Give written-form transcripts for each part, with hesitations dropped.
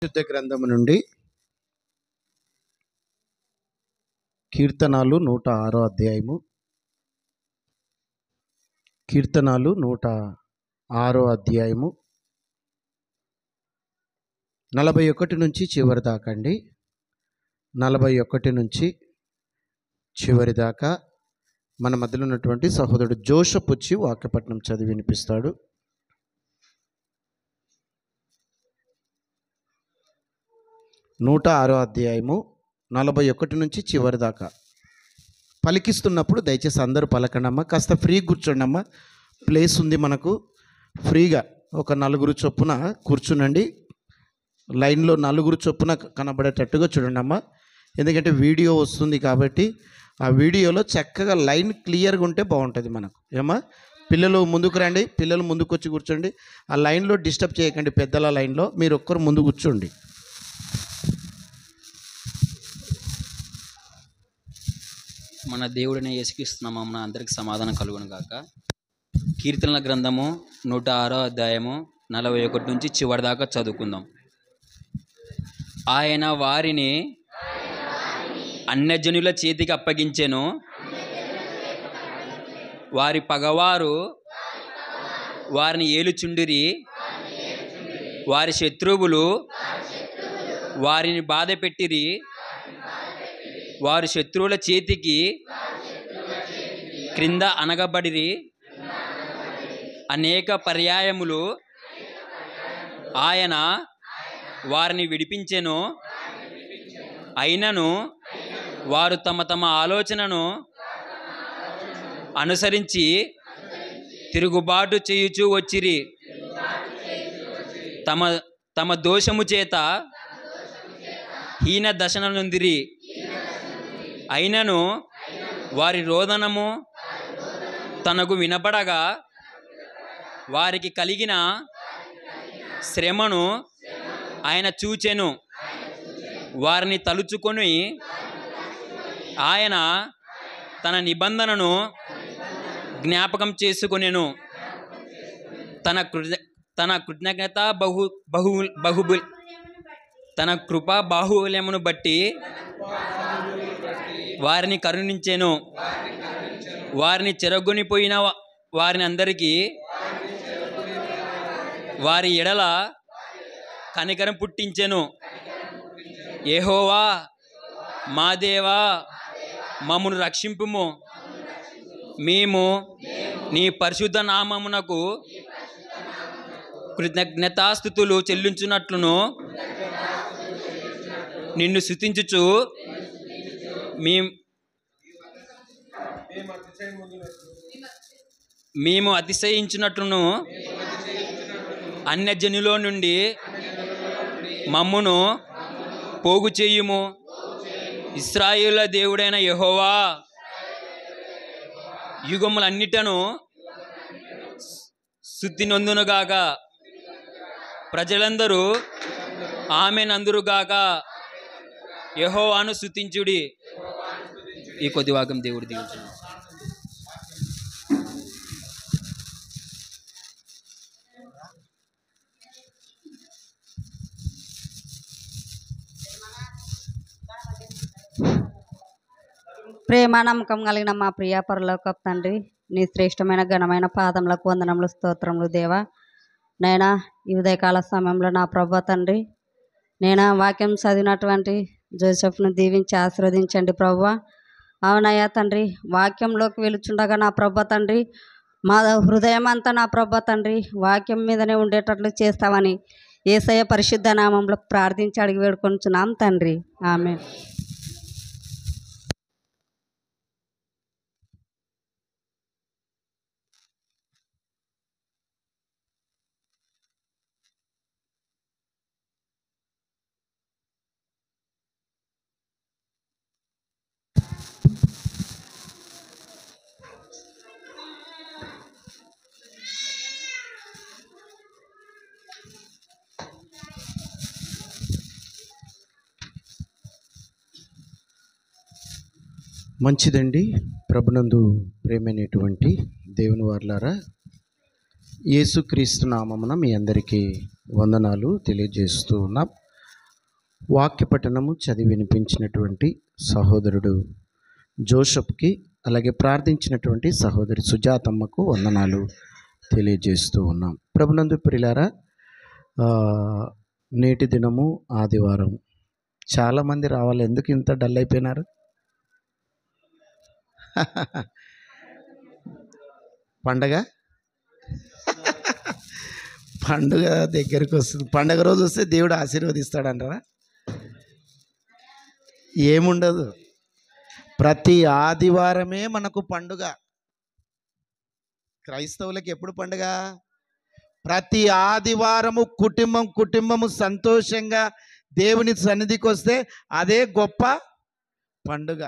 పరిశుద్ధ గ్రంథము నుండి కీర్తనాలు 106 అధ్యాయము. కీర్తనాలు 106 అధ్యాయము 41 నుంచి చివరి దాకా అండి. 41 నుంచి చివరి దాకా మన మధ్యలో ఉన్నటువంటి సహోదరుడు జోషప్ వచ్చి వాక్యపట్నం చదివి వినిపిస్తాడు. 106 అధ్యాయము 41 నుంచి చివరి దాకా పలికిస్తున్నప్పుడు దయచేసి అందరూ పలకండమ్మా. కాస్త ఫ్రీ కూర్చోండమ్మా. ప్లేస్ ఉంది మనకు. ఫ్రీగా ఒక 4 చొప్పున కూర్చునండి. లైన్లో 4 చొప్పున కనబడేటట్టుగా చూడండి అమ్మా. ఎందుకంటే వీడియో వస్తుంది కాబట్టి ఆ వీడియోలో చక్కగా లైన్ క్లియర్గా ఉంటే బాగుంటుంది మనకు. ఏమా పిల్లలు ముందుకు రండి. పిల్లలు ముందుకు వచ్చి కూర్చోండి. ఆ లైన్లో డిస్టర్బ్ చేయకండి. పెద్దల లైన్లో మీరు ఒక్కరు ముందు కూర్చోండి. మన దేవుడిని యేసుక్రీస్తు అందరికి సమాధానం కలుగును గాక. కీర్తనల గ్రంథము 106 అధ్యాయము 41 నుంచి చివరి దాకా చదువుకుందాం. ఆయన వారిని అన్యజనుల చేతికి అప్పగించెను. వారి పగవారు వారిని ఏలుచుండిరి. వారి శత్రువులు వారిని బాధ పెట్టిరి. వారు శత్రువుల చేతికి క్రింద అనగబడిరి. అనేక పర్యాయములు ఆయన వారిని విడిపించెను. అయినను వారు తమ తమ ఆలోచనను అనుసరించి తిరుగుబాటు చేయుచూ వచ్చిరి. తమ తమ దోషము చేత హీన దశన నొందిరి. అయినను వారి రోదనము తనకు వినపడగా వారికి కలిగిన శ్రమను ఆయన చూచెను. వారిని తలుచుకొని ఆయన తన నిబంధనను జ్ఞాపకం చేసుకొనెను. తన కృతజ్ఞత తన కృపా బాహుల్యమును బట్టి వారిని కరుణించెను. వారిని చెరగొనిపోయిన వారిని అందరికీ వారి ఎడల కనికరం పుట్టించెను. యెహోవా మా దేవా, మమ్మును రక్షింపుము. మేము నీ పరిశుద్ధ నామమునకు కృతజ్ఞతాస్తుతులు చెల్లించున్నట్లును నిన్ను స్తుతించుచు మేము అతిశయించినట్లును అన్యజనులో నుండి మమ్మును పోగు చేయుము. ఇశ్రాయేలు దేవుడైన యెహోవా యుగములన్నిటను స్తుతి నొందునుగాక. ప్రజలందరూ ఆమేనందురుగాక. యెహోవాను స్తుతించుడి. ఈ కొద్ది వాక్యం దేవుడు దీవించును. ప్రేమ నమ్మకం కలిగిన మా ప్రియ పరలోకపు తండ్రి, నీ శ్రేష్టమైన ఘనమైన పాదములకు వందనములు, స్తోత్రములు దేవా. నైనా ఈ ఉదయకాల సమయంలో నా ప్రభు తండ్రి, నేను వాక్యం చదివినటువంటి జోసెఫ్ను దీవించి ఆశీర్వదించండి ప్రభువా. అవునయ్యా తండ్రి, వాక్యంలోకి వెలుచుండగా నా ప్రభు తండ్రి, మా హృదయం అంతా నా ప్రభు తండ్రి వాక్యం మీదనే ఉండేటట్లు చేస్తామని యేసయ్య పరిశుద్ధ నామంలో ప్రార్థించి అడిగి వేడుకొంచున్నాం తండ్రి. ఆమేన్. మంచిదండి. ప్రభునందు ప్రేమైనటువంటి దేవుని వారలారా, యేసుక్రీస్తు నామమున మీ అందరికీ వందనాలు తెలియజేస్తూ ఉన్నాం. వాక్య పఠనము చదివి వినిపించినటువంటి సహోదరుడు జోసెఫ్కి, అలాగే ప్రార్థించినటువంటి సహోదరి సుజాతమ్మకు వందనాలు తెలియజేస్తూ ఉన్నాం. ప్రభునందు ప్రియులారా, నేటి దినము ఆదివారం. చాలామంది రావాలి. ఎందుకు ఇంత డల్ అయిపోయినారు? పండగ పండుగ దగ్గరికి వస్తుంది. పండగ రోజు వస్తే దేవుడు ఆశీర్వదిస్తాడంటారా? ఏముండదు. ప్రతి ఆదివారమే మనకు పండుగ. క్రైస్తవులకి ఎప్పుడు పండుగ? ప్రతి ఆదివారము కుటుంబము సంతోషంగా దేవుని సన్నిధికి వస్తే అదే గొప్ప పండుగ.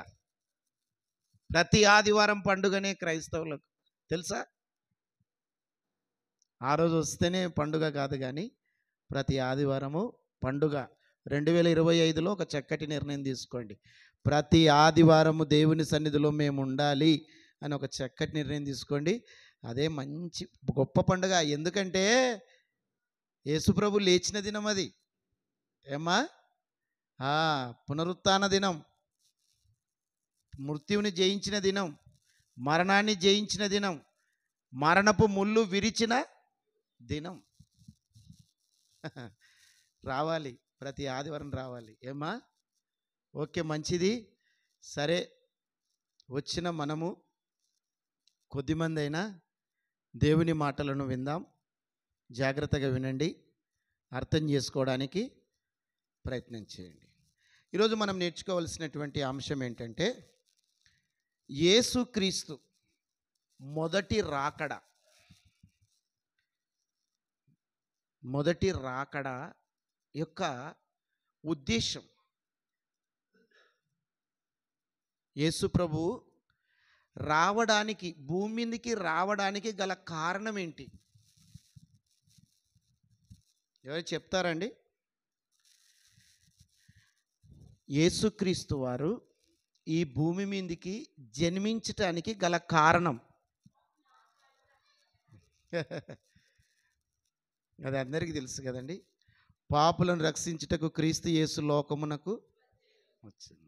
ప్రతి ఆదివారం పండుగనే క్రైస్తవులకు, తెలుసా? ఆ రోజు వస్తేనే పండుగ కాదు, కానీ ప్రతి ఆదివారము పండుగ. 2025లో ఒక చక్కటి నిర్ణయం తీసుకోండి. ప్రతి ఆదివారము దేవుని సన్నిధిలో మేము ఉండాలి అని ఒక చక్కటి నిర్ణయం తీసుకోండి. అదే మంచి గొప్ప పండుగ. ఎందుకంటే యేసుప్రభు లేచిన దినం అది. ఏమ్మా? పునరుత్థాన దినం, మృత్యువుని జయించిన దినం, మరణాన్ని జయించిన దినం, మరణపు ముళ్ళు విరిచిన దినం. రావాలి, ప్రతి ఆదివారం రావాలి. ఏమ్మా? ఓకే, మంచిది. సరే, వచ్చిన మనము కొద్దిమంది అయినా దేవుని మాటలను విందాం. జాగ్రత్తగా వినండి, అర్థం చేసుకోవడానికి ప్రయత్నం చేయండి. ఈరోజు మనం నేర్చుకోవాల్సినటువంటి అంశం ఏంటంటే, యేసుక్రీస్తు మొదటి రాకడ యొక్క ఉద్దేశం. యేసు ప్రభు రావడానికి, భూమి మీదకి రావడానికి గల కారణం ఏంటి? ఎవరు చెప్తారండి? యేసుక్రీస్తు వారు ఈ భూమి మీదకి జన్మించటానికి గల కారణం అది అందరికీ తెలుసు కదండి. పాపులను రక్షించుటకు క్రీస్తు యేసు లోకమునకు వచ్చింది.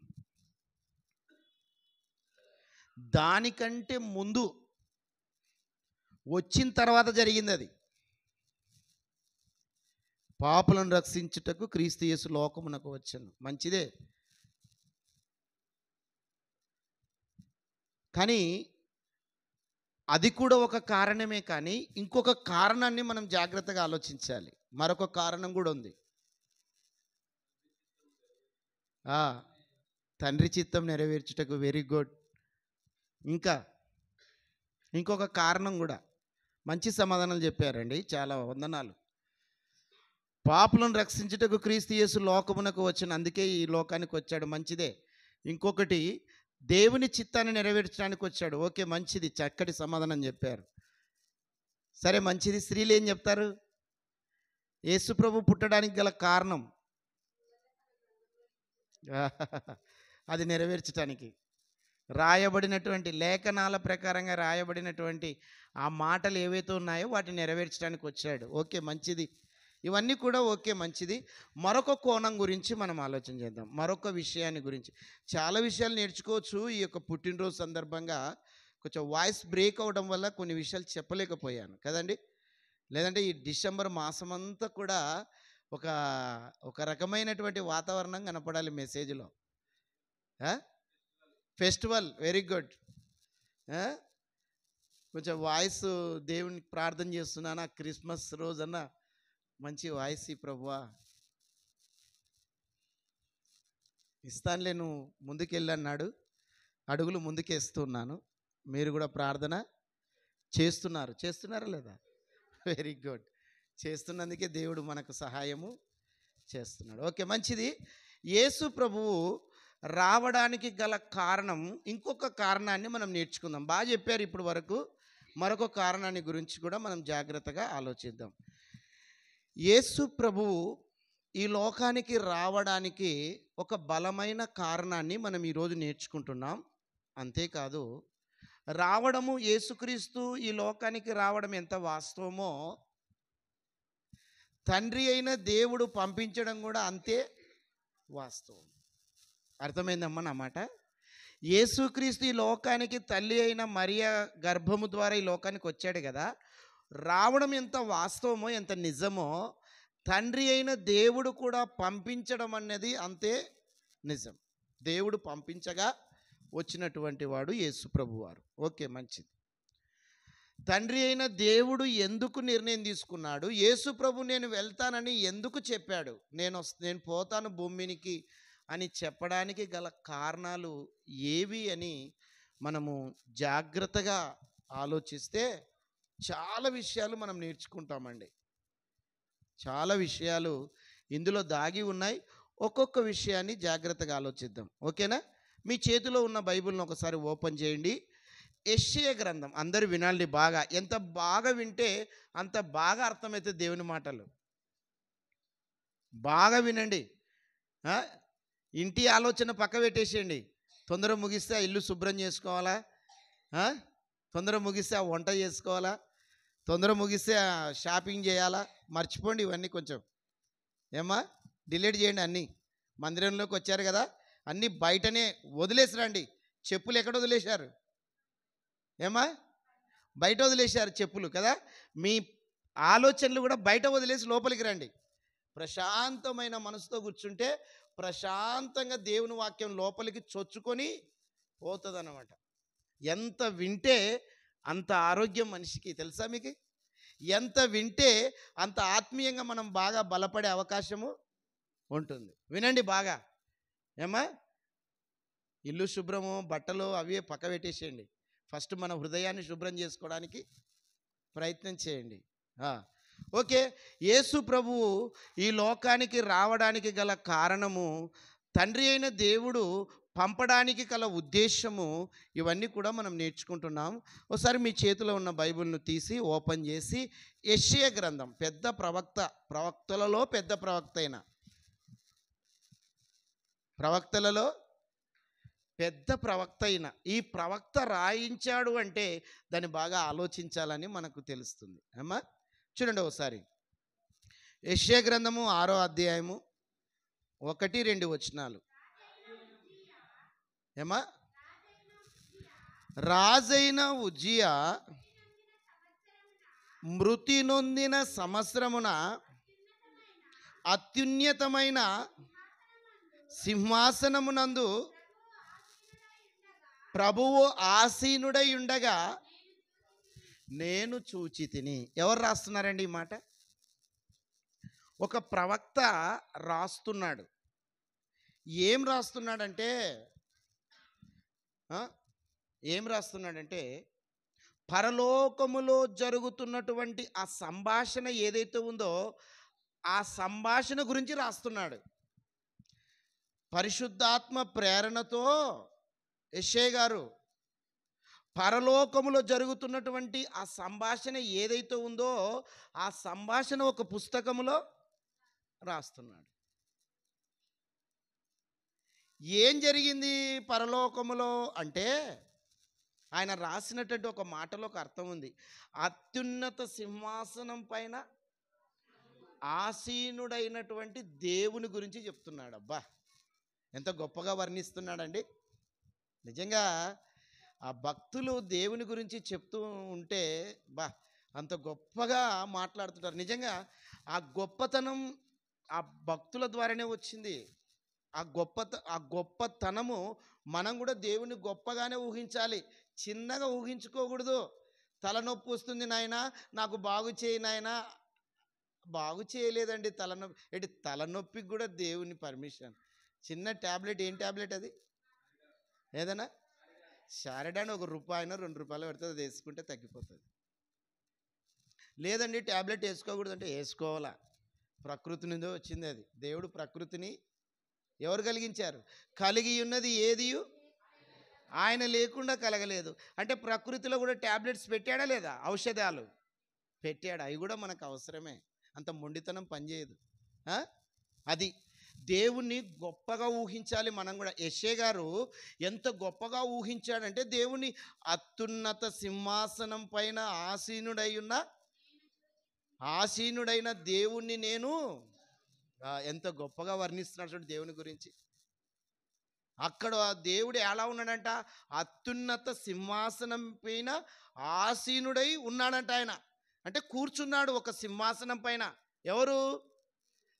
దానికంటే ముందు, వచ్చిన తర్వాత జరిగింది అది. పాపులను రక్షించుటకు క్రీస్తు యేసు లోకమునకు వచ్చాను, మంచిదే. కానీ అది కూడా ఒక కారణమే. కానీ ఇంకొక కారణాన్ని మనం జాగ్రత్తగా ఆలోచించాలి. మరొక కారణం కూడా ఉంది. తండ్రి చిత్తం నెరవేర్చుటకు. Very good. ఇంకొక కారణం కూడా. మంచి సమాధానాలు చెప్పారండి, చాలా వందనాలు. పాపులను రక్షించుటకు క్రీస్తు యేసు లోకమునకు వచ్చాను, అందుకే ఈ లోకానికి వచ్చాడు, మంచిదే. ఇంకొకటి, దేవుని చిత్తాన్ని నెరవేర్చడానికి వచ్చాడు. ఓకే, మంచిది, చక్కటి సమాధానం చెప్పారు. సరే, మంచిది. స్త్రీలు ఏం చెప్తారు? యేసు ప్రభు పుట్టడానికి గల కారణం అది నెరవేర్చడానికి రాయబడినటువంటి లేఖనాల ప్రకారంగా రాయబడినటువంటి ఆ మాటలు ఏవైతే ఉన్నాయో వాటిని నెరవేర్చడానికి వచ్చాడు. ఓకే, మంచిది. ఇవన్నీ కూడా ఓకే, మంచిది. మరొక కోణం గురించి మనం ఆలోచన చేద్దాం. మరొక విషయాన్ని గురించి చాలా విషయాలు నేర్చుకోవచ్చు. ఈ యొక్క పుట్టినరోజు సందర్భంగా కొంచెం వాయిస్ బ్రేక్ అవడం వల్ల కొన్ని విషయాలు చెప్పలేకపోయాను కదండి. లేదంటే ఈ డిసెంబర్ మాసం అంతా కూడా ఒక రకమైనటువంటి వాతావరణం కనపడాలి మెసేజ్లో. Festival, very good. కొంచెం వాయిస్ దేవునికి ప్రార్థన చేస్తున్నాను, ఆ క్రిస్మస్ రోజన్నా మంచి వాయిస్ ఈ ప్రభువా ఇస్తానులే, నువ్వు ముందుకెళ్ళన్నాడు, అడుగులు ముందుకేస్తున్నాను. మీరు కూడా ప్రార్థన చేస్తున్నారా లేదా? Very good. చేస్తున్నందుకే దేవుడు మనకు సహాయము చేస్తున్నాడు. ఓకే, మంచిది. యేసు ప్రభువు రావడానికి గల కారణం, ఇంకొక కారణాన్ని మనం నేర్చుకుందాం. బాగా చెప్పారు ఇప్పుడు వరకు. మరొక కారణాన్ని గురించి కూడా మనం జాగ్రత్తగా ఆలోచిద్దాం. యేసు ప్రభువు ఈ లోకానికి రావడానికి ఒక బలమైన కారణాన్ని మనం ఈరోజు నేర్చుకుంటున్నాం. అంతేకాదు, రావడము, యేసుక్రీస్తు ఈ లోకానికి రావడం ఎంత వాస్తవమో, తండ్రి అయిన దేవుడు పంపించడం కూడా అంతే వాస్తవం. అర్థమైందమ్మా నా మాట? యేసుక్రీస్తు ఈ లోకానికి తల్లి అయిన మరియా గర్భము ద్వారా ఈ లోకానికి వచ్చాడు కదా, రావడం ఎంత వాస్తవమో ఎంత నిజమో తండ్రి అయిన దేవుడు కూడా పంపించడం అనేది అంతే నిజం. దేవుడు పంపించగా వచ్చినటువంటి వాడు యేసు ప్రభువారు. ఓకే, మంచిది. తండ్రి అయిన దేవుడు ఎందుకు నిర్ణయం తీసుకున్నాడు? యేసు ప్రభు నేను వెళ్తానని ఎందుకు చెప్పాడు? నేను పోతాను భూమినికి అని చెప్పడానికి గల కారణాలు ఏవి అని మనము జాగ్రత్తగా ఆలోచిస్తే చాలా విషయాలు మనం నేర్చుకుంటామండి. చాలా విషయాలు ఇందులో దాగి ఉన్నాయి. ఒక్కొక్క విషయాన్ని జాగ్రత్తగా ఆలోచిద్దాం. ఓకేనా? మీ చేతిలో ఉన్న బైబిల్ని ఒకసారి ఓపెన్ చేయండి. యెషయా గ్రంథం. అందరూ వినాలి బాగా. ఎంత బాగా వింటే అంత బాగా అర్థమవుతుంది దేవుని మాటలు. బాగా వినండి. ఇంటి ఆలోచన పక్క పెట్టేసేయండి. తొందర ముగిస్తే ఆ ఇల్లు శుభ్రం చేసుకోవాలా, తొందర ముగిస్తే ఆ వంట చేసుకోవాలా, తొందర ముగిస్తే ఆ షాపింగ్ చేయాలా, మర్చిపోండి ఇవన్నీ. కొంచెం ఏమ్మా డిలీట్ చేయండి అన్నీ. మందిరంలోకి వచ్చారు కదా, అన్నీ బయటనే వదిలేసి రండి. చెప్పులు ఎక్కడ వదిలేశారు? ఏమ్మా బయట వదిలేశారు చెప్పులు కదా. మీ ఆలోచనలు కూడా బయట వదిలేసి లోపలికి రండి. ప్రశాంతమైన మనసుతో కూర్చుంటే ప్రశాంతంగా దేవుని వాక్యం లోపలికి చొచ్చుకొని పోతుంది అన్నమాట. ఎంత వింటే అంత ఆరోగ్యం మనిషికి, తెలుసా మీకు? ఎంత వింటే అంత ఆత్మీయంగా మనం బాగా బలపడే అవకాశము ఉంటుంది. వినండి బాగా. ఏమా ఇల్లు శుభ్రము, బట్టలు అవి పక్క పెట్టేసేయండి. ఫస్ట్ మన హృదయాన్ని శుభ్రం చేసుకోవడానికి ప్రయత్నం చేయండి. ఓకే, యేసు ప్రభువు ఈ లోకానికి రావడానికి గల కారణము, తండ్రి అయిన దేవుడు పంపడానికి గల ఉద్దేశము, ఇవన్నీ కూడా మనం నేర్చుకుంటున్నాం. ఒకసారి మీ చేతిలో ఉన్న బైబిల్ను తీసి ఓపెన్ చేసి యెషయా గ్రంథం, పెద్ద ప్రవక్తలలో పెద్ద ప్రవక్తలలో పెద్ద ప్రవక్త అయిన ఈ ప్రవక్త రాయించాడు అంటే దాన్ని బాగా ఆలోచించాలని మనకు తెలుస్తుంది. అమ్మా చూడండి ఒకసారి. యెషయా గ్రంథము 6వ అధ్యాయము 1-2 వచనాలు. ఏమా రాజైన ఉజ్జియా మృతి నొందిన సంవత్సరమున అత్యున్నతమైన సింహాసనమునందు ప్రభువు ఆసీనుడై ఉండగా నేను చూచి తిని. ఎవరు రాస్తున్నారండి ఈ మాట? ఒక ప్రవక్త రాస్తున్నాడు. ఏం రాస్తున్నాడంటే పరలోకములో జరుగుతున్నటువంటి ఆ సంభాషణ ఏదైతే ఉందో ఆ సంభాషణ గురించి రాస్తున్నాడు. పరిశుద్ధాత్మ ప్రేరణతో యెషయా గారు పరలోకములో జరుగుతున్నటువంటి ఆ సంభాషణ ఏదైతే ఉందో ఆ సంభాషణ ఒక పుస్తకములో రాస్తున్నాడు. ఏం జరిగింది పరలోకములో అంటే ఆయన రాసినటువంటి ఒక మాటలో ఒక అర్థం ఉంది. అత్యున్నత సింహాసనం పైన ఆసీనుడైనటువంటి దేవుని గురించి చెప్తున్నాడు. అబ్బా ఎంత గొప్పగా వర్ణిస్తున్నాడండి. నిజంగా ఆ భక్తులు దేవుని గురించి చెప్తూ ఉంటే అంత గొప్పగా మాట్లాడుతుంటారు. నిజంగా ఆ గొప్పతనం ఆ భక్తుల ద్వారానే వచ్చింది. ఆ గొప్పతనము మనం కూడా దేవుని గొప్పగానే ఊహించాలి. చిన్నగా ఊహించుకోకూడదు. తలనొప్పి వస్తుంది నాయనా, నాకు బాగు చేయి నాయనా. బాగు చేయలేదండి తలనొప్పి. తలనొప్పికి కూడా దేవుని పర్మిషన్. చిన్న ట్యాబ్లెట్, ఏం ట్యాబ్లెట్ అది? ఏదైనా శారడాని ₹1 2 పెడితే అది వేసుకుంటే తగ్గిపోతుంది. లేదండి ట్యాబ్లెట్ వేసుకోకూడదు అంటే వేసుకోవాలా. ప్రకృతి నుండి వచ్చింది అది. దేవుడు ప్రకృతిని ఎవరు కలిగించారు? కలిగి ఉన్నది ఏది ఆయన లేకుండా కలగలేదు. అంటే ప్రకృతిలో కూడా ట్యాబ్లెట్స్ పెట్టాడా లేదా? ఔషధాలు పెట్టాడు. అవి కూడా మనకు అవసరమే. అంత మొండితనం పనిచేయదు. అది దేవుణ్ణి గొప్పగా ఊహించాలి మనం కూడా. యెషయా గారు ఎంత గొప్పగా ఊహించాడంటే దేవుని అత్యున్నత సింహాసనం పైన ఆసీనుడైన దేవుణ్ణి నేను ఎంత గొప్పగా వర్ణిస్తున్నాడు చూడు దేవుని గురించి. అక్కడ దేవుడు ఎలా ఉన్నాడంట, అత్యున్నత సింహాసనం పైన ఆసీనుడై ఉన్నాడంట. ఆయన అంటే కూర్చున్నాడు ఒక సింహాసనం పైన. ఎవరు?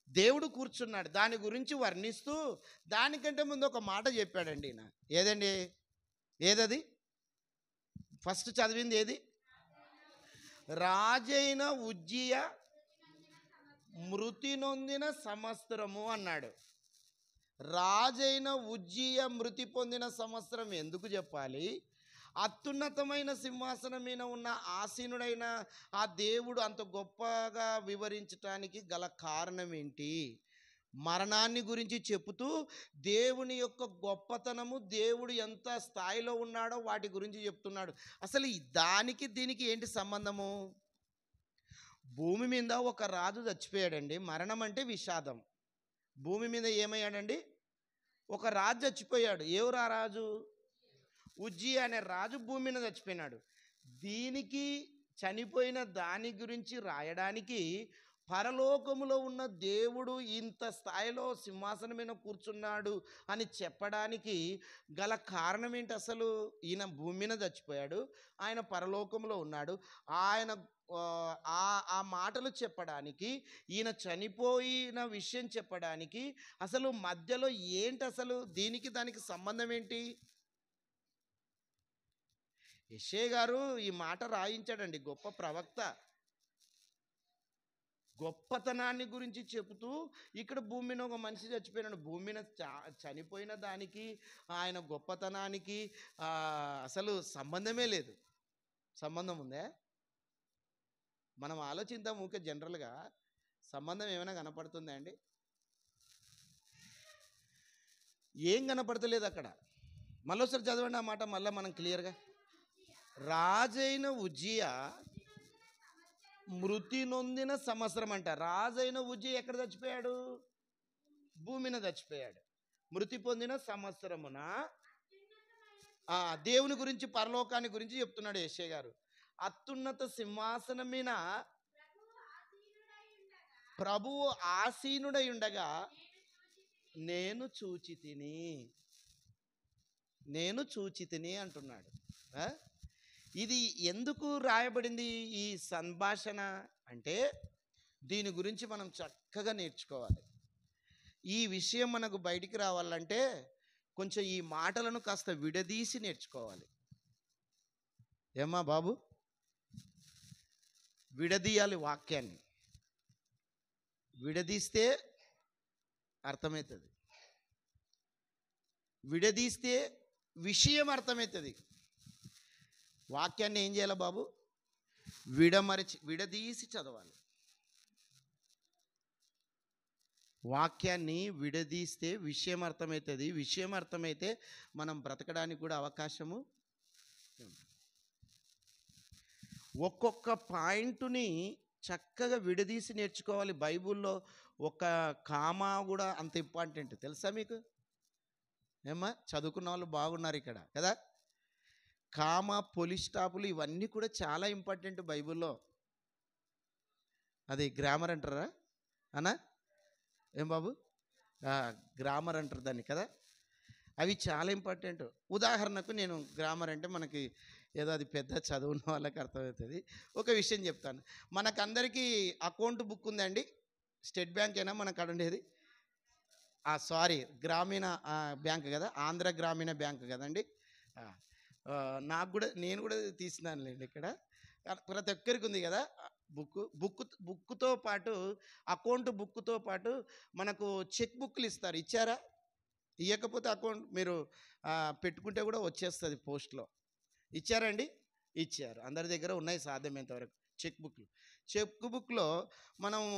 దేవుడు కూర్చున్నాడు. దాని గురించి వర్ణిస్తూ దానికంటే ముందు ఒక మాట చెప్పాడండి ఈయన. ఏదండి? ఏదది? ఫస్ట్ చదివింది ఏది? రాజైన ఉజ్జియా మృతి నొందిన సంవత్సరము అన్నాడు. రాజైన ఉజ్జియా మృతి పొందిన సంవత్సరం ఎందుకు చెప్పాలి? అత్యున్నతమైన సింహాసనం మీద ఉన్న ఆసీనుడైన ఆ దేవుడు అంత గొప్పగా వివరించటానికి గల కారణం ఏంటి? మరణాన్ని గురించి చెబుతూ దేవుని యొక్క గొప్పతనము, దేవుడు ఎంత స్థాయిలో ఉన్నాడో వాటి గురించి చెప్తున్నాడు. అసలు దానికి దీనికి ఏంటి సంబంధము? భూమి మీద ఒక రాజు చచ్చిపోయాడండి. మరణం అంటే విషాదం. భూమి మీద ఏమయ్యాడండి? ఒక రాజు చచ్చిపోయాడు. ఎవరు ఆ రాజు? ఉజ్జియా అనే రాజు భూమి మీద చచ్చిపోయినాడు. దీనికి చనిపోయిన దాని గురించి రాయడానికి పరలోకములో ఉన్న దేవుడు ఇంత స్థాయిలో సింహాసనం మీద కూర్చున్నాడు అని చెప్పడానికి గల కారణం ఏంటి? అసలు ఈయన భూమి మీద చచ్చిపోయాడు, ఆయన పరలోకంలో ఉన్నాడు. ఆయన ఆ మాటలు చెప్పడానికి, ఈయన చనిపోయిన విషయం చెప్పడానికి అసలు మధ్యలో ఏంటి? అసలు దీనికి దానికి సంబంధం ఏంటి? యెషయా గారు ఈ మాట రాయించాడండి. గొప్ప ప్రవక్త. గొప్పతనాన్ని గురించి చెబుతూ ఇక్కడ భూమి మీద ఒక మనిషి చచ్చిపోయినాడు. భూమి మీద చనిపోయిన దానికి ఆయన గొప్పతనానికి అసలు సంబంధమే లేదు. సంబంధం ఉందే? మనం ఆలోచిద్దాం. ఊకే జనరల్గా సంబంధం ఏమైనా కనపడుతుందా అండి? ఏం కనపడతలేదు అక్కడ. మళ్ళొకసారి చదవండి ఆ మాట, మళ్ళీ మనం క్లియర్గా. రాజైన ఉజ్జియా మృతి నొందిన సంవత్సరం అంట. రాజైన ఉజ్జియా ఎక్కడ చచ్చిపోయాడు? భూమిన చచ్చిపోయాడు. మృతి పొందిన సంవత్సరమున దేవుని గురించి, పరలోకాన్ని గురించి చెప్తున్నాడు యెషయా గారు. అత్యున్నత సింహాసనం మీద ప్రభువు ఆసీనుడై ఉండగా నేను చూచి తిని అంటున్నాడు. ఇది ఎందుకు రాయబడింది ఈ సంభాషణ అంటే, దీని గురించి మనం చక్కగా నేర్చుకోవాలి. ఈ విషయం మనకు బయటికి రావాలంటే కొంచెం ఈ మాటలను కాస్త విడదీసి నేర్చుకోవాలి. ఏమ్మా బాబు? విడదీయాలి వాక్యాన్ని. విడదీస్తే అర్థమవుతుంది. విడదీస్తే విషయం అర్థమవుతుంది. వాక్యాన్ని ఏం చేయాలి బాబు? విడదీసి చదవాలి. వాక్యాన్ని విడదీస్తే విషయం అర్థమవుతుంది. విషయం అర్థమైతే మనం బ్రతకడానికి కూడా అవకాశము. ఒక్కొక్క పాయింట్ని చక్కగా విడదీసి నేర్చుకోవాలి. బైబిల్లో ఒక కామా కూడా అంత ఇంపార్టెంట్, తెలుసా మీకు? ఏమ్మా, చదువుకున్న వాళ్ళు బాగున్నారు ఇక్కడ కదా. కామా, పొలి స్టాపులు ఇవన్నీ కూడా చాలా ఇంపార్టెంట్ బైబిల్లో. అది గ్రామర్ అంటారా అన్నా? ఏం బాబు? గ్రామర్ అంటారు దాన్ని కదా. అవి చాలా ఇంపార్టెంట్. ఉదాహరణకు నేను గ్రామర్ అంటే మనకి ఏదో అది పెద్ద చదువున్న వాళ్ళకి అర్థమవుతుంది. ఒక విషయం చెప్తాను. మనకందరికీ అకౌంట్ బుక్ ఉందండి. స్టేట్ బ్యాంక్ అయినా మనకు అక్కడ ఉండేది. సారీ, గ్రామీణ బ్యాంక్ కదా, ఆంధ్ర గ్రామీణ బ్యాంక్ కదండి. నాకు కూడా, నేను కూడా తీసినానులేండి ఇక్కడ. ప్రతి ఒక్కరికి ఉంది కదా బుక్తో పాటు, అకౌంట్ బుక్తో పాటు మనకు చెక్ బుక్లు ఇస్తారు. ఇచ్చారా? ఇవ్వకపోతే అకౌంట్ మీరు పెట్టుకుంటే కూడా వచ్చేస్తుంది పోస్ట్లో. ఇచ్చారండి? ఇచ్చారు. అందరి దగ్గర ఉన్నాయి సాధ్యమైనంతవరకు చెక్ బుక్లు. చెక్ బుక్లో మనము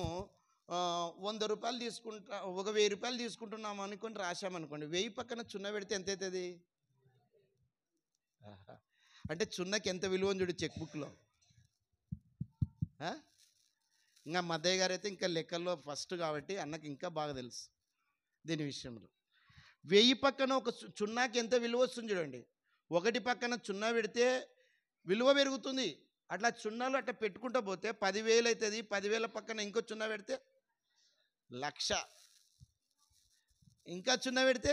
100 రూపాయలు తీసుకుంటా, 1000 రూపాయలు తీసుకుంటున్నాము అనుకొని రాశామనుకోండి, 1000 పక్కన చున్న పెడితే ఎంత అవుతుంది? అంటే చున్నకి ఎంత విలువ చూడు చెక్ బుక్లో. ఇంకా మద్దయ్య గారు అయితే ఇంకా లెక్కల్లో ఫస్ట్ కాబట్టి అన్నకి ఇంకా బాగా తెలుసు దీని విషయంలో. 1000 పక్కన ఒక చున్నాకి ఎంత విలువ వస్తుంది చూడండి. 1 పక్కన చున్నా పెడితే విలువ పెరుగుతుంది. అట్లా చున్నాలు అట్లా పెట్టుకుంటూ పోతే 10,000 అవుతుంది. 10,000 పక్కన ఇంకో చున్నా పెడితే 1,00,000. ఇంకా చున్న పెడితే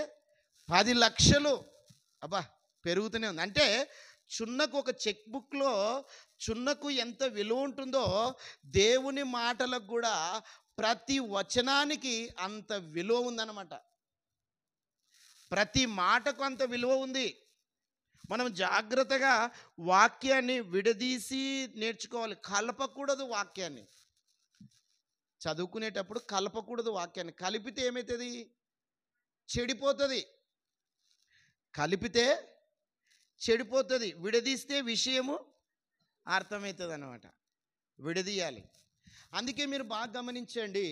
10,00,000. అబ్బా, పెరుగుతూనే ఉంది. అంటే చున్నకు ఒక చెక్ బుక్లో చున్నకు ఎంత విలువ ఉంటుందో దేవుని మాటలకు కూడా ప్రతి వచనానికి అంత విలువ ఉందన్నమాట. ప్రతి మాటకు అంత విలువ ఉంది. మనం జాగ్రత్తగా వాక్యాన్ని విడదీసి నేర్చుకోవాలి. కలపకూడదు వాక్యాన్ని. చదువుకునేటప్పుడు కలపకూడదు వాక్యాన్ని. కలిపితే ఏమవుతుంది? చెడిపోతుంది. కలిపితే చెడిపోతుంది. విడదీస్తే విషయము అర్థమవుతుంది అన్నమాట. విడదీయాలి. అందుకే మీరు బాగా గమనించండి,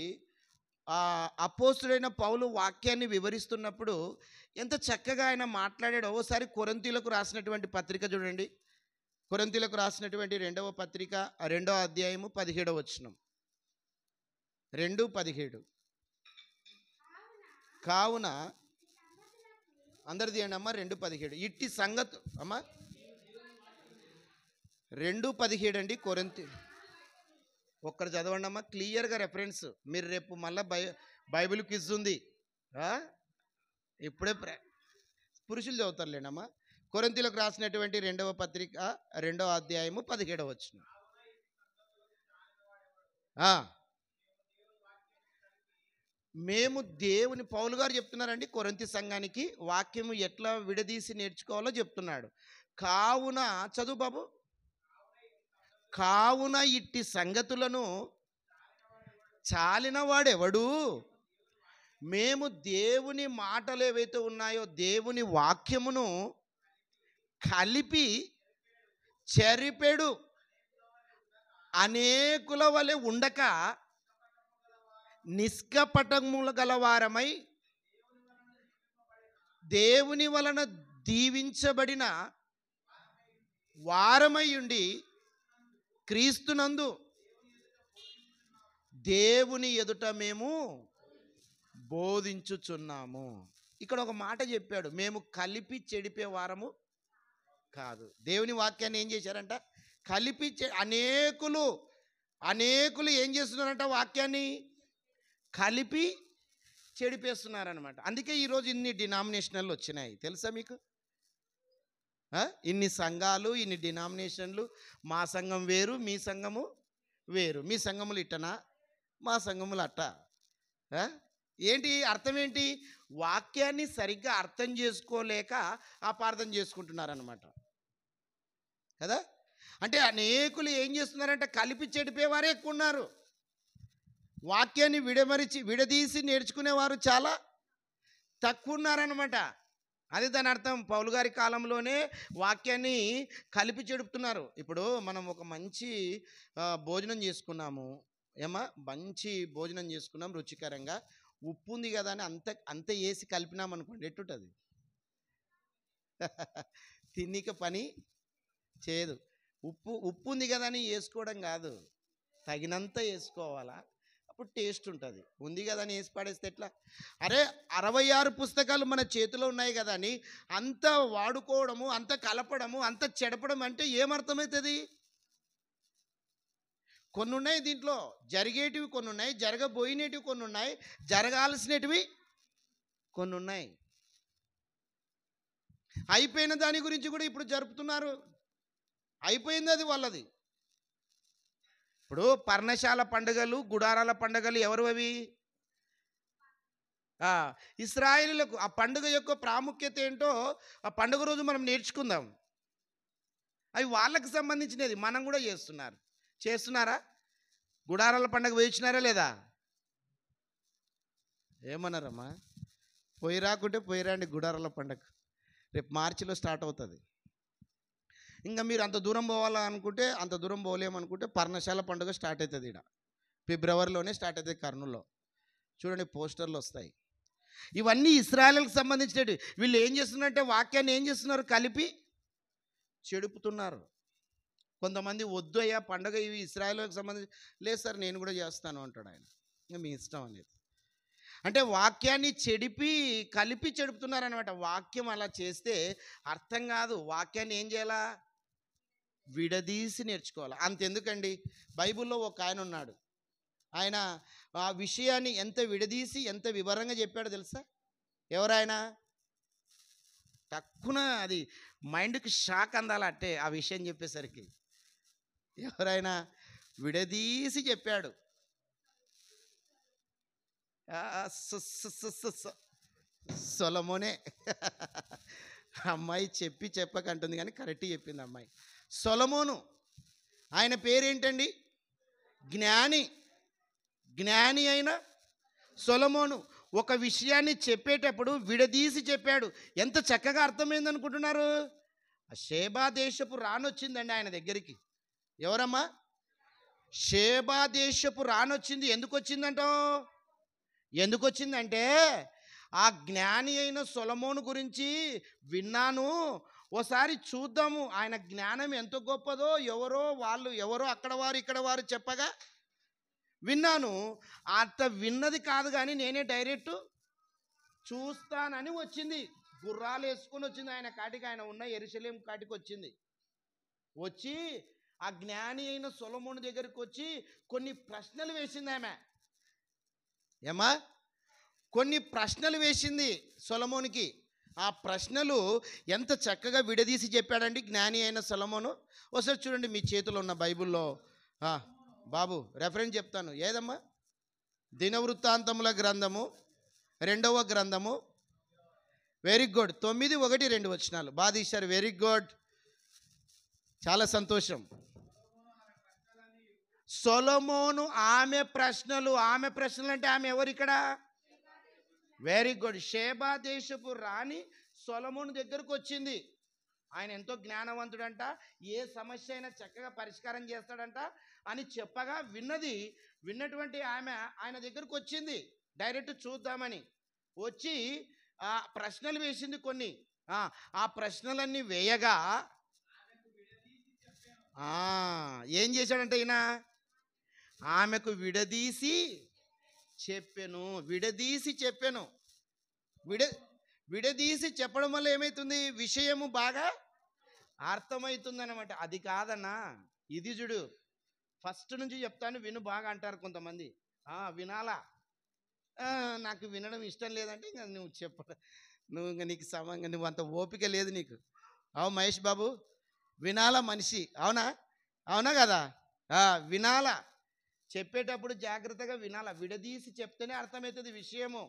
అపోస్తుడైన పౌలు వాక్యాన్ని వివరిస్తున్నప్పుడు ఎంత చక్కగా ఆయన మాట్లాడాడో. ఓసారి కొరింథీయులకు రాసినటువంటి పత్రిక చూడండి. కొరింథీయులకు రాసినటువంటి 2వ పత్రిక 2వ అధ్యాయము 17వ వచనం. 2:17. కావున అందరిది ఏంటి అమ్మా? 2:17. ఇట్టి సంగతి అమ్మా 2:17 అండి. కొరింథీ ఒక్కరు చదవండి అమ్మా, క్లియర్గా రెఫరెన్స్. మీరు రేపు మళ్ళీ బైబిల్ క్విజ్ ఉంది. ఇప్పుడే పురుషులు చదువుతారులేండి అమ్మా. కొరింథీయులకు రాసినటువంటి 2వ పత్రిక 2వ అధ్యాయము 17వ వచనం. మేము దేవుని, పౌలు గారు చెప్తున్నారండి కొరింథీ సంఘానికి వాక్యము ఎట్లా విడదీసి నేర్చుకోవాలో చెప్తున్నాడు. కావున చదువు బాబు. కావున ఇట్టి సంగతులను చాలిన వాడెవడు? మేము దేవుని మాటలు ఏవైతే ఉన్నాయో దేవుని వాక్యమును కలిపి చెరిపెడు అనేకుల వలె ఉండక నిష్కపటములు గలవారమై దేవుని వలన దీవించబడిన వారమై ఉండి క్రీస్తునందు దేవుని ఎదుట మేము బోధించుచున్నాము. ఇక్కడ ఒక మాట చెప్పాడు, మేము కలిపి చెడిపే వారము కాదు. దేవుని వాక్యాన్ని ఏం చేశారంట? కలిపి అనేకులు ఏం చేస్తున్నారంట? వాక్యాన్ని కలిపి చెడిపేస్తున్నారనమాట. అందుకే ఈరోజు ఇన్ని డినామినేషన్లు వచ్చినాయి తెలుసా మీకు? ఇన్ని సంఘాలు, ఇన్ని డినామినేషన్లు. మా సంఘం వేరు, మీ సంఘము వేరు. మీ సంఘములు ఇట్టనా, మా సంఘములు అట్ట. ఏంటి అర్థం? ఏంటి? వాక్యాన్ని సరిగ్గా అర్థం చేసుకోలేక అపార్థం చేసుకుంటున్నారనమాట కదా. అంటే అనేకులు ఏం చేస్తున్నారంటే కలిపి చెడిపేవారే ఎక్కువ ఉన్నారు. వాక్యాన్ని విడదీసి నేర్చుకునేవారు చాలా తక్కువ ఉన్నారనమాట. అది దాని అర్థం. పౌలు గారి కాలంలోనే వాక్యాన్ని కలిపి చెడుపుతున్నారు. ఇప్పుడు మనం ఒక మంచి భోజనం చేసుకున్నాము ఏమా, మంచి భోజనం చేసుకున్నాం రుచికరంగా. ఉప్పు ఉంది కదా అని అంత వేసి కలిపినాం అనుకోండి, ఎట్టుంటుంది? తిన్నిక పని చేయదు. ఉప్పు ఉంది కదా అని వేసుకోవడం కాదు, తగినంత వేసుకోవాలా, అప్పుడు టేస్ట్ ఉంటుంది. ఉంది కదా అని వేసి పడేస్తే ఎట్లా? అరే 66 పుస్తకాలు మన చేతిలో ఉన్నాయి కదా అని అంత వాడుకోవడము, అంత కలపడము, అంత చెడపడం అంటే ఏమర్థమవుతుంది? కొన్ని ఉన్నాయి దీంట్లో, జరిగేటివి కొన్ని ఉన్నాయి, జరగబోయినటివి కొన్ని ఉన్నాయి, జరగాల్సినటివి కొన్ని ఉన్నాయి. అయిపోయిన దాని గురించి కూడా ఇప్పుడు జరుపుతున్నారు. అయిపోయింది అది వాళ్ళది. ఇప్పుడు పర్ణశాల పండుగలు, గుడారాల పండుగలు ఎవరు అవి? ఇశ్రాయేలులకు. ఆ పండుగ యొక్క ప్రాముఖ్యత ఏంటో ఆ పండుగ రోజు మనం నేర్చుకుందాం. అవి వాళ్ళకి సంబంధించినది. మనం కూడా చేస్తున్నారా? గుడారాల పండుగ వేయించినారా లేదా? ఏమన్నారమ్మా? పోయి రాకుంటే పోయి రండి గుడారాల పండుగ. రేపు మార్చిలో స్టార్ట్ అవుతుంది. ఇంకా మీరు అంత దూరం పోవాలనుకుంటే అంత దూరం పోలేమనుకుంటే పర్ణశాల పండుగ స్టార్ట్ అవుతుంది. ఇక్కడ ఫిబ్రవరిలోనే స్టార్ట్ అవుతుంది కర్నూలులో. చూడండి పోస్టర్లు వస్తాయి. ఇవన్నీ ఇశ్రాయేలుకు సంబంధించినవి. వీళ్ళు ఏం చేస్తున్నారంటే వాక్యాన్ని ఏం చేస్తున్నారు? కలిపి చెడుపుతున్నారు. కొంతమంది వద్దు అయ్యా పండుగ ఇవి ఇశ్రాయేలుకు సంబంధించి, లేదు సార్ నేను కూడా చేస్తాను అంటాడు ఆయన. ఇంకా మీ ఇష్టం అనేది. అంటే వాక్యాన్ని కలిపి చెడుపుతున్నారనమాట. వాక్యం అలా చేస్తే అర్థం కాదు. వాక్యాన్ని ఏం చేయాలా? విడదీసి నేర్చుకోవాలి. అంతెందుకండి, బైబిల్లో ఒక ఆయన ఉన్నాడు. ఆయన ఆ విషయాన్ని ఎంత విడదీసి ఎంత వివరంగా చెప్పాడో తెలుసా? ఎవరాయన? తక్కువ అది మైండ్కి షాక్ అందాలంటే ఆ విషయం చెప్పేసరికి. ఎవరైనా విడదీసి చెప్పాడు. సొలొమోనే. అమ్మాయి చెప్పి చెప్పకంటుంది కానీ కరెక్ట్ చెప్పింది అమ్మాయి. సొలొమోను. ఆయన పేరేంటండి? జ్ఞాని. జ్ఞాని అయిన సొలొమోను ఒక విషయాన్ని చెప్పేటప్పుడు విడదీసి చెప్పాడు. ఎంత చక్కగా అర్థమైంది అనుకుంటున్నారు? షేబా దేశపు రానొచ్చిందండి ఆయన దగ్గరికి. ఎవరమ్మా? షేబా దేశపు రానొచ్చింది. ఎందుకు వచ్చిందంటో? ఎందుకు వచ్చిందంటే ఆ జ్ఞాని అయిన సొలొమోను గురించి విన్నాను, ఓసారి చూద్దాము ఆయన జ్ఞానం ఎంత గొప్పదో. ఎవరో అక్కడ వారు ఇక్కడ వారు చెప్పగా విన్నాను. అంత విన్నది కాదు కానీ నేనే డైరెక్ట్ చూస్తానని వచ్చింది. గుర్రాలు వేసుకొని వచ్చింది ఆయన కాటికి. ఆయన ఉన్న యెరూషలేము కాటికి వచ్చింది. వచ్చి ఆ జ్ఞాని అయిన సొలొమోను దగ్గరికి వచ్చి కొన్ని ప్రశ్నలు వేసింది ఆమె. ఏమా? కొన్ని ప్రశ్నలు వేసింది సొలొమోనుకి. ఆ ప్రశ్నలు ఎంత చక్కగా విడదీసి చెప్పాడండి జ్ఞాని అయిన సొలొమోను. ఒకసారి చూడండి మీ చేతిలో ఉన్న బైబిల్లో. బాబు రెఫరెన్స్ చెప్తాను. ఏదమ్మా? దినవృత్తాంతముల గ్రంథము 2వ గ్రంథము. Very good. 9, 1, 2 వచనాలు బాగా తీశారు. వెరీ గుడ్, చాలా సంతోషం. సొలొమోను ఆమె ప్రశ్నలు అంటే ఆమె ఎవరు ఇక్కడ? Very good. షేబా దేశపు రాణి సొలొమోను దగ్గరకు వచ్చింది. ఆయన ఎంతో జ్ఞానవంతుడంట, ఏ సమస్య అయినా చక్కగా పరిష్కారం చేస్తాడంట అని చెప్పగా విన్నటువంటి ఆమె ఆయన దగ్గరకు వచ్చింది డైరెక్ట్ చూద్దామని. వచ్చి ఆ ప్రశ్నలు వేసింది కొన్ని. ఆ ప్రశ్నలన్నీ వేయగా ఏం చేశాడంటే ఈయన ఆమెకు విడదీసి చెప్పాను. విడదీసి చెప్పడం వల్ల ఏమవుతుంది? విషయము బాగా అర్థమవుతుంది అనమాట. అది కాదన్నా, ఇది చూడు, ఫస్ట్ నుంచి చెప్తాను విను బాగా అంటారు కొంతమంది. వినాలా? నాకు వినడం ఇష్టం లేదంటే ఇంకా నువ్వు ఇంకా నీకు సమంగా నువ్వు అంత ఓపిక లేదు నీకు. మహేష్ బాబు, వినాలా మనిషి? అవునా కదా? వినాలా. చెప్పేటప్పుడు జాగ్రత్తగా వినాలా. విడదీసి చెప్తేనే అర్థమవుతుంది విషయము.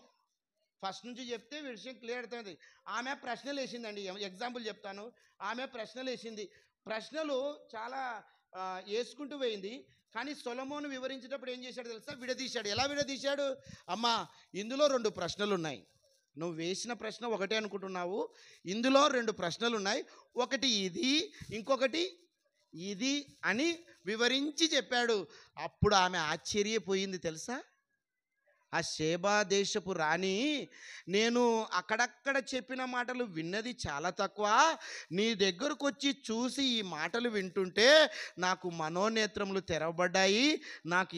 ఫస్ట్ నుంచి చెప్తే విషయం క్లియర్ అవుతుంది. ఆమె ప్రశ్నలు వేసిందండి. ఎగ్జాంపుల్ చెప్తాను. ఆమె ప్రశ్నలు వేసింది. ప్రశ్నలు చాలా వేసుకుంటూ పోయింది. కానీ సొలొమోను వివరించేటప్పుడు ఏం చేశాడు తెలుసా? విడదీశాడు. ఎలా విడదీశాడు? అమ్మా, ఇందులో 2 ప్రశ్నలు ఉన్నాయి. నువ్వు వేసిన ప్రశ్న ఒకటే అనుకుంటున్నావు. ఇందులో 2 ప్రశ్నలు ఉన్నాయి. ఒకటి ఇది, ఇంకొకటి ఇది అని వివరించి చెప్పాడు. అప్పుడు ఆమె ఆశ్చర్యపోయింది తెలుసా? ఆ షేబా దేశపు రాణి, నేను అక్కడక్కడ చెప్పిన మాటలు విన్నది చాలా తక్కువ, నీ దగ్గరకు వచ్చి చూసి ఈ మాటలు వింటుంటే నాకు మనోనేత్రములు తెరవబడ్డాయి. నాకు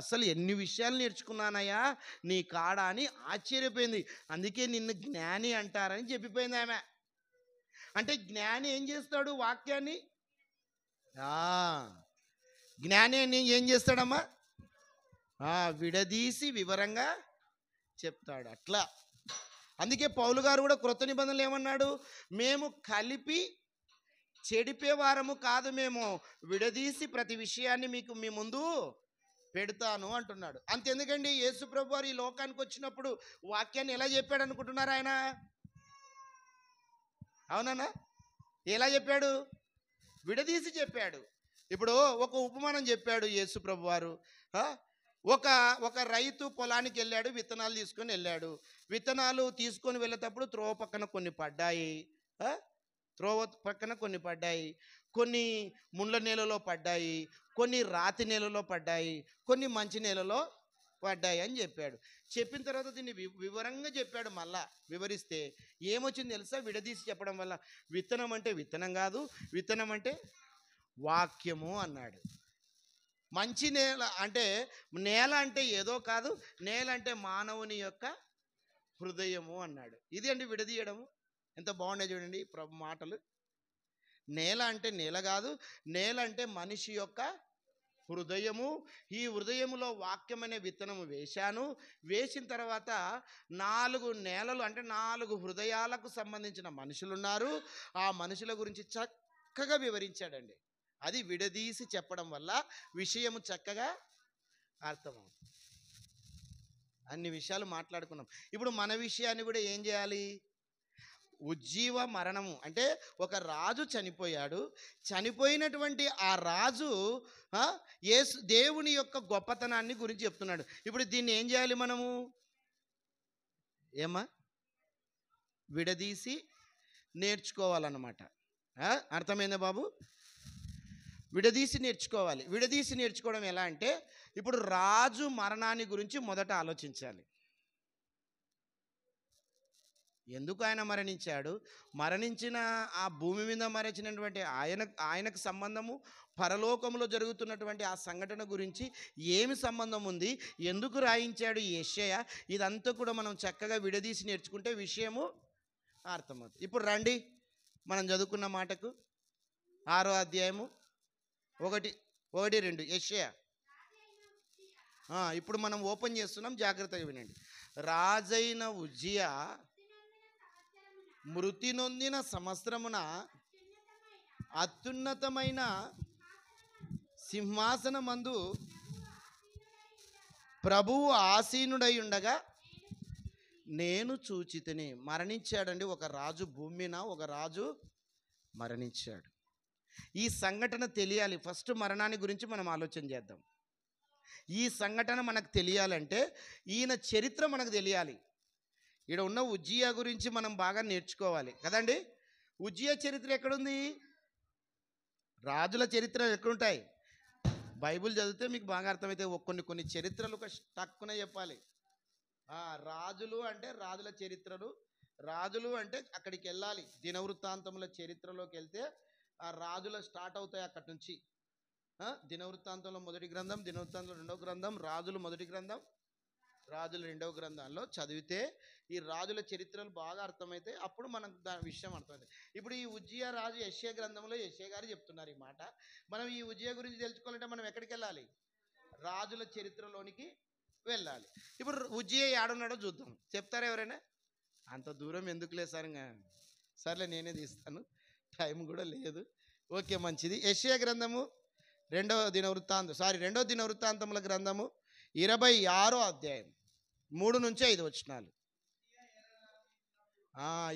అసలు ఎన్ని విషయాలు నేర్చుకున్నానయ్యా నీ కాడ అని ఆశ్చర్యపోయింది. అందుకే నిన్ను జ్ఞాని అంటారని చెప్పిపోయింది ఆమె. అంటే జ్ఞాని ఏం చేస్తాడు? వాక్యాన్ని జ్ఞాని ఏం చేస్తాడమ్మా? విడదీసి వివరంగా చెప్తాడు. అట్లా అందుకే పౌలు గారు కూడా క్రొత్త నిబంధనలు ఏమన్నాడు? మేము కలిపి చెడిపేవారము కాదు, మేము విడదీసి ప్రతి విషయాన్ని మీ ముందు పెడతాను అంటున్నాడు. అంతెందుకండి, యేసు ప్రభు వారు ఈ లోకానికి వచ్చినప్పుడు వాక్యాన్ని ఎలా చెప్పాడు అనుకుంటున్నారు ఆయన? అవునన్నా? ఎలా చెప్పాడు? విడదీసి చెప్పాడు. ఇప్పుడు ఒక ఉపమానం చెప్పాడు యేసు ప్రభు వారు. ఒక రైతు పొలానికి వెళ్ళాడు, విత్తనాలు తీసుకొని వెళ్ళాడు. విత్తనాలు తీసుకొని వెళ్ళేటప్పుడు త్రోవ పక్కన కొన్ని పడ్డాయి, కొన్ని ముండ్ల నేలలో పడ్డాయి, కొన్ని రాతి నేలలో పడ్డాయి, కొన్ని మంచి నేలలో పడ్డాయి అని చెప్పాడు. చెప్పిన తర్వాత దీన్ని వివరంగా చెప్పాడు. మళ్ళా వివరిస్తే ఏమొచ్చింది తెలుసా? విడదీసి చెప్పడం వల్ల విత్తనం అంటే విత్తనం కాదు, విత్తనం అంటే వాక్యము అన్నాడు. మంచి నేల అంటే ఏదో కాదు, నేల అంటే మానవుని యొక్క హృదయము అన్నాడు. ఇది అండి విడదీయడము. ఎంత బాగున్నాయి చూడండి ప్రభు మాటలు. నేల అంటే నేల కాదు, నేల అంటే మనిషి యొక్క హృదయము. ఈ హృదయములో వాక్యం అనే విత్తనము వేశాను. వేసిన తర్వాత 4 నేలలు అంటే 4 హృదయాలకు సంబంధించిన మనుషులున్నారు. ఆ మనుషుల గురించి చక్కగా వివరించాడండి. అది విడదీసి చెప్పడం వల్ల విషయము చక్కగా అర్థమవుతుంది. అన్ని విషయాలు మాట్లాడుకున్నాం. ఇప్పుడు మన విషయాన్ని కూడా ఏం చేయాలి? ఉజ్జీవ మరణము అంటే ఒక రాజు చనిపోయాడు. చనిపోయినటువంటి ఆ రాజు యేసు దేవుని యొక్క గొప్పతనాన్ని గురించి చెప్తున్నాడు. ఇప్పుడు దీన్ని ఏం చేయాలి మనము? ఏమా? విడదీసి నేర్చుకోవాలన్నమాట. అర్థమైందా బాబు? విడదీసి నేర్చుకోవాలి. విడదీసి నేర్చుకోవడం ఎలా అంటే, ఇప్పుడు రాజు మరణాన్ని గురించి మొదట ఆలోచించాలి. ఎందుకు ఆయన మరణించాడు? మరణించిన ఆ భూమి మీద మరణించినటువంటి ఆయనకు సంబంధము, పరలోకంలో జరుగుతున్నటువంటి ఆ సంఘటన గురించి ఏమి సంబంధం ఉంది, ఎందుకు రాయించాడు యెషయా, ఇదంతా కూడా మనం చక్కగా విడదీసి నేర్చుకుంటే విషయము అర్థమవుతుంది. ఇప్పుడు రండి మనం చదువుకున్న మాటకు 6వ అధ్యాయము 1-2 యెషయా. ఇప్పుడు మనం ఓపెన్ చేస్తున్నాం, జాగ్రత్తగా వినండి. రాజైన ఉజ్జియా మృతి నొందిన సంవత్సరమున అత్యున్నతమైన సింహాసనమందు ప్రభువు ఆసీనుడై ఉండగా నేను చూచితిని. మరణించాడండి ఒక రాజు. భూమి మీద ఒక రాజు మరణించాడు. ఈ సంఘటన తెలియాలి. ఫస్ట్ మరణాన్ని గురించి మనం ఆలోచన చేద్దాం. ఈ సంఘటన మనకు తెలియాలంటే ఈయన చరిత్ర మనకు తెలియాలి. ఇక్కడ ఉన్న ఉజ్జియా గురించి మనం బాగా నేర్చుకోవాలి కదండి. ఉజ్జియా చరిత్ర ఎక్కడుంది? రాజుల చరిత్రలు ఎక్కడుంటాయి? బైబిల్ చదివితే మీకు బాగా అర్థమైతే. కొన్ని చరిత్రలు ఒక టక్కున చెప్పాలి. రాజులు అంటే రాజుల చరిత్రలు. రాజులు అంటే అక్కడికి వెళ్ళాలి. దినవృత్తాంతముల చరిత్రలోకి వెళ్తే ఆ రాజుల స్టార్ట్ అవుతాయి అక్కడి నుంచి. దినవృత్తాంతంలో మొదటి గ్రంథం, దినవృత్తాంతంలో 2వ గ్రంథం, రాజులు మొదటి గ్రంథం, రాజుల 2వ గ్రంథంలో చదివితే ఈ రాజుల చరిత్రలు బాగా అర్థమైతే అప్పుడు మనకు దాని విషయం అర్థమైంది. ఇప్పుడు ఈ ఉజ్జియా రాజు యెషయా గ్రంథంలో యెషయా గారు చెప్తున్నారు ఈ మాట. మనం ఈ ఉజ్జియా గురించి తెలుసుకోవాలంటే మనం ఎక్కడికి వెళ్ళాలి? రాజుల చరిత్రలోనికి వెళ్ళాలి. ఇప్పుడు ఉజ్జియా ఏడున్నాడో చూద్దాం. చెప్తారా ఎవరైనా? అంత దూరం ఎందుకులే సార్, సర్లే నేనే తీస్తాను, టైం కూడా లేదు. ఓకే, మంచిది. యెషయా గ్రంథము 2వ దినవృత్తాంతముల గ్రంథము 26వ అధ్యాయం 3-5 వచనాలు.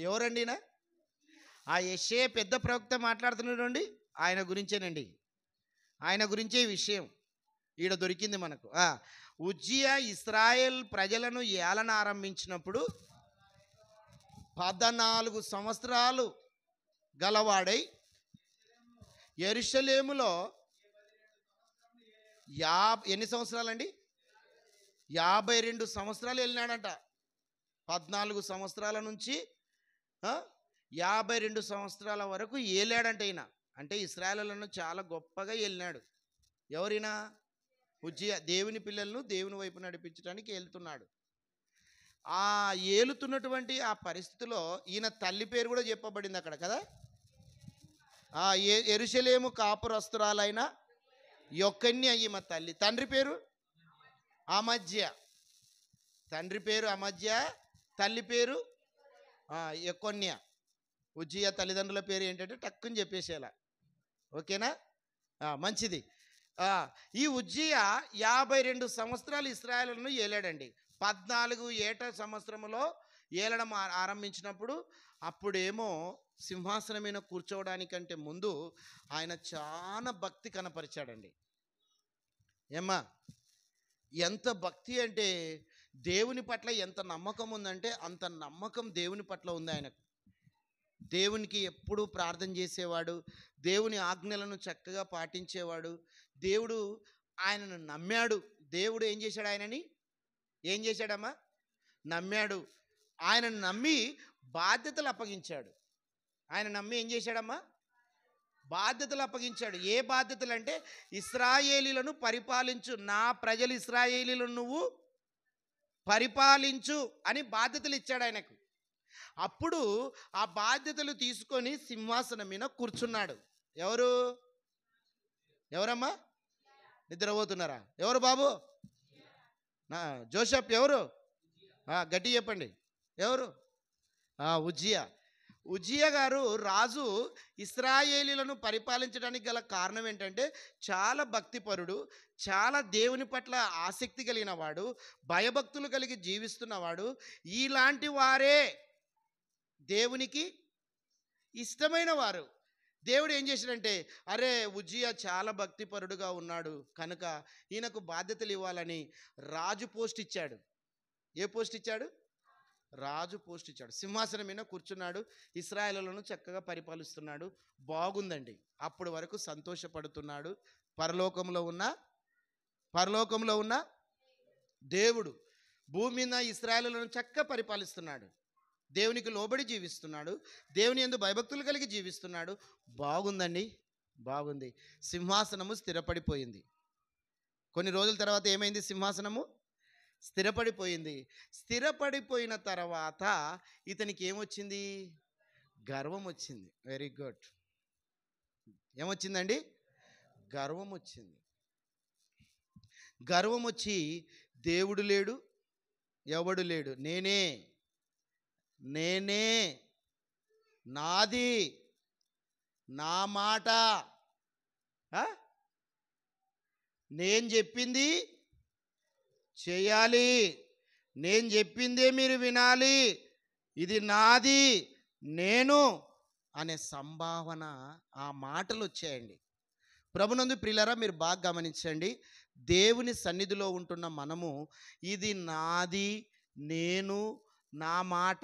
ఎవరండి? ఆ యెషయా పెద్ద ప్రవక్త మాట్లాడుతున్నాడండి. ఆయన గురించేనండి. ఆయన గురించే ఈ విషయం ఈడ దొరికింది మనకు. ఉజ్జియా ఇశ్రాయేల్ ప్రజలను ఏలన ఆరంభించినప్పుడు 14 సంవత్సరాలు గలవాడై యెరూషలేములో ఎన్ని సంవత్సరాలండి? 52 సంవత్సరాలు వెళ్ళినాడంట. 14 సంవత్సరాల నుంచి 52 సంవత్సరాల వరకు ఏలాడంట ఈయన. అంటే ఇశ్రాయేలులను చాలా గొప్పగా వెళ్ళినాడు. ఎవరైనా? ఉజ్జియా. దేవుని పిల్లలను దేవుని వైపు నడిపించడానికి వెళ్తున్నాడు. ఆ ఏలుతున్నటువంటి ఆ పరిస్థితిలో ఈయన తల్లి పేరు కూడా చెప్పబడింది అక్కడ కదా. యెరూషలేము కాపురస్తురాలైన యొకన్య ఈమె తల్లి. తండ్రి పేరు అమజ్య. తండ్రి పేరు అమజ్య, తల్లి పేరు యొకన్య. ఉజ్జియా తల్లిదండ్రుల పేరు ఏంటంటే టక్కుని చెప్పేసేలా. ఓకేనా? మంచిది. ఈ ఉజ్జియా 52 సంవత్సరాలు ఇశ్రాయేలును ఏలాడండి. 14 ఏట సంవత్సరంలో ఏలడం ఆరంభించినప్పుడు అప్పుడేమో సింహాసనం మీద కూర్చోవడానికంటే ముందు ఆయన చాలా భక్తి కనపరిచాడండి. ఏమ్మా, ఎంత భక్తి అంటే దేవుని పట్ల ఎంత నమ్మకం ఉందంటే అంత నమ్మకం దేవుని పట్ల ఉంది ఆయనకు. దేవునికి ఎప్పుడూ ప్రార్థన చేసేవాడు, దేవుని ఆజ్ఞలను చక్కగా పాటించేవాడు. దేవుడు ఆయనను నమ్మాడు. దేవుడు ఏం చేశాడు? ఆయనని ఏం చేశాడమ్మా? నమ్మాడు. ఆయనను నమ్మి బాధ్యతలు అప్పగించాడు. ఆయన నమ్మి ఏం చేశాడమ్మా? బాధ్యతలు అప్పగించాడు. ఏ బాధ్యతలు అంటే ఇశ్రాయేలీలను పరిపాలించు, నా ప్రజలు ఇశ్రాయేలీలను నువ్వు పరిపాలించు అని బాధ్యతలు ఇచ్చాడు ఆయనకు. అప్పుడు ఆ బాధ్యతలు తీసుకొని సింహాసనం మీద కూర్చున్నాడు. ఎవరమ్మా? నిద్రపోతున్నారా? ఎవరు బాబు? జోసెఫ్ ఎవరు? గట్టి చెప్పండి. ఎవరు? ఉజ్జియా. ఉజ్జియా గారు రాజు ఇశ్రాయేలీలను పరిపాలించడానికి గల కారణం ఏంటంటే చాలా భక్తిపరుడు, చాలా దేవుని పట్ల ఆసక్తి కలిగిన వాడు, భయభక్తులు కలిగి జీవిస్తున్నవాడు. ఇలాంటి వారే దేవునికి ఇష్టమైన వారు. దేవుడు ఏం చేశాడంటే, అరే ఉజ్జియా చాలా భక్తిపరుడుగా ఉన్నాడు కనుక ఈయనకు బాధ్యతలు ఇవ్వాలని రాజు పోస్ట్ ఇచ్చాడు. ఏ పోస్ట్ ఇచ్చాడు? రాజు పోస్ట్ ఇచ్చాడు. సింహాసనం మీద కూర్చున్నాడు, ఇశ్రాయేలులను చక్కగా పరిపాలిస్తున్నాడు. బాగుందండి. అప్పటి వరకు సంతోషపడుతున్నాడు. పరలోకంలో ఉన్న దేవుడు భూమి మీద ఇశ్రాయేలులను చక్కగా పరిపాలిస్తున్నాడు. దేవునికి లోబడి జీవిస్తున్నాడు, దేవుని యందు భయభక్తులు కలిగి జీవిస్తున్నాడు. బాగుందండి, బాగుంది. సింహాసనము స్థిరపడిపోయింది. కొన్ని రోజుల తర్వాత ఏమైంది? సింహాసనము స్థిరపడిపోయింది. స్థిరపడిపోయిన తర్వాత ఇతనికి ఏమొచ్చింది? గర్వం వచ్చింది. Very good. ఏమొచ్చిందండి? గర్వం వచ్చింది. గర్వం వచ్చి దేవుడు లేడు, ఎవడు లేడు, నేనే నాది, నా మాట, నేను చెప్పింది చేయాలి, నేను చెప్పిందే మీరు వినాలి, ఇది నాది, నేను అనే సంభావన, ఆ మాటలు వచ్చాయండి. ప్రభునందు ప్రియులారా, మీరు బాగా గమనించండి. దేవుని సన్నిధిలో ఉంటున్న మనము ఇది నాది, నేను, నా మాట,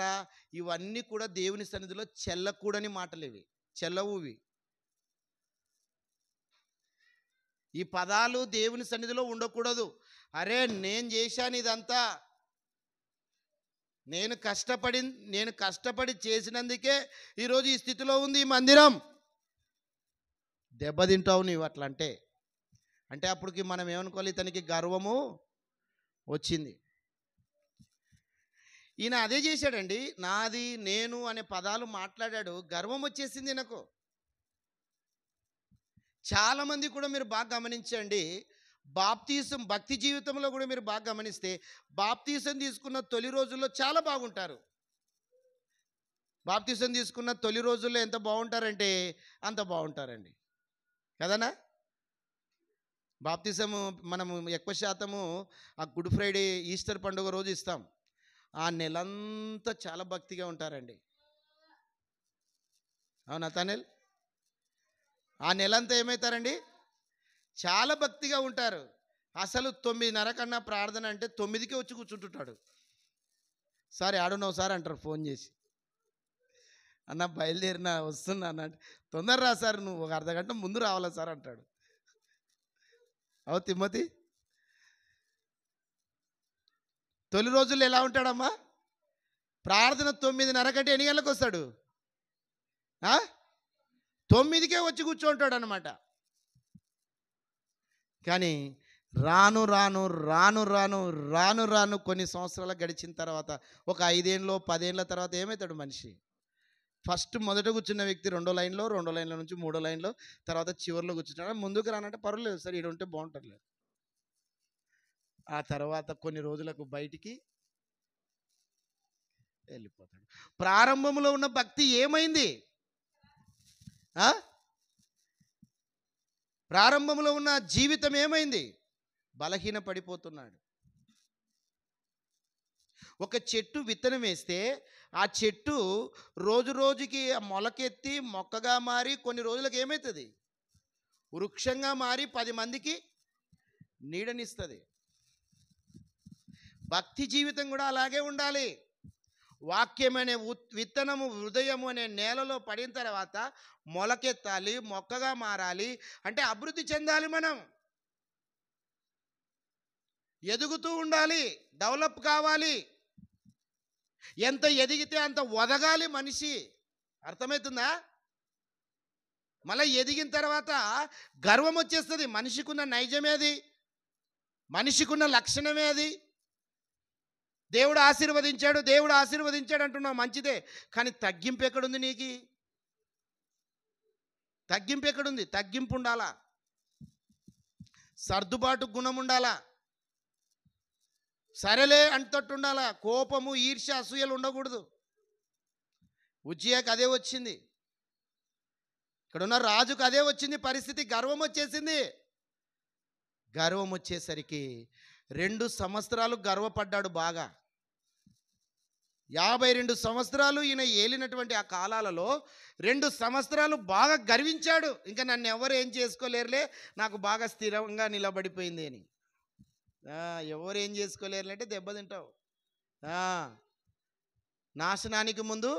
ఇవన్నీ కూడా దేవుని సన్నిధిలో చెల్లకూడని మాటలు. ఇవి చెల్లవువి. ఈ పదాలు దేవుని సన్నిధిలో ఉండకూడదు. అరే నేను చేశాను ఇదంతా, నేను కష్టపడి చేసినందుకే ఈరోజు ఈ స్థితిలో ఉంది ఈ మందిరం. దెబ్బతింటావు నీవు అట్లా అంటే అప్పటికి మనం ఏమనుకోవాలి? ఇతనికి గర్వము వచ్చింది. ఈయన అదే చేశాడండి. నాది, నేను అనే పదాలు మాట్లాడాడు, గర్వం వచ్చేసింది నాకు. చాలామంది కూడా మీరు బాగా గమనించండి, బాప్తీసం భక్తి జీవితంలో కూడా మీరు బాగా గమనిస్తే బాప్తీసం తీసుకున్న తొలి రోజుల్లో చాలా బాగుంటారు. బాప్తీసం తీసుకున్న తొలి రోజుల్లో ఎంత బాగుంటారంటే అంత బాగుంటారండి కదనా? బాప్తీసము మనము ఎక్కువ శాతము ఆ గుడ్ ఫ్రైడే, ఈస్టర్ పండుగ రోజు ఇస్తాం. ఆ నెలంతా చాలా భక్తిగా ఉంటారండి. అవునా తనేల్? ఆ నెలంతా ఏమవుతారండి? చాలా భక్తిగా ఉంటారు. అసలు 9:30 కన్నా ప్రార్థన అంటే 9కే వచ్చి కూర్చుంటుంటాడు. సార్ ఆడున్నావు సార్ అంటారు ఫోన్ చేసి. అన్న బయలుదేరినా వస్తున్నా అంటే, తొందర రా సార్, నువ్వు ఒక అర్ధగంట ముందు రావాలా సార్ అంటాడు. అవు తిమ్మతి, తొలి రోజుల్లో ఎలా ఉంటాడమ్మా? ప్రార్థన 9:30 కంటే ఎన్ని గంటలకు వస్తాడు? 9కే వచ్చి కూర్చుంటాడు అనమాట. కానీ రాను రాను కొన్ని సంవత్సరాలు గడిచిన తర్వాత, ఒక 5 ఏళ్ళు 10 ఏళ్ళ తర్వాత ఏమవుతాడు మనిషి? ఫస్ట్ మొదట కూర్చున్న వ్యక్తి 2వ లైన్లో, 2వ లైన్లో నుంచి 3వ లైన్లో, తర్వాత చివరిలో కూర్చుంటాడు. ముందుకు రానంటే పర్వాలేదు సార్, ఈడ ఉంటే బాగుంటుంది. ఆ తర్వాత కొన్ని రోజులకు బయటికి వెళ్ళిపోతాడు. ప్రారంభంలో ఉన్న భక్తి ఏమైంది? ప్రారంభంలో ఉన్న జీవితం ఏమైంది? బలహీన పడిపోతున్నాడు. ఒక చెట్టు విత్తనం వేస్తే ఆ చెట్టు రోజు రోజుకి మొలకెత్తి మొక్కగా మారి కొన్ని రోజులకు ఏమవుతుంది? వృక్షంగా మారి 10 మందికి నీడనిస్తుంది. భక్తి జీవితం కూడా అలాగే ఉండాలి. వాక్యం అనే విత్తనము హృదయము అనే నేలలో పడిన తర్వాత మొలకెత్తాలి, మొక్కగా మారాలి. అంటే అభివృద్ధి చెందాలి, మనం ఎదుగుతూ ఉండాలి, డెవలప్ కావాలి. ఎంత ఎదిగితే అంత ఒదగాలి మనిషి. అర్థమవుతుందా? మళ్ళీ ఎదిగిన తర్వాత గర్వం వచ్చేస్తుంది. మనిషికున్న నైజమేది, మనిషికున్న లక్షణమే అది. దేవుడు ఆశీర్వదించాడు అంటున్నావు, మంచిదే. కానీ తగ్గింపు ఎక్కడుంది నీకు? తగ్గింపు ఎక్కడుంది? తగ్గింపు ఉండాలా. సర్దుబాటు గుణం ఉండాలా, సరేలే అంతట్టు ఉండాలా, కోపము ఈర్ష్య అసూయలు ఉండకూడదు. ఉజ్జియాకి అదే వచ్చింది, ఇక్కడున్న రాజుకు అదే వచ్చింది పరిస్థితి. గర్వం వచ్చేసింది. గర్వం వచ్చేసరికి 2 సంవత్సరాలు గర్వపడ్డాడు బాగా. 52 సంవత్సరాలు ఈయన ఏలినటువంటి ఆ కాలాలలో 2 సంవత్సరాలు బాగా గర్వించాడు. ఇంకా నన్ను ఎవరు ఏం చేసుకోలేరులే, నాకు బాగా స్థిరంగా నిలబడిపోయింది అని. ఎవరు ఏం చేసుకోలేరులంటే దెబ్బతింటావు. నాశనానికి ముందు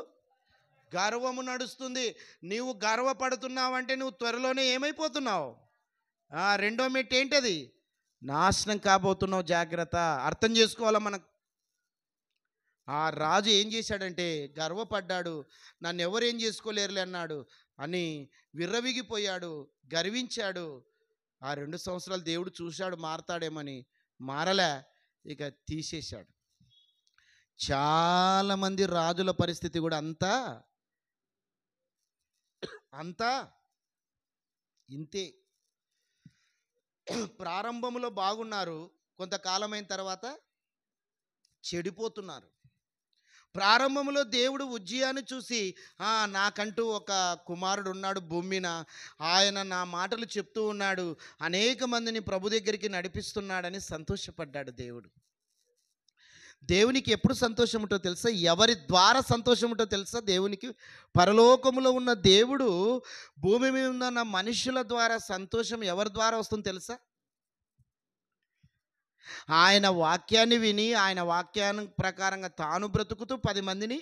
గర్వము నడుస్తుంది. నీవు గర్వపడుతున్నావంటే నువ్వు త్వరలోనే ఏమైపోతున్నావు? రెండో మెట్టు ఏంటది? నాశనం కాబోతున్నావు. జాగ్రత్త, అర్థం చేసుకోవాలా మనం. ఆ రాజు ఏం చేశాడంటే గర్వపడ్డాడు, నన్ను ఎవరు ఏం చేసుకోలేరులే అన్నాడు అని విర్రవిగిపోయాడు, గర్వించాడు. ఆ 2 సంవత్సరాలు దేవుడు చూశాడు మారతాడేమని, మారలే, ఇక తీసేశాడు. చాలామంది రాజుల పరిస్థితి కూడా అంతా ఇంతే. ప్రారంభంలో బాగున్నారు, కొంతకాలమైన తర్వాత చెడిపోతున్నారు. ప్రారంభంలో దేవుడు ఉజ్జియాను చూసి నాకంటూ ఒక కుమారుడు ఉన్నాడు భూమి మీద, ఆయన నా మాటలు చెప్తూ ఉన్నాడు, అనేక మందిని ప్రభు దగ్గరికి నడిపిస్తున్నాడని సంతోషపడ్డాడు దేవుడు. దేవునికి ఎప్పుడు సంతోషం ఉంటో తెలుసా? ఎవరి ద్వారా సంతోషం ఉంటో తెలుసా? దేవునికి పరలోకములో ఉన్న దేవుడు భూమి మీద ఉన్న మనుషుల ద్వారా సంతోషం ఎవరి ద్వారా వస్తుందో తెలుసా? ఆయన వాక్యాన్ని విని ఆయన వాక్యాన్ని ప్రకారంగా తాను బ్రతుకుతూ 10 మందిని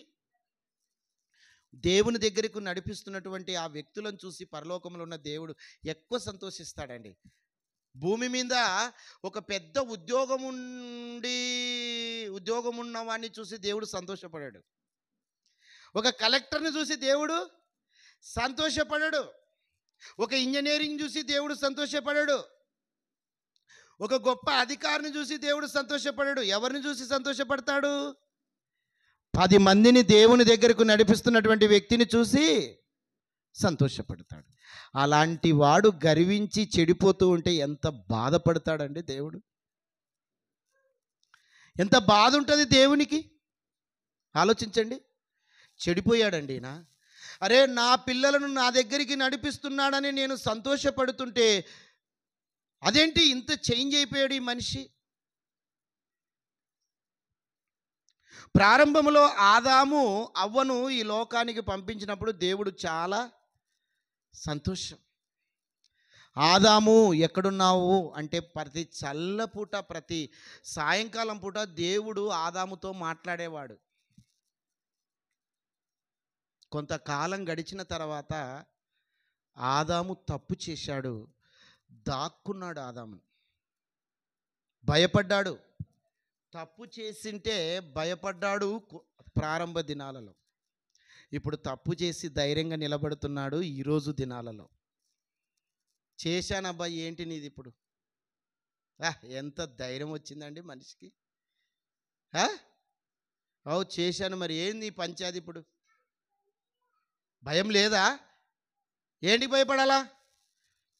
దేవుని దగ్గరకు నడిపిస్తున్నటువంటి ఆ వ్యక్తులను చూసి పరలోకంలో ఉన్న దేవుడు ఎక్కువ సంతోషిస్తాడండి. భూమి మీద ఒక పెద్ద ఉద్యోగం ఉన్న వాడిని చూసి దేవుడు సంతోషపడాడు. ఒక కలెక్టర్ని చూసి దేవుడు సంతోషపడాడు. ఒక ఇంజనీరింగ్ చూసి దేవుడు సంతోషపడాడు. ఒక గొప్ప అధికారిని చూసి దేవుడు సంతోషపడాడు. ఎవరిని చూసి సంతోషపడతాడు? 10 మందిని దేవుని దగ్గరకు నడిపిస్తున్నటువంటి వ్యక్తిని చూసి సంతోషపడతాడు. అలాంటి వాడు గర్వించి చెడిపోతూ ఉంటే ఎంత బాధపడతాడండి దేవుడు. ఎంత బాధ ఉంటుంది దేవునికి, ఆలోచించండి. చెడిపోయాడండి ఈయన. అరే, నా పిల్లలను నా దగ్గరికి నడిపిస్తున్నాడని నేను సంతోషపడుతుంటే అదేంటి ఇంత చేంజ్ అయిపోయాడు ఈ మనిషి. ప్రారంభంలో ఆదాము అవ్వను ఈ లోకానికి పంపించినప్పుడు దేవుడు చాలా సంతోషం. ఆదాము ఎక్కడున్నావు అంటే ప్రతి చల్లపూట, ప్రతి సాయంకాలం పూట దేవుడు ఆదాముతో మాట్లాడేవాడు. కొంతకాలం గడిచిన తర్వాత ఆదాము తప్పు చేశాడు, దాక్కున్నాడు. ఆదాము భయపడ్డాడు. తప్పు చేసింటే భయపడ్డాడు ప్రారంభ దినాలలో. ఇప్పుడు తప్పు చేసి ధైర్యంగా నిలబడుతున్నాడు ఈరోజు దినాలలో. చేశానబ్బా, ఏంటి నీది ఇప్పుడు? ఎంత ధైర్యం వచ్చిందండి మనిషికి. చేశాను, మరి ఏంది పంచాది ఇప్పుడు? భయం లేదా? ఏంటి భయపడాలా?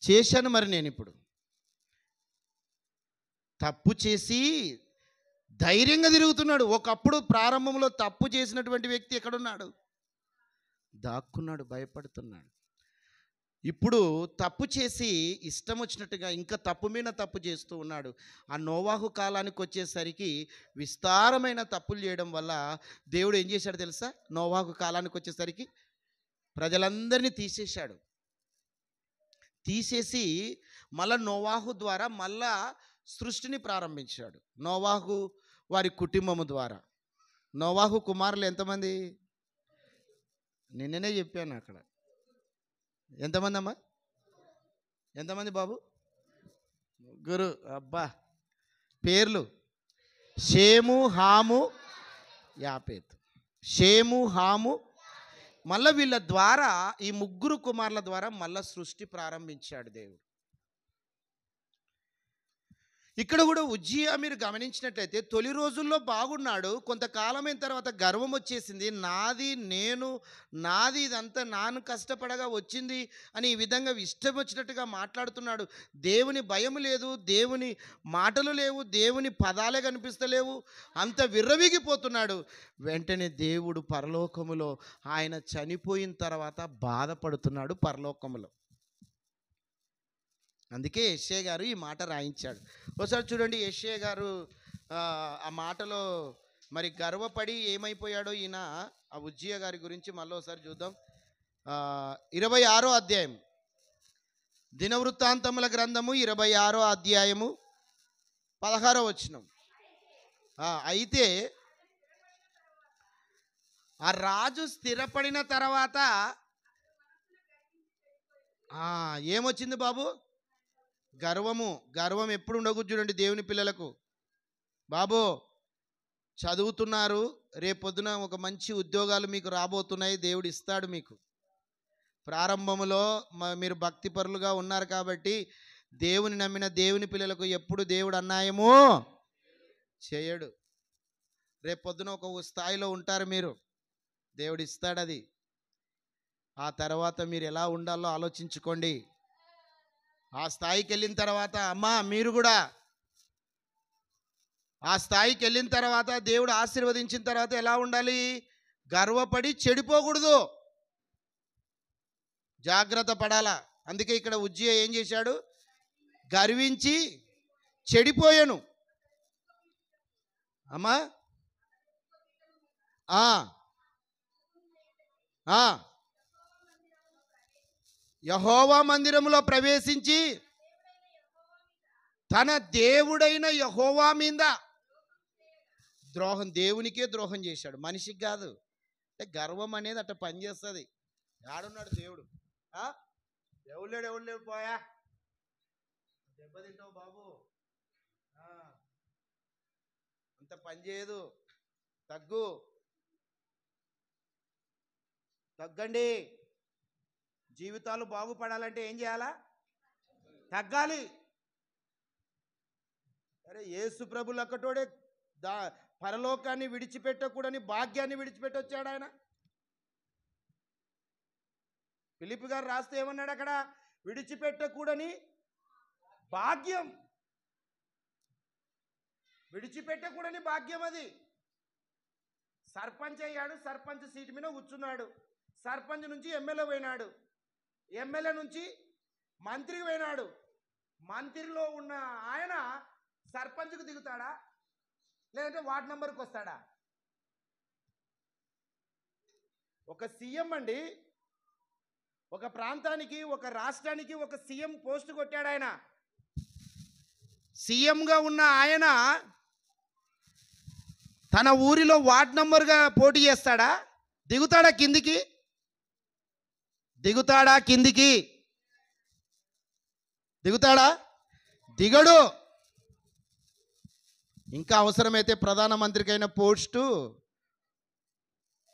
చేశాను మరి నేను ఇప్పుడు. తప్పు చేసి ధైర్యంగా తిరుగుతున్నాడు. ఒకప్పుడు ప్రారంభంలో తప్పు చేసినటువంటి వ్యక్తి ఎక్కడున్నాడు? దాక్కున్నాడు, భయపడుతున్నాడు. ఇప్పుడు తప్పు చేసి ఇష్టం వచ్చినట్టుగా ఇంకా తప్పు మీద తప్పు చేస్తూ ఉన్నాడు. ఆ నోవాహు కాలానికి వచ్చేసరికి విస్తారమైన తప్పులు చేయడం వల్ల దేవుడు ఏం చేశాడు తెలుసా? నోవాహు కాలానికి వచ్చేసరికి ప్రజలందరినీ తీసేశాడు. తీసేసి మళ్ళా నోవాహు ద్వారా మళ్ళా సృష్టిని ప్రారంభించాడు. నోవాహు వారి కుటుంబము ద్వారా. నోవాహు కుమారులు ఎంతమంది? నిన్ననే చెప్పాను అక్కడ. ఎంతమంది అమ్మా? ఎంతమంది బాబు? 3. అబ్బా, పేర్లు షేము, హాము, యాపేతు. షేము, హాము, మళ్ళీ వీళ్ళ ద్వారా, ఈ 3 కుమారుల ద్వారా మళ్ళా సృష్టి ప్రారంభించాడు దేవుడు. ఇక్కడ కూడా ఉజ్జియా మీరు గమనించినట్లయితే తొలి రోజుల్లో బాగున్నాడు, కొంతకాలమైన తర్వాత గర్వం వచ్చేసింది. నాది ఇదంతా నాను కష్టపడగా వచ్చింది అని ఈ విధంగా ఇష్టం వచ్చినట్టుగా మాట్లాడుతున్నాడు. దేవుని భయం లేదు, దేవుని మాటలు లేవు, దేవుని పదాలే కనిపిస్తలేవు, అంత విర్రవీగిపోతున్నాడు. వెంటనే దేవుడు పరలోకములో ఆయన చనిపోయిన తర్వాత బాధపడుతున్నాడు పరలోకములో. అందుకే యెషయా గారు ఈ మాట రాయించాడు. ఒకసారి చూడండి, యెషయా గారు ఆ మాటలో మరి గర్వపడి ఏమైపోయాడో ఈయన, ఆ ఉజ్జియా గారి గురించి మళ్ళీ ఒకసారి చూద్దాం. 26వ అధ్యాయం, దినవృత్తాంతముల గ్రంథము 26వ అధ్యాయము 16వ వచనం. అయితే ఆ రాజు స్థిరపడిన తర్వాత ఏమొచ్చింది బాబు? గర్వం ఎప్పుడు ఉండకూడదు. చూడండి, దేవుని పిల్లలకు బాబు చదువుతున్నారు, రేపొద్దున ఒక మంచి ఉద్యోగాలు మీకు రాబోతున్నాయి, దేవుడు ఇస్తాడు మీకు. ప్రారంభంలో మీరు భక్తిపరులుగా ఉన్నారు కాబట్టి దేవుని నమ్మిన దేవుని పిల్లలకు ఎప్పుడు దేవుడు అన్యాయము చేయడు. రేపొద్దున ఒక స్థాయిలో ఉంటారు మీరు, దేవుడు ఇస్తాడు అది. ఆ తర్వాత మీరు ఎలా ఉండాలో ఆలోచించుకోండి. ఆ స్థాయికి వెళ్ళిన తర్వాత అమ్మా మీరు కూడా ఆ స్థాయికి వెళ్ళిన తర్వాత దేవుడు ఆశీర్వదించిన తర్వాత ఎలా ఉండాలి? గర్వపడి చెడిపోకూడదు, జాగ్రత్త పడాలా. అందుకే ఇక్కడ ఉజ్జియా ఏం చేశాడు? గర్వించి చెడిపోయాను. అమ్మా యెహోవా మందిరములో ప్రవేశించి తన దేవుడైన యెహోవా మీద దేవునికే ద్రోహం చేశాడు, మనిషికి కాదు. అంటే గర్వం అనేది అట్ట పనిచేస్తుంది. ఆడున్నాడు దేవుడు, ఎవడు లేడు పోయా, దెబ్బతింటావు బాబు, అంత పని చేయదు, తగ్గండి. జీవితాలు బాగుపడాలంటే ఏం చేయాలా? తగ్గాలి. అరే యేసు ప్రభులు ఒక్కటోడే పరలోకాన్ని విడిచిపెట్టకూడని భాగ్యాన్ని విడిచిపెట్టొచ్చాడు ఆయన. ఫిలిప్ గారు రాస్తే ఏమన్నాడు అక్కడ? విడిచిపెట్టకూడని భాగ్యం, విడిచిపెట్టకూడని భాగ్యం అది. సర్పంచ్ అయ్యాడు, సర్పంచ్ సీటు మీద కూర్చున్నాడు, సర్పంచ్ నుంచి ఎమ్మెల్యే పోయినాడు, ఎమ్మెల్యే నుంచి మంత్రికి పోయినాడు. మంత్రిలో ఉన్న ఆయన సర్పంచ్కు దిగుతాడా, లేదంటే వార్డు నంబర్కి వస్తాడా? ఒక సీఎం అండి, ఒక ప్రాంతానికి, ఒక రాష్ట్రానికి ఒక సీఎం పోస్ట్ కొట్టాడు ఆయన. సీఎంగా ఉన్న ఆయన తన ఊరిలో వార్డు నంబర్గా పోటీ చేస్తాడా? దిగుతాడా కిందికి? దిగుతాడా? దిగడు. ఇంకా అవసరమైతే ప్రధానమంత్రికైన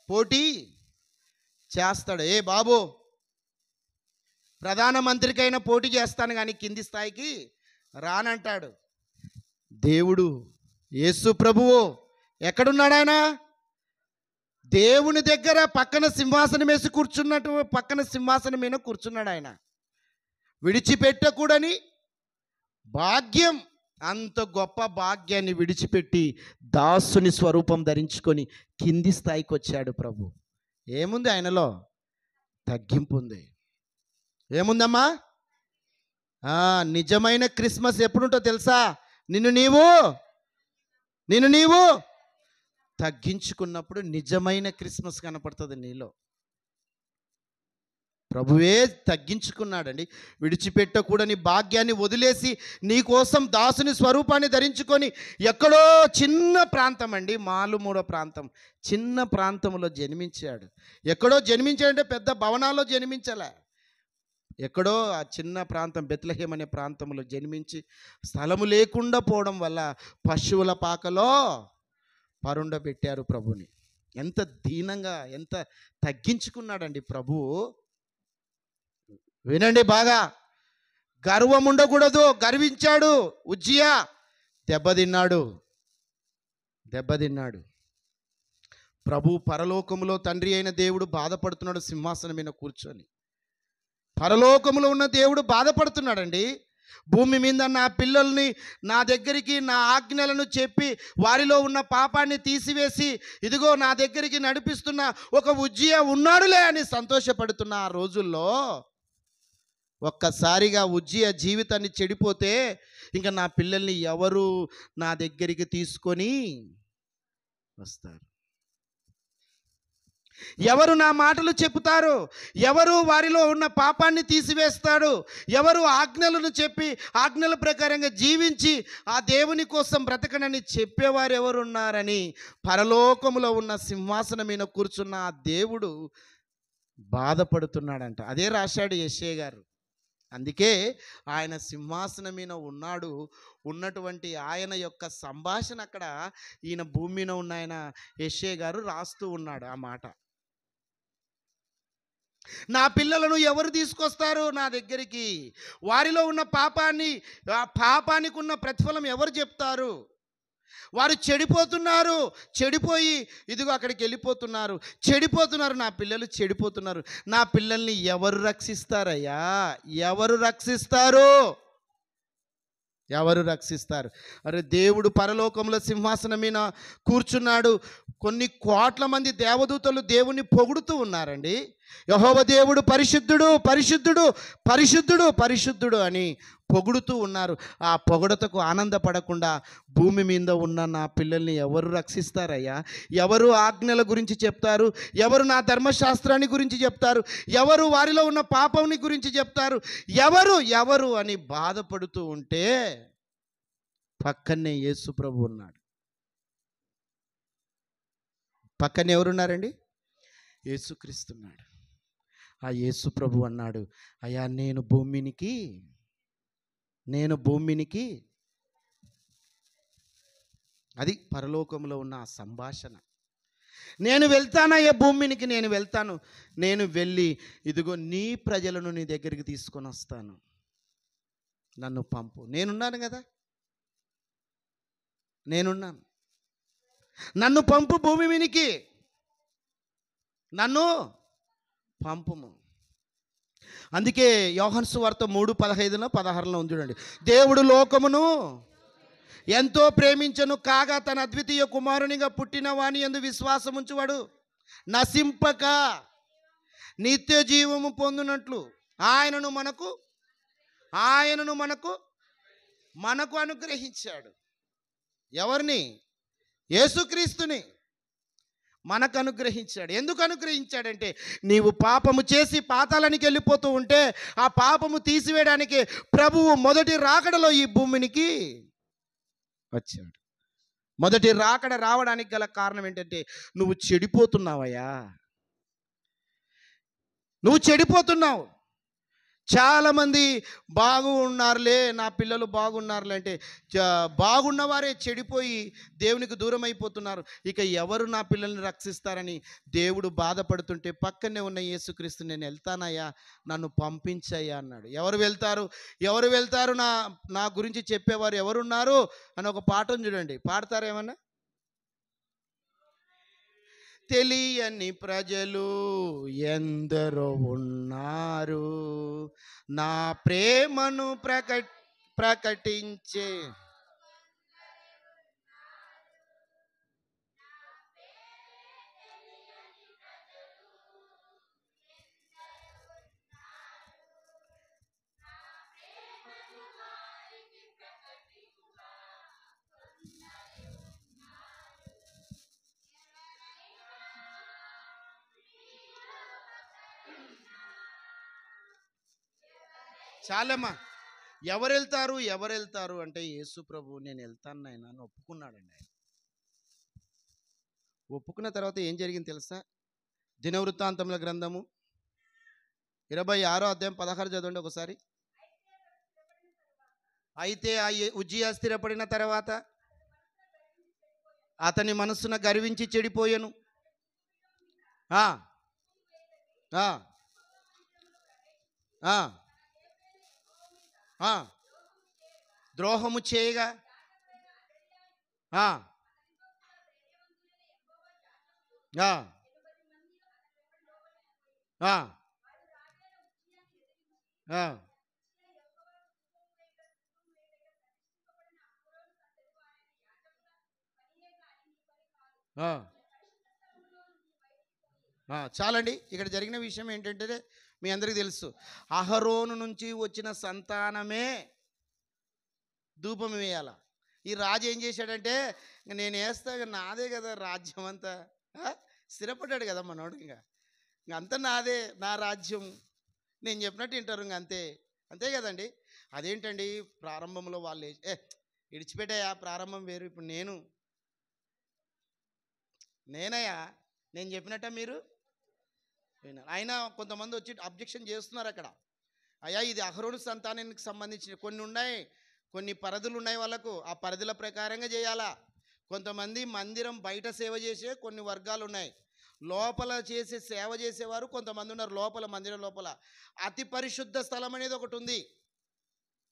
పోటీ చేస్తాడు. ఏ బాబు, ప్రధానమంత్రికైనా పోటీ చేస్తాను కానీ కింది స్థాయికి రానంటాడు. దేవుడు యేసు ప్రభువు ఎక్కడున్నాడు? ఆయన దేవుని దగ్గర పక్కన సింహాసనం వేసి కూర్చున్నట్టు, పక్కన సింహాసనం మీద కూర్చున్నాడు ఆయన. విడిచిపెట్టకూడని భాగ్యం, అంత గొప్ప భాగ్యాన్ని విడిచిపెట్టి దాసుని స్వరూపం ధరించుకొని కింది స్థాయికి వచ్చాడు ప్రభు. ఏముంది ఆయనలో? తగ్గింపు ఉంది. ఏముందమ్మా? నిజమైన క్రిస్మస్ ఎప్పుడుంటో తెలుసా? నిన్ను నీవు తగ్గించుకున్నప్పుడు నిజమైన క్రిస్మస్ కనపడుతుంది నీలో. ప్రభువే తగ్గించుకున్నాడండి. విడిచిపెట్టకూడని భాగ్యాన్ని వదిలేసి నీ కోసం దాసుని స్వరూపాన్ని ధరించుకొని ఎక్కడో చిన్న ప్రాంతం అండి, మాలుమూల ప్రాంతం, చిన్న ప్రాంతంలో జన్మించాడు. ఎక్కడో జన్మించాడంటే పెద్ద భవనాల్లో జన్మించలే, ఎక్కడో ఆ చిన్న ప్రాంతం బెత్లెహేమ్ అనే ప్రాంతంలో జన్మించి స్థలము లేకుండా పోవడం వల్ల పశువుల పాకలో పరుండబెట్టారు ప్రభుని. ఎంత దీనంగా, ఎంత తగ్గించుకున్నాడండి ప్రభువు. వినండి బాగా, గర్వం ఉండకూడదు. గర్వించాడు ఉజ్జియా, దెబ్బతిన్నాడు. ప్రభు పరలోకములో తండ్రి అయిన దేవుడు బాధపడుతున్నాడు సింహాసనం మీద కూర్చొని. పరలోకములో ఉన్న దేవుడు బాధపడుతున్నాడండి. భూమి మీద నా పిల్లల్ని నా దగ్గరికి నా ఆజ్ఞలను చెప్పి వారిలో ఉన్న పాపాన్ని తీసివేసి ఇదిగో నా దగ్గరికి నడిపిస్తున్న ఒక ఉజ్జియా ఉన్నాడులే అని సంతోషపడుతున్న ఆ రోజుల్లో ఒక్కసారిగా ఉజ్జియా జీవితాన్ని చెడిపోతే ఇంకా నా పిల్లల్ని ఎవరు నా దగ్గరికి తీసుకొని వస్తారు? ఎవరు నా మాటలు చెబుతారు? ఎవరు వారిలో ఉన్న పాపాన్ని తీసివేస్తాడు? ఎవరు ఆజ్ఞలను చెప్పి ఆజ్ఞల ప్రకారంగా జీవించి ఆ దేవుని కోసం బ్రతకనని చెప్పేవారు ఎవరున్నారని పరలోకములో ఉన్న సింహాసనం మీద కూర్చున్న ఆ దేవుడు బాధపడుతున్నాడంట. అదే రాశాడు యెషయా గారు. అందుకే ఆయన సింహాసనం మీద ఉన్నటువంటి ఆయన యొక్క సంభాషణ అక్కడ ఈయన భూమి మీద ఉన్న ఆయన యెషయా గారు రాస్తూ ఉన్నాడు ఆ మాట. నా పిల్లలను ఎవరు తీసుకొస్తారు నా దగ్గరికి? వారిలో ఉన్న ఆ పాపానికి ఉన్న ప్రతిఫలం ఎవరు చెప్తారు? వారు చెడిపోయి ఇదిగో అక్కడికి చెడిపోతున్నారు. నా పిల్లలు చెడిపోతున్నారు. నా పిల్లల్ని ఎవరు రక్షిస్తారయ్యా? ఎవరు రక్షిస్తారు? అరే, దేవుడు పరలోకంలో సింహాసనం మీద కూర్చున్నాడు. కొన్ని కోట్ల మంది దేవదూతలు దేవుణ్ణి పొగుడుతూ ఉన్నారండి. యెహోవా దేవుడు పరిశుద్ధుడు, పరిశుద్ధుడు, పరిశుద్ధుడు, పరిశుద్ధుడు అని పొగుడుతూ ఉన్నారు. ఆ పొగడతకు ఆనందపడకుండా భూమి మీద ఉన్న నా పిల్లల్ని ఎవరు రక్షిస్తారయ్యా? ఎవరు ఆజ్ఞల గురించి చెప్తారు? ఎవరు నా ధర్మశాస్త్రాన్ని గురించి చెప్తారు? ఎవరు వారిలో ఉన్న పాపాన్ని గురించి చెప్తారు? ఎవరు అని బాధపడుతూ ఉంటే పక్కనే యేసు ప్రభు ఉన్నాడు. పక్కనే ఎవరున్నారండి? యేసుక్రీస్తున్నాడు. ఆ యేసు ప్రభు అన్నాడు, అయ్యా నేను భూమినికి అది పరలోకంలో ఉన్న ఆ సంభాషణ. నేను వెళ్తానయ్యా భూమినికి, నేను వెళ్ళి ఇదిగో నీ ప్రజలను నీ దగ్గరికి తీసుకొని వస్తాను, నన్ను పంపు. నేనున్నాను కదా, నన్ను పంపు భూమి మీనికి, నన్ను పంపుము. అందుకే యోహాను సువార్త 3:15-16 ఉంది చూడండి. దేవుడు లోకమును ఎంతో ప్రేమించను కాగా తన అద్వితీయ కుమారునిగా పుట్టిన వాని యందు విశ్వాసం ఉంచువాడు నశింపక నిత్య జీవము పొందునట్లు ఆయనను మనకు అనుగ్రహించాడు. ఎవరిని? యేసుక్రీస్తుని మనకు అనుగ్రహించాడు. ఎందుకు అనుగ్రహించాడంటే నీవు పాపము చేసి పాతాళానికి వెళ్ళిపోతూ ఉంటే ఆ పాపము తీసివేయడానికి ప్రభువు మొదటి రాకడలో ఈ భూమినికి వచ్చాడు. మొదటి రాకడ రావడానికి గల కారణం ఏంటంటే నువ్వు చెడిపోతున్నావు. చాలామంది బాగున్నారులే, నా పిల్లలు బాగున్నారులే అంటే బాగున్నవారే చెడిపోయి దేవునికి దూరం అయిపోతున్నారు. ఇక ఎవరు నా పిల్లల్ని రక్షిస్తారని దేవుడు బాధపడుతుంటే పక్కనే ఉన్న యేసుక్రీస్తు నేను వెళ్తానయ్యా, నన్ను పంపించయ్యా అన్నాడు. ఎవరు వెళ్తారు నా గురించి చెప్పేవారు ఎవరున్నారు అని ఒక పాఠం చూడండి. పాడతారేమన్నా? తెలియని ప్రజలు ఎందరో ఉన్నారు, నా ప్రేమను ప్రకటించే చాలమ్మా. ఎవరు వెళ్తారు అంటే యేసు ప్రభు నేను వెళ్తాను నాయన అని ఒప్పుకున్నాడండి. ఆయన ఒప్పుకున్న తర్వాత ఏం జరిగింది తెలుసా? దినవృత్తాంతముల గ్రంథము 26:16 చదవండి ఒకసారి. అయితే ఆ ఉజ్జియా స్థిరపడిన తర్వాత అతని మనస్సున గర్వించి చెడిపోయాను. ద్రోహము చేయగా ఆ, ఆ, ఆ, ఆ, ఆ. చాలండి. ఇక్కడ జరిగిన విషయం ఏంటంటే మీ అందరికీ తెలుసు. అహరోను నుంచి వచ్చిన సంతానమే ధూపం వేయాల. ఈ రాజు ఏం చేశాడంటే, "ఇంక నేను వేస్తా, ఇక నాదే కదా రాజ్యం అంతా." ఆ? స్థిరపడ్డాడు కదా మనోడు. ఇంక అంతా నాదే, నా రాజ్యం, నేను చెప్పినట్టు వింటారు, ఇంక అంతే. అంతే కదండి. అదేంటండి, ప్రారంభంలో వాళ్ళు ఇడిచిపెట్టాయా, ప్రారంభం వేరు. ఇప్పుడు నేనయ్యా, నేను చెప్పినట్ట మీరు విన్నారు. అయినా కొంతమంది వచ్చి అబ్జెక్షన్ చేస్తున్నారు అక్కడ. అయ్యా, ఇది అహరోను సంతానానికి సంబంధించిన కొన్ని ఉన్నాయి, కొన్ని పరిధులు ఉన్నాయి వాళ్ళకు, ఆ పరిధుల ప్రకారంగా చేయాలా. కొంతమంది మందిరం బయట సేవ చేసే కొన్ని వర్గాలు ఉన్నాయి, లోపల చేసే సేవ చేసేవారు కొంతమంది ఉన్నారు. లోపల మందిరం లోపల అతి పరిశుద్ధ స్థలం అనేది ఒకటి ఉంది,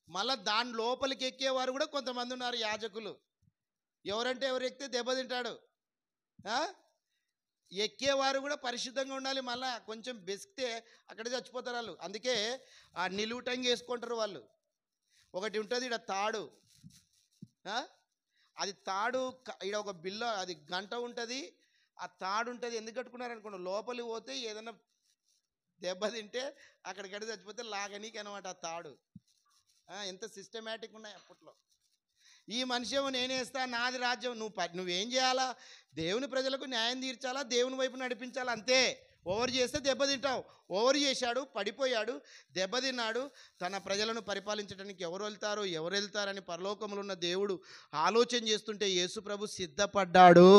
మళ్ళీ దాని లోపలికి ఎక్కేవారు కూడా కొంతమంది ఉన్నారు, యాజకులు. ఎవరంటే ఎవరు ఎక్కితే దెబ్బతింటాడు. ఎక్కేవారు కూడా పరిశుద్ధంగా ఉండాలి. మళ్ళీ కొంచెం బెసికితే అక్కడే చచ్చిపోతారు వాళ్ళు. అందుకే ఆ నిలువుటంగి వేసుకుంటారు వాళ్ళు. ఒకటి ఉంటుంది ఇక్కడ తాడు, అది తాడు, ఇక్కడ ఒక బిల్ల, అది గంట ఉంటుంది, ఆ తాడు ఉంటుంది. ఎందుకు కట్టుకున్నారు అనుకోండి, లోపలికి పోతే ఏదైనా దెబ్బ తింటే అక్కడికక్కడ చచ్చిపోతే లాగనీకి అనమాట ఆ తాడు. ఎంత సిస్టమేటిక్ ఉన్నాయి అప్పట్లో. ఈ మనిషి ఏమో నేనేస్తా, నాది రాజ్యం, నువ్వేం చేయాలా, దేవుని ప్రజలకు న్యాయం తీర్చాలా, దేవుని వైపు నడిపించాలా, అంతే. ఓవర్ చేస్తే దెబ్బతింటావు. ఓవర్ చేశాడు, పడిపోయాడు, దెబ్బతిన్నాడు. తన ప్రజలను పరిపాలించడానికి ఎవరు వెళ్తారని పరలోకములో ఉన్న దేవుడు ఆలోచన చేస్తుంటే యేసు ప్రభు సిద్ధపడ్డాడు.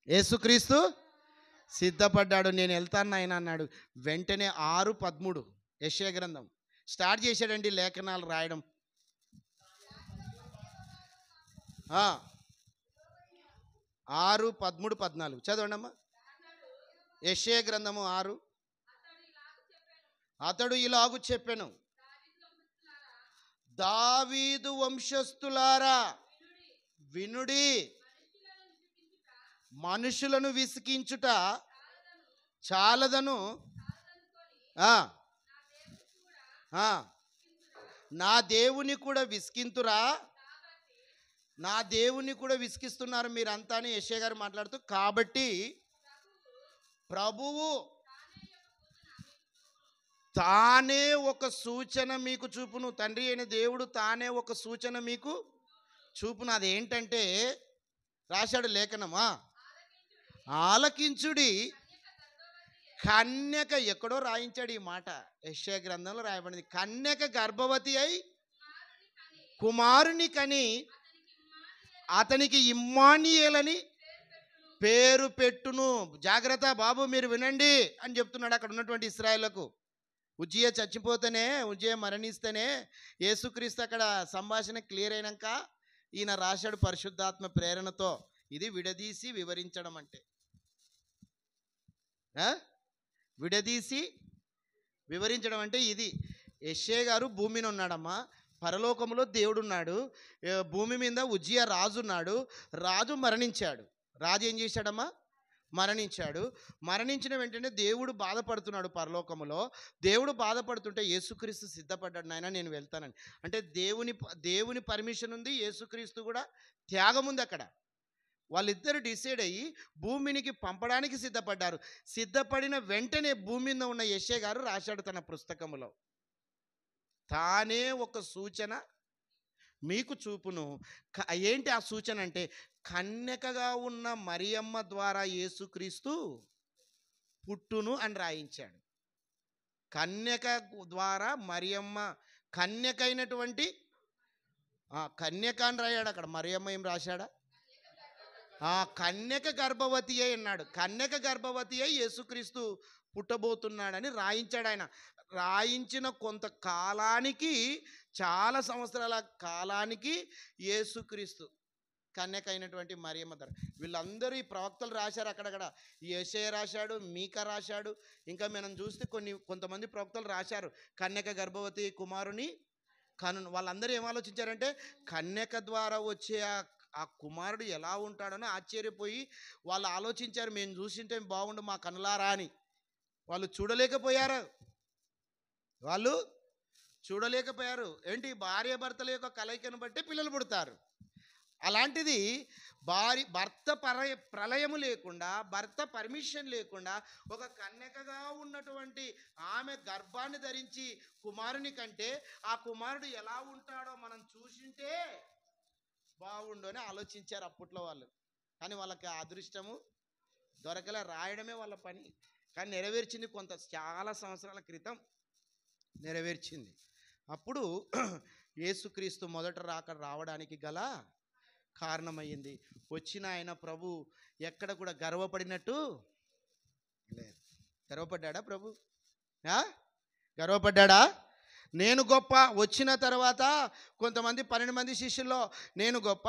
యేసుక్రీస్తు సిద్ధపడ్డాడు. నేను వెళ్తాను నాయన అన్నాడు. వెంటనే 6:13 యెషయా గ్రంథం స్టార్ట్ చేశాడండి లేఖనాలు రాయడం. 6:13-14 చదవండి అమ్మా. యెషయా గ్రంథము 6. అతడు ఇలాగు చెప్పెను, దావీదు వంశస్థులారా వినుడి, మనుషులను విసికించుట చాలదను, నా దేవుని కూడా విసికింతురా. నా దేవుని కూడా విసికిస్తున్నారు మీరంతా అని యెషయా గారు మాట్లాడుతూ, కాబట్టి ప్రభువు తానే ఒక సూచన మీకు చూపును, తండ్రి అయిన దేవుడు తానే ఒక సూచన మీకు చూపును. అదేంటంటే రాశాడు లేఖనమా, ఆలకించుడి, కన్యక, ఎక్కడో రాయించాడు ఈ మాట, యెషయా గ్రంథంలో రాయబడింది. కన్యక గర్భవతి అయి కుమారుని కని అతనికి ఇమ్మానుయేలని పేరు పెట్టును. జాగ్రత్త బాబు, మీరు వినండి అని చెప్తున్నాడు అక్కడ ఉన్నటువంటి ఇశ్రాయేలుకు. ఉజ్జియా చచ్చిపోతేనే, ఉజ్జియా మరణిస్తేనే యేసుక్రీస్తు అక్కడ సంభాషణ క్లియర్ అయినాక ఈయన రాశాడు పరిశుద్ధాత్మ ప్రేరణతో. ఇది విడదీసి వివరించడం అంటే. విడదీసి వివరించడం అంటే ఇది. యెషయా గారు భూమిని ఉన్నాడమ్మా, పరలోకంలో దేవుడు ఉన్నాడు, భూమి మీద ఉజ్జియా రాజు ఉన్నాడు. రాజు మరణించాడు. రాజు ఏం చేశాడమ్మా, మరణించాడు. మరణించిన వెంటనే దేవుడు బాధపడుతున్నాడు పరలోకములో. దేవుడు బాధపడుతుంటే యేసుక్రీస్తు సిద్ధపడ్డాడు, నాయన నేను వెళ్తానని. అంటే దేవుని పర్మిషన్ ఉంది, యేసుక్రీస్తు కూడా త్యాగం ఉంది అక్కడ. వాళ్ళిద్దరు డిసైడ్ అయ్యి భూమినికి పంపడానికి సిద్ధపడ్డారు. సిద్ధపడిన వెంటనే భూమి మీద ఉన్న యెషయా గారు రాశాడు తన పుస్తకములో, తానే ఒక సూచన మీకు చూపును. ఏంటి ఆ సూచన అంటే, కన్యకగా ఉన్న మరియమ్మ ద్వారా యేసుక్రీస్తు పుట్టును అని రాయించాడు. కన్యక ద్వారా మరియమ్మ, కన్యకైనటువంటి కన్యక అని రాయాడు అక్కడ. మరియమ్మ ఏం రాశాడా, కన్యక గర్భవతి అయి అన్నాడు. కన్యక గర్భవతి అయి యేసుక్రీస్తు పుట్టబోతున్నాడని రాయించాడు ఆయన. రాయించిన కొంత కాలానికి, చాలా సంవత్సరాల కాలానికి యేసుక్రీస్తు కన్యక అయినటువంటి మరియమ్మ ధర, వీళ్ళందరూ ఈ ప్రవక్తలు రాశారు అక్కడక్కడ. యెషయా రాశాడు, మీకా రాశాడు, ఇంకా మనం చూస్తే కొంతమంది ప్రవక్తలు రాశారు కన్యక గర్భవతి కుమారుని కను. వాళ్ళందరూ ఏం ఆలోచించారంటే, కన్యక ద్వారా వచ్చే ఆ కుమారుడు ఎలా ఉంటాడని ఆశ్చర్యపోయి వాళ్ళు ఆలోచించారు, మేము చూసింటే బాగుండు మా కనులారా అని. వాళ్ళు చూడలేకపోయారు. ఏంటి, భార్య భర్తల యొక్క కలయికను బట్టి పిల్లలు పుడతారు. అలాంటిది భర్త ప్రళయము లేకుండా, భర్త పర్మిషన్ లేకుండా ఒక కన్యకగా ఉన్నటువంటి ఆమె గర్భాన్ని ధరించి కుమారుని కంటే ఆ కుమారుడు ఎలా ఉంటాడో మనం చూసింటే బాగుండు అని ఆలోచించారు అప్పట్లో వాళ్ళు. కానీ వాళ్ళకి ఆ అదృష్టము దొరకలే, రాయడమే వాళ్ళ పని. కానీ నెరవేర్చింది చాలా సంవత్సరాల క్రితం నెరవేర్చింది. అప్పుడు యేసుక్రీస్తు మొదట రావడానికి గల కారణమయ్యింది. వచ్చిన ఆయన ప్రభు ఎక్కడ కూడా గర్వపడినట్టు లేదు. గర్వపడ్డా ప్రభు? గర్వపడ్డా? నేను గొప్ప. వచ్చిన తర్వాత కొంతమంది 12 మంది శిష్యుల్లో నేను గొప్ప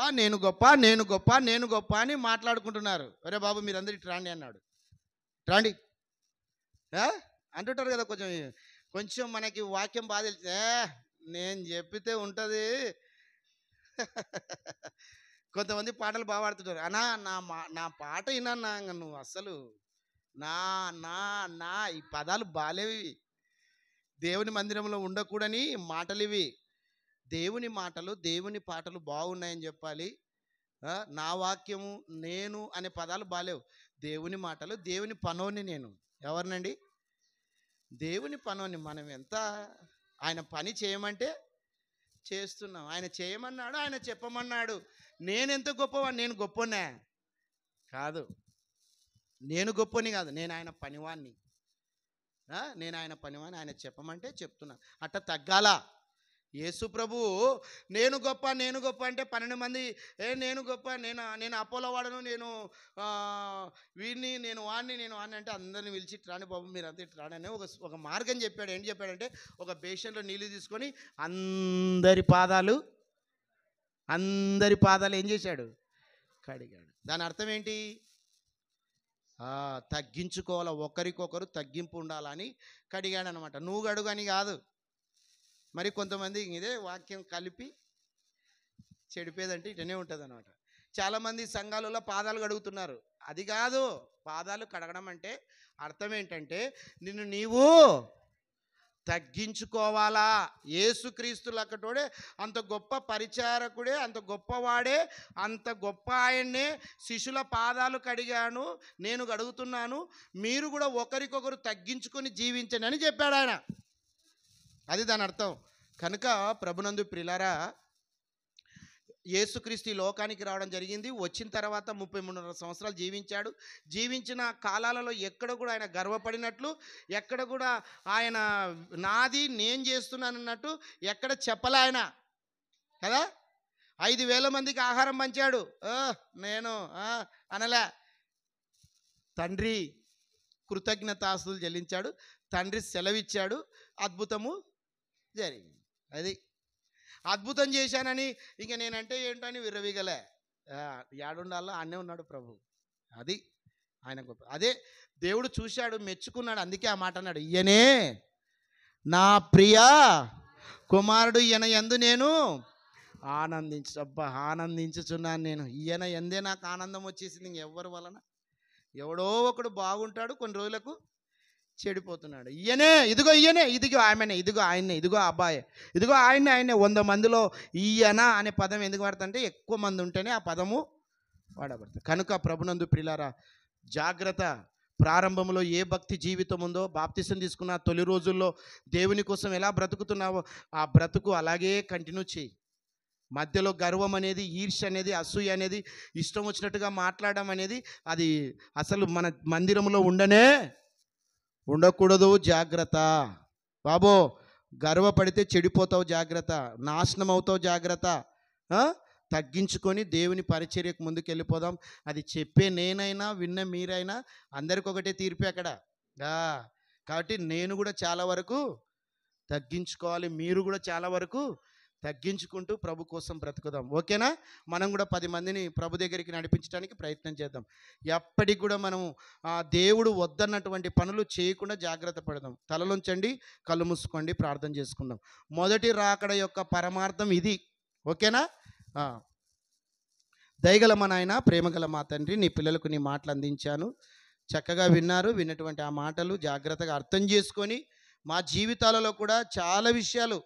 అని మాట్లాడుకుంటున్నారు. అరే బాబు మీరందరూ ఇటు రాండి అన్నాడు. రాండి అంటుంటారు కదా. కొంచెం మనకి వాక్యం బాగా తెలిస్తే నేను చెప్పితే ఉంటుంది. కొంతమంది పాటలు బాగా పాడుతుంటారు. అన్నా నా పాట విన్నా నువ్వు అసలు నా ఈ పదాలు బాలేవి, దేవుని మందిరంలో ఉండకూడని మాటలు ఇవి. దేవుని మాటలు, దేవుని పాటలు బాగున్నాయని చెప్పాలి. నా వాక్యము, నేను అనే పదాలు బాలేవు. దేవుని మాటలు, దేవుని పనోని. నేను ఎవరినండి? దేవుని పనోని. మనం ఎంత ఆయన పని చేయమంటే చేస్తున్నాం. ఆయన చేయమన్నాడు, ఆయన చెప్పమన్నాడు. నేనెంత గొప్పవాడిని? నేను గొప్పనే కాదు, నేను గొప్పని కాదు, నేను ఆయన పనివాణ్ణి. ఆయన చెప్పమంటే చెప్తున్నా. అట్ట తగ్గాల. యేసు ప్రభు నేను గొప్ప అంటే 12 మంది నేను గొప్ప, నేను అపోలో వాడను, నేను వీడిని, నేను వాడిని అంటే అందరిని పిలిచి రాని బాబు మీరంతా ఇటు రాడని ఒక మార్గం చెప్పాడు. ఏంటి చెప్పాడంటే, ఒక బేషన్లో నీళ్ళు తీసుకొని అందరి పాదాలు ఏం చేశాడు? కడిగాడు. దాని అర్థం ఏంటి? తగ్గించుకోవాలి, ఒకరికొకరు తగ్గింపు ఉండాలని కడిగాడు అనమాట. నువ్వు గడుగు అని కాదు. మరి కొంతమంది ఇదే వాక్యం కలిపి చెడిపేదంటే ఇటనే ఉంటుంది అనమాట. చాలామంది సంఘాలలో పాదాలు కడుగుతున్నారు. అది కాదు. పాదాలు కడగడం అంటే అర్థం ఏంటంటే, నిన్ను నీవు తగ్గించుకోవాలా. యేసుక్రీస్తు లక్కటోడే, అంత గొప్ప పరిచారకుడే, అంత గొప్పవాడే, అంత గొప్ప ఆయన్నే శిష్యుల పాదాలు కడిగాను, నేను కడుగుతున్నాను, మీరు కూడా ఒకరికొకరు తగ్గించుకొని జీవించండి అని చెప్పాడు ఆయన. అది దాని అర్థం. కనుక ప్రభునందు ప్రియులారా, యేసుక్రీస్తు ఈ లోకానికి రావడం జరిగింది. వచ్చిన తర్వాత 33 సంవత్సరాలు జీవించాడు. జీవించిన కాలాలలో ఎక్కడ కూడా ఆయన గర్వపడినట్లు, ఎక్కడ కూడా ఆయన నాది నేను చేస్తున్నాను అన్నట్టు ఎక్కడ చెప్పలే ఆయన కదా. 5,000 మందికి ఆహారం పంచాడు. నేను అనలే. తండ్రి కృతజ్ఞతాస్తుతులు చెల్లించాడు. తండ్రి సెలవిచ్చాడు, అద్భుతము జరిగింది. అది అద్భుతం చేశానని ఇంక నేనంటే ఏంటని విర్రవీగలే. యాడుండాలో అన్నే ఉన్నాడు ప్రభు. అది ఆయన గొప్ప. అదే దేవుడు చూశాడు, మెచ్చుకున్నాడు. అందుకే ఆ మాట అన్నాడు, ఈయనే నా ప్రియ కుమారుడు, ఈయన యందు నేను ఆనందించుచున్నాను. నేను ఈయన ఎందే నాకు ఆనందం వచ్చేసింది. ఇంకెవ్వరి వలన. ఎవడో ఒకడు బాగుంటాడు, కొన్ని రోజులకు చెడిపోతున్నాడు. ఇదిగో ఆమెనే, ఇదిగో ఆయన్నే, ఇదిగో అబ్బాయి, ఇదిగో ఆయన్నే 100 మందిలో ఈయన అనే పదం ఎందుకు వాడుతుంటే, ఎక్కువ మంది ఉంటేనే ఆ పదము వాడబడుతుంది. కనుక ప్రభునందు ప్రియులారా, జాగ్రత్త. ప్రారంభంలో ఏ భక్తి జీవితం ఉందో, బాప్తిసం తీసుకున్న తొలి రోజుల్లో దేవుని కోసం ఎలా బ్రతుకుతున్నావో ఆ బ్రతుకు అలాగే కంటిన్యూ చేయి. మధ్యలో గర్వం అనేది, ఈర్ష్య అనేది, అసూయ అనేది, ఇష్టం వచ్చినట్టుగా మాట్లాడడం అనేది అది అసలు మన మందిరంలో ఉండకూడదు. జాగ్రత్త బాబో. గర్వపడితే చెడిపోతావు, జాగ్రత్త. నాశనం అవుతావు, జాగ్రత్త. తగ్గించుకొని దేవుని పరిచర్యకు ముందుకు వెళ్ళిపోదాం. అది చెప్పే నేనైనా విన్న మీరైనా అందరికి ఒకటే తీర్పే అక్కడ. కాబట్టి నేను కూడా చాలా వరకు తగ్గించుకోవాలి, మీరు కూడా చాలా వరకు తగ్గించుకుంటూ ప్రభు కోసం బ్రతుకుదాం. ఓకేనా? మనం కూడా 10 మందిని ప్రభు దగ్గరికి నడిపించడానికి ప్రయత్నం చేద్దాం. ఎప్పటికి కూడా మనము దేవుడు వద్దన్నటువంటి పనులు చేయకుండా జాగ్రత్త పడదాం. తలలోంచండి, కళ్ళు మూసుకోండి, ప్రార్థన చేసుకుందాం. మొదటి రాకడ యొక్క పరమార్థం ఇది. ఓకేనా? దయగల మా నాయన, ప్రేమగల మా తండ్రి, నీ పిల్లలకు నీ మాటలు అందించాను. చక్కగా విన్నారు. విన్నటువంటి ఆ మాటలు జాగ్రత్తగా అర్థం చేసుకొని మా జీవితాలలో కూడా చాలా విషయాలు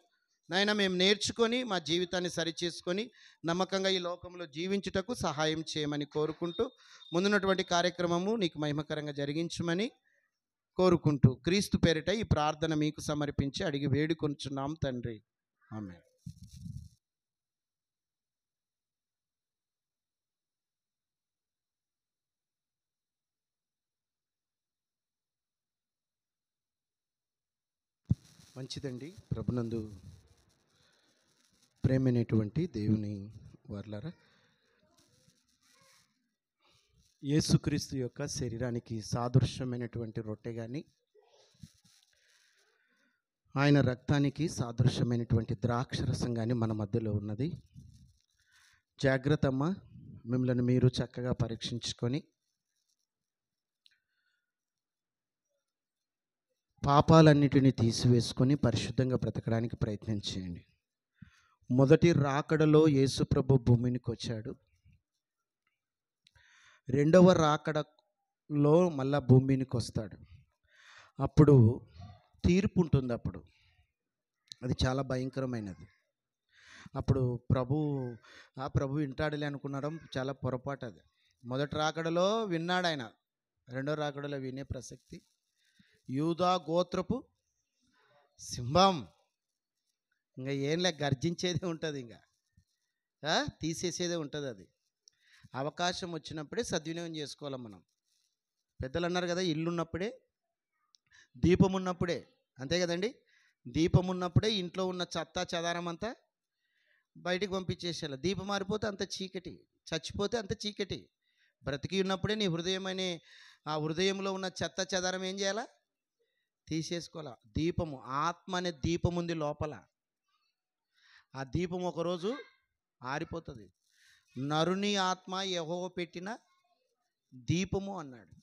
నాయన మేము నేర్చుకొని మా జీవితాన్ని సరిచేసుకొని నమ్మకంగా ఈ లోకంలో జీవించుటకు సహాయం చేయమని కోరుకుంటూ ముందున్నటువంటి కార్యక్రమము నీకు మహిమకరంగా జరిగించమని కోరుకుంటూ క్రీస్తు పేరిట ఈ ప్రార్థన మీకు సమర్పించి అడిగి వేడుకొంచున్నాం తండ్రి. ఆమేన్. మంచిదండి. ప్రభునందు ప్రేమైనటువంటి దేవుని వర్లారా, యేసుక్రీస్తు యొక్క శరీరానికి సాదృశ్యమైనటువంటి రొట్టె కానీ, ఆయన రక్తానికి సాదృశ్యమైనటువంటి ద్రాక్షరసం కానీ మన మధ్యలో ఉన్నది. జాగ్రత్త అమ్మ, మిమ్మల్ని మీరు చక్కగా పరీక్షించుకొని పాపాలన్నిటినీ తీసివేసుకొని పరిశుద్ధంగా బ్రతకడానికి ప్రయత్నం చేయండి. మొదటి రాకడలో యేసుప్రభు భూమికి వచ్చాడు. రెండవ రాకడలో మళ్ళా భూమికి వస్తాడు. అప్పుడు తీర్పు ఉంటుంది. అప్పుడు అది చాలా భయంకరమైనది. అప్పుడు ప్రభు వింటాడులే అనుకునడం చాలా పొరపాటు. అది మొదటి రాకడలో విన్నాడు ఆయన, రెండో రాకడలో వినే ప్రసక్తి. యూదా గోత్రపు సింహం, ఇంకా ఏంలే గర్జించేదే ఉంటుంది, ఇంకా తీసేసేదే ఉంటుంది. అది అవకాశం వచ్చినప్పుడే సద్వినియోగం చేసుకోవాలి మనం. పెద్దలు అన్నారు కదా, ఇల్లు ఉన్నప్పుడే దీపం ఉన్నప్పుడే, అంతే కదండి. దీపం ఉన్నప్పుడే ఇంట్లో ఉన్న చెత్త చెదారం అంతా బయటికి పంపించేసేయాలి. దీపం మారిపోతే అంత చీకటి, చచ్చిపోతే అంత చీకటి. బ్రతికి ఉన్నప్పుడే నీ హృదయం ఆ హృదయంలో ఉన్న చెత్త చెదారం ఏం చేయాలా? తీసేసుకోవాలా. దీపము, ఆత్మ అనే దీపం ఉంది లోపల. ఆ దీపం ఒకరోజు ఆరిపోతుంది. నరుని ఆత్మ యెహోవా పెట్టిన దీపము అన్నాడు.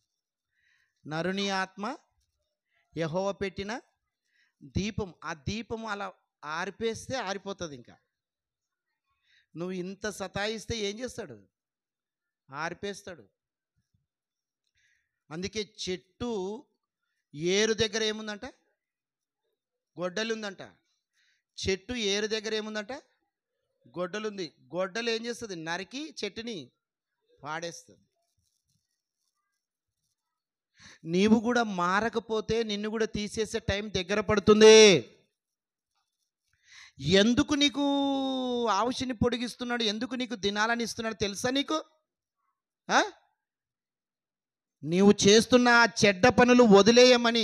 నరుని ఆత్మ యెహోవా పెట్టిన దీపం. ఆ దీపం అలా ఆరిపేస్తే ఆరిపోతుంది. ఇంకా నువ్వు ఇంత సతాయిస్తే ఏం చేస్తాడు? ఆరిపేస్తాడు. అందుకే చెట్టు ఏరు దగ్గర ఏముందంట? గొడ్డలు ఉందంట. చెట్టు ఏరు దగ్గర ఏముందంట? గొడ్డలు ఉంది. గొడ్డలు ఏం చేస్తుంది? నరికి చెట్టుని పాడేస్తుంది. నీవు కూడా మారకపోతే నిన్ను కూడా తీసేసే టైం దగ్గర పడుతుంది. ఎందుకు నీకు ఆవుషిని పొడిగిస్తున్నాడు? ఎందుకు నీకు దినాలని ఇస్తున్నాడు తెలుసా నీకు? నీవు చేస్తున్న ఆ చెడ్డ పనులు వదిలేయమని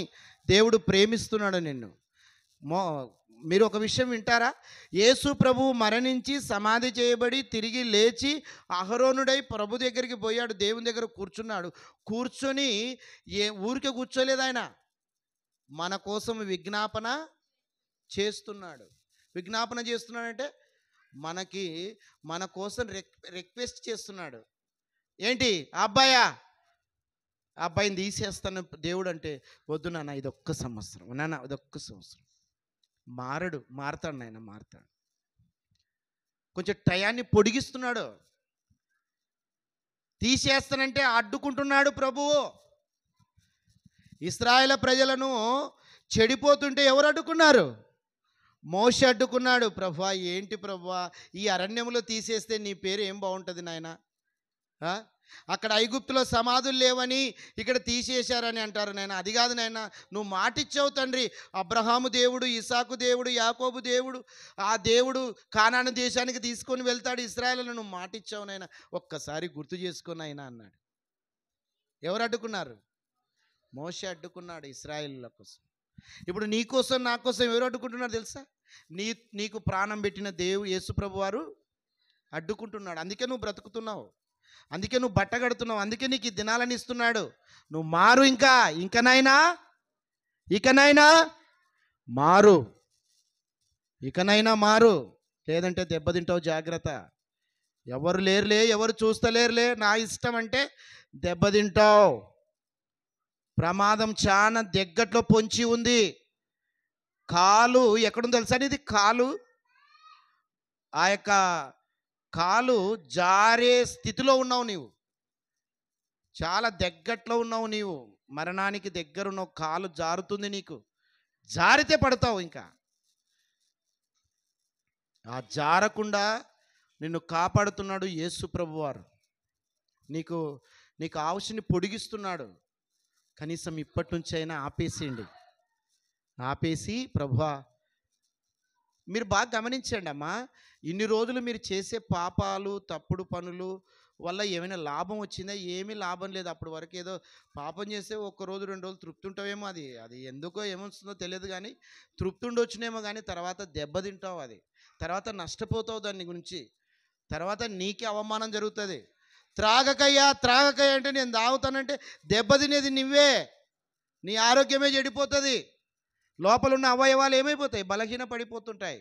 దేవుడు ప్రేమిస్తున్నాడు నిన్ను. మీరు ఒక విషయం వింటారా? యేసు ప్రభువు మరణించి సమాధి చేయబడి తిరిగి లేచి అహరోనుడై ప్రభు దగ్గరికి పోయాడు. దేవుని దగ్గర కూర్చున్నాడు. కూర్చొని ఊరికే కూర్చోలేదు ఆయన, మన కోసం విజ్ఞాపన చేస్తున్నాడు. విజ్ఞాపన చేస్తున్నాడంటే మన కోసం రిక్వెస్ట్ చేస్తున్నాడు. ఏంటి? అబ్బాయిని తీసేస్తాను దేవుడు అంటే, వద్దు నాన్న, ఇదొక్క సంవత్సరం నాన్న, ఇదొక్క సంవత్సరం. మారతాడు నాయన, మారతాడు. కొంచెం టయాన్ని పొడిగిస్తున్నాడు. తీసేస్తానంటే అడ్డుకుంటున్నాడు ప్రభువు. ఇశ్రాయేలు ప్రజలను చెడిపోతుంటే ఎవరు అడ్డుకున్నారు? మోషే అడ్డుకున్నాడు. ప్రభువా, ఏంటి ప్రభువా, ఈ అరణ్యంలో తీసేస్తే నీ పేరు ఏం బాగుంటుంది నాయన? అక్కడ ఐగుప్తులో సమాధులు లేవని ఇక్కడ తీసేశారని అంటారు. నాయన అది కాదు నాయన, నువ్వు మాటిచ్చావు తండ్రి. అబ్రహాము దేవుడు, ఇసాకు దేవుడు, యాకోబు దేవుడు, ఆ దేవుడు కానాను దేశానికి తీసుకొని వెళ్తాడు ఇశ్రాయేలును. నువ్వు మాటిచ్చావు నాయన, ఒక్కసారి గుర్తు చేసుకొని అయినా అన్నాడు. ఎవరు అడ్డుకున్నారు? మోషే అడ్డుకున్నాడు ఇశ్రాయేలుల కోసం. ఇప్పుడు నీ కోసం నా కోసం ఎవరు అడ్డుకుంటున్నారు తెలుసా? నీకు ప్రాణం పెట్టిన యేసుప్రభు వారు అడ్డుకుంటున్నాడు. అందుకే నువ్వు బ్రతుకుతున్నావు, అందుకే నువ్వు బట్ట కడుతున్నావు, అందుకే నీకు ఈ దినాలని ఇస్తున్నాడు. నువ్వు మారు, ఇకనైనా మారు, ఇకనైనా మారు, లేదంటే దెబ్బతింటావు. జాగ్రత్త. ఎవరు లేరులే, ఎవరు చూస్తలేరులే, నా ఇష్టం అంటే దెబ్బతింటావు. ప్రమాదం చాలా దగ్గట్లో పొంచి ఉంది. కాలు ఎక్కడుందో తెలుసా? ఇది కాలు ఆ యొక్క కాలు జారే స్థితిలో ఉన్నావు నీవు, చాలా దగ్గట్లో ఉన్నావు నీవు, మరణానికి దగ్గరున్నావు, కాలు జారుతుంది నీకు, జారితే పడతావు. ఇంకా ఆ జారకుండా నిన్ను కాపాడుతున్నాడు యేసు ప్రభువారు. నీకు నీకు ఆయుష్ని పొడిగిస్తున్నాడు. కనీసం ఇప్పటి నుంచి అయినా ఆపేసేయండి. ఆపేసి ప్రభువా, మీరు బాగా గమనించండి అమ్మా, ఇన్ని రోజులు మీరు చేసే పాపాలు తప్పుడు పనులు వల్ల ఏమైనా లాభం వచ్చిందా? ఏమీ లాభం లేదు. అప్పటి వరకు ఏదో పాపం చేస్తే ఒక్క రోజు 2 రోజులు తృప్తి ఉంటావేమో, అది అది ఎందుకో ఏమొస్తుందో తెలియదు, కానీ తృప్తి ఉండొచ్చునేమో, కానీ తర్వాత దెబ్బతింటావు, అది తర్వాత నష్టపోతావు దాని గురించి, తర్వాత నీకే అవమానం జరుగుతుంది. త్రాగకయ్యా త్రాగకయ్యా అంటే నేను తాగుతానంటే దెబ్బతినేది నువ్వే, నీ ఆరోగ్యమే చెడిపోతుంది, లోపల ఉన్న అవయవాలు ఏమైపోతాయి? బలహీన పడిపోతుంటాయి.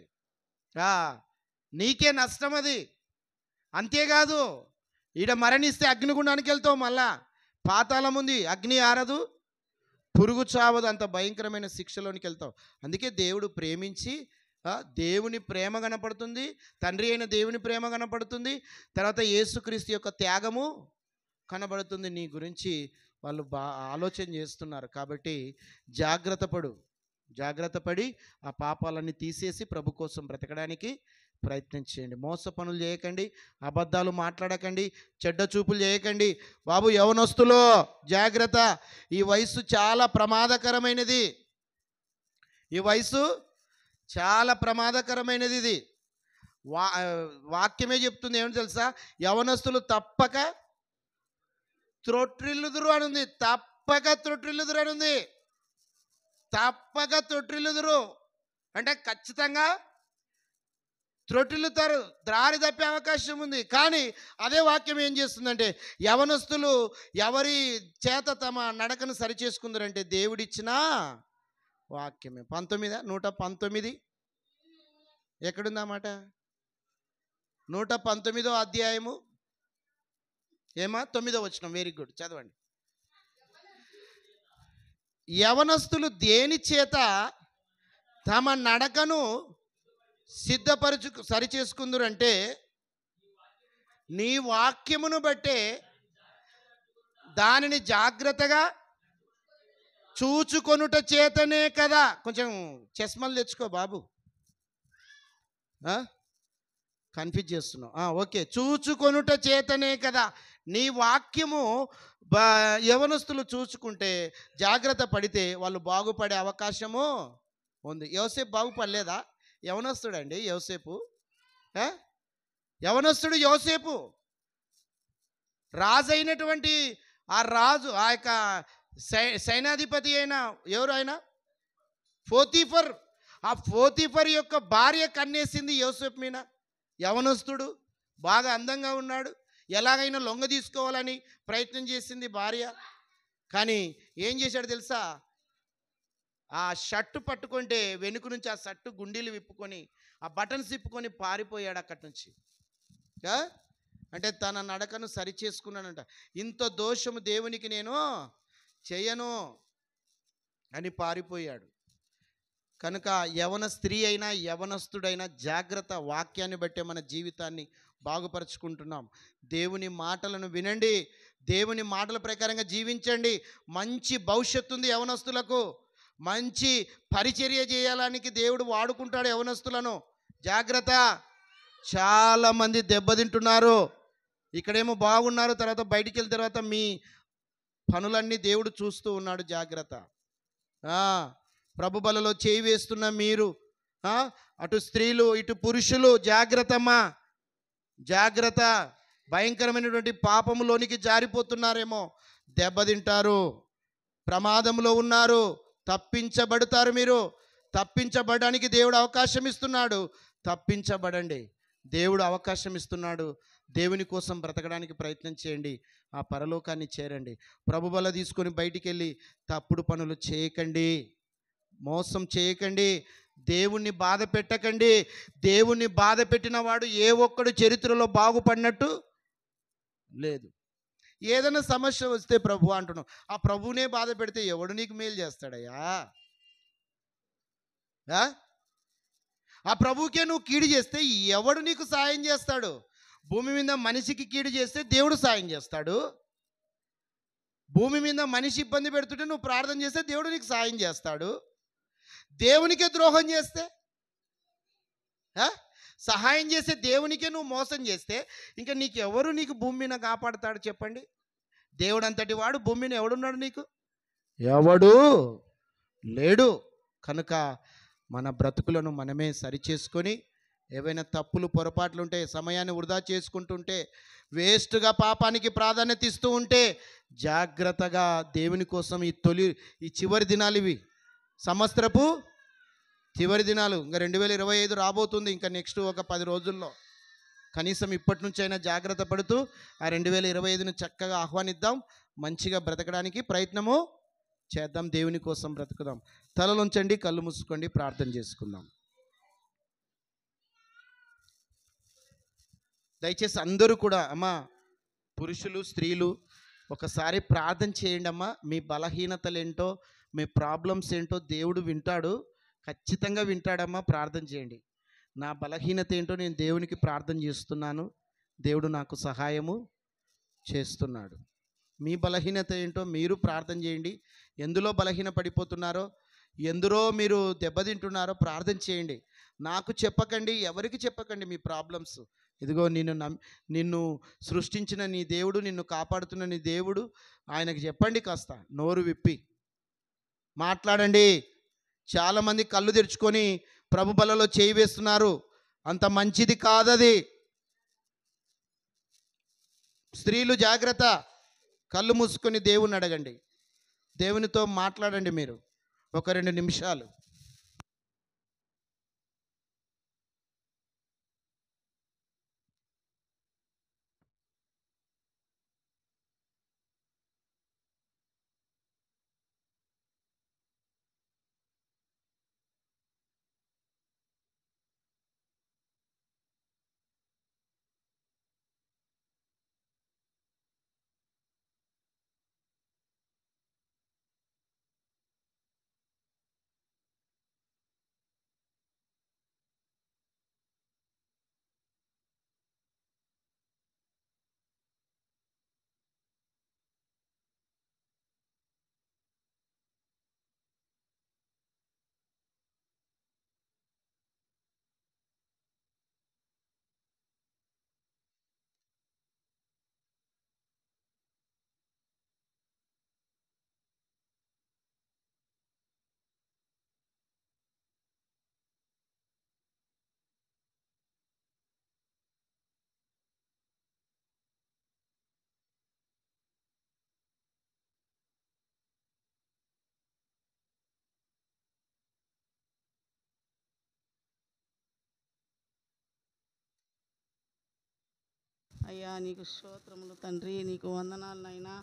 నీకే నష్టం అది. అంతేకాదు, ఈడ మరణిస్తే అగ్నిగుండానికి వెళ్తావు, మళ్ళా పాతాళం ఉంది, అగ్ని ఆరదు, పురుగు చావదు, అంత భయంకరమైన శిక్షలోనికి వెళ్తావు. అందుకే దేవుడు ప్రేమించి, దేవుని ప్రేమ కనపడుతుంది, తండ్రి అయిన దేవుని ప్రేమ కనపడుతుంది, తర్వాత యేసుక్రీస్తు యొక్క త్యాగము కనబడుతుంది. నీ గురించి వాళ్ళు ఆలోచన చేస్తున్నారు. కాబట్టి జాగ్రత్త పడి ఆ పాపాలన్నీ తీసేసి ప్రభు కోసం బ్రతకడానికి ప్రయత్నం చేయండి. మోస పనులు చేయకండి, అబద్ధాలు మాట్లాడకండి, చెడ్డ చూపులు చేయకండి. బాబు యవనస్తులో జాగ్రత్త. ఈ వయసు చాలా ప్రమాదకరమైనది. ఈ వయసు చాలా ప్రమాదకరమైనది. ఇది వాక్యమే చెప్తుంది. ఏమని తెలుసా? యవనస్తులు తప్పక త్రొట్రిల్లుదురు అని ఉంది. తప్పక త్రొట్రిల్లుదురు అని ఉంది. తప్పక త్రొట్రిల్లుదురు అంటే ఖచ్చితంగా త్రొట్రిల్లుతారు, దారి తప్పే అవకాశం ఉంది. కానీ అదే వాక్యం ఏం చేస్తుందంటే, యవనస్తులు ఎవరి చేత తమ నడకను సరిచేసుకుందరంటే దేవుడిచ్చిన వాక్యమే. 119 ఎక్కడుందన్నమాట? 119వ అధ్యాయము ఏమా 9వ వచనం. వెరీ గుడ్, చదవండి. యవనస్తులు దేని చేత తమ నడకను సరిచేసుకుందురంటే నీ వాక్యమును బట్టే దానిని జాగ్రత్తగా చూచుకొనుట చేతనే కదా. కొంచెం చస్మలు తెచ్చుకో బాబు, కన్ఫ్యూజ్ చేస్తున్నావు. ఓకే, చూచుకొనుట చేతనే కదా. నీ వాక్యము యవనస్తులు చూసుకుంటే, జాగ్రత్త పడితే వాళ్ళు బాగుపడే అవకాశము ఉంది. యోసేపు బాగుపడలేదా? యవనస్తుడండి యోసేపు. యవనస్తుడు యోసేపు. రాజు అయినటువంటి ఆ రాజు, ఆ యొక్క సైనాధిపతి అయిన ఎవరు ఆయన? పోతీఫర్. ఆ పోతీఫర్ యొక్క భార్య కన్నేసింది యోసేపు మీద. యవనస్తుడు, బాగా అందంగా ఉన్నాడు, ఎలాగైనా లొంగ తీసుకోవాలని ప్రయత్నం చేసింది భార్య. కానీ ఏం చేశాడు తెలుసా? ఆ షర్టు పట్టుకుంటే వెనుక నుంచి ఆ షర్టు గుండీలు విప్పుకొని, ఆ బటన్స్ విప్పుకొని పారిపోయాడు అక్కడి నుంచి. అంటే తన నడకను సరిచేసుకున్నాడంట. ఇంత దోషము దేవునికి నేను చేయను అని పారిపోయాడు. కనుక యవన స్త్రీ అయినా యవనస్తుడైనా జాగ్రత్త. వాక్యాన్ని బట్టే మన జీవితాన్ని బాగుపరుచుకుంటున్నాం. దేవుని మాటలను వినండి, దేవుని మాటల ప్రకారంగా జీవించండి. మంచి భవిష్యత్తు ఉంది యవనస్తులకు. మంచి పరిచర్య చేయాలని దేవుడు వాడుకుంటాడు యవనస్తులను. జాగ్రత్త. చాలామంది దెబ్బతింటున్నారు. ఇక్కడేమో బాగున్నారు, తర్వాత బయటికి వెళ్ళిన తర్వాత మీ పనులన్నీ దేవుడు చూస్తూ ఉన్నాడు. జాగ్రత్త. ప్రభు బలలో చేయి వేస్తున్న మీరు, అటు స్త్రీలు ఇటు పురుషులు, జాగ్రత్తమ్మా, జాగ్రత్త. భయంకరమైనటువంటి పాపములోనికి జారిపోతున్నారేమో, దెబ్బతింటారు, ప్రమాదంలో ఉన్నారు, తప్పించబడతారు. మీరు తప్పించబడడానికి దేవుడు అవకాశం ఇస్తున్నాడు. తప్పించబడండి, దేవుడు అవకాశం ఇస్తున్నాడు. దేవుని కోసం బ్రతకడానికి ప్రయత్నం చేయండి, ఆ పరలోకాన్ని చేరండి. ప్రభు బల తీసుకొని బయటికి వెళ్ళి తప్పుడు పనులు చేయకండి, మోసం చేయకండి, దేవుణ్ణి బాధ పెట్టకండి. దేవుణ్ణి బాధ పెట్టిన వాడు ఏ ఒక్కడు చరిత్రలో బాగుపడినట్టు లేదు. ఏదైనా సమస్య వస్తే ప్రభు అంటున్నావు, ఆ ప్రభువునే బాధ పెడితే ఎవడు నీకు మేలు చేస్తాడయ్యా? ఆ ప్రభువుకే నువ్వు కీడు చేస్తే ఎవడు నీకు సాయం చేస్తాడు? భూమి మీద మనిషికి కీడు చేస్తే దేవుడు సాయం చేస్తాడు. భూమి మీద మనిషి ఇబ్బంది పెడుతుంటే నువ్వు ప్రార్థన చేస్తే దేవుడు నీకు సాయం చేస్తాడు. దేవునికే ద్రోహం చేస్తే, సహాయం చేస్తే దేవునికే నువ్వు మోసం చేస్తే ఇంకా నీకు భూమి మీద కాపాడుతాడు చెప్పండి? దేవుడు అంతటి వాడు భూమి మీద ఎవడున్నాడు? నీకు ఎవడు లేడు. కనుక మన బ్రతుకులను మనమే సరిచేసుకొని, ఏవైనా తప్పులు పొరపాట్లు ఉంటే, సమయాన్ని వృధా చేసుకుంటుంటే, వేస్ట్గా పాపానికి ప్రాధాన్యత ఇస్తూ ఉంటే జాగ్రత్తగా దేవుని కోసం ఈ చివరి దినాలు ఇవి, సంవత్సరపు చివరి దినాలు. ఇంకా 2025 రాబోతుంది. ఇంకా నెక్స్ట్ ఒక 10 రోజుల్లో. కనీసం ఇప్పటి నుంచి అయినా జాగ్రత్త పడుతూ ఆ 2025ను చక్కగా ఆహ్వానిద్దాం. మంచిగా బ్రతకడానికి ప్రయత్నము చేద్దాం. దేవుని కోసం బ్రతుకుదాం. తలలుంచండి, కళ్ళు మూసుకోండి, ప్రార్థన చేసుకుందాం. దయచేసి అందరూ కూడా అమ్మా, పురుషులు స్త్రీలు ఒకసారి ప్రార్థన చేయండి అమ్మా. మీ బలహీనతలు ఏంటో, మీ ప్రాబ్లమ్స్ ఏంటో దేవుడు వింటాడు, ఖచ్చితంగా వింటాడమ్మా. ప్రార్థన చేయండి. నా బలహీనత ఏంటో నేను దేవునికి ప్రార్థన చేస్తున్నాను, దేవుడు నాకు సహాయము చేస్తున్నాడు. మీ బలహీనత ఏంటో మీరు ప్రార్థన చేయండి. ఎందులో బలహీన పడిపోతున్నారో, ఎందులో మీరు దెబ్బతింటున్నారో ప్రార్థన చేయండి. నాకు చెప్పకండి, ఎవరికి చెప్పకండి మీ ప్రాబ్లమ్స్. ఇదిగో నిన్ను సృష్టించిన నీ దేవుడు, నిన్ను కాపాడుతున్న నీ దేవుడు, ఆయనకు చెప్పండి. కాస్త నోరు విప్పి మాట్లాడండి. చాలామంది కళ్ళు తెరుచుకొని ప్రభు బలలో చేయి వేస్తున్నారు. అంత మంచిది కాదది. స్త్రీలు జాగ్రత్త. కళ్ళు మూసుకొని దేవుని అడగండి, దేవునితో మాట్లాడండి మీరు ఒక 2 నిమిషాలు. అయ్యా నీకు స్తోత్రములు తండ్రి, నీకు వందనాలు నైనా.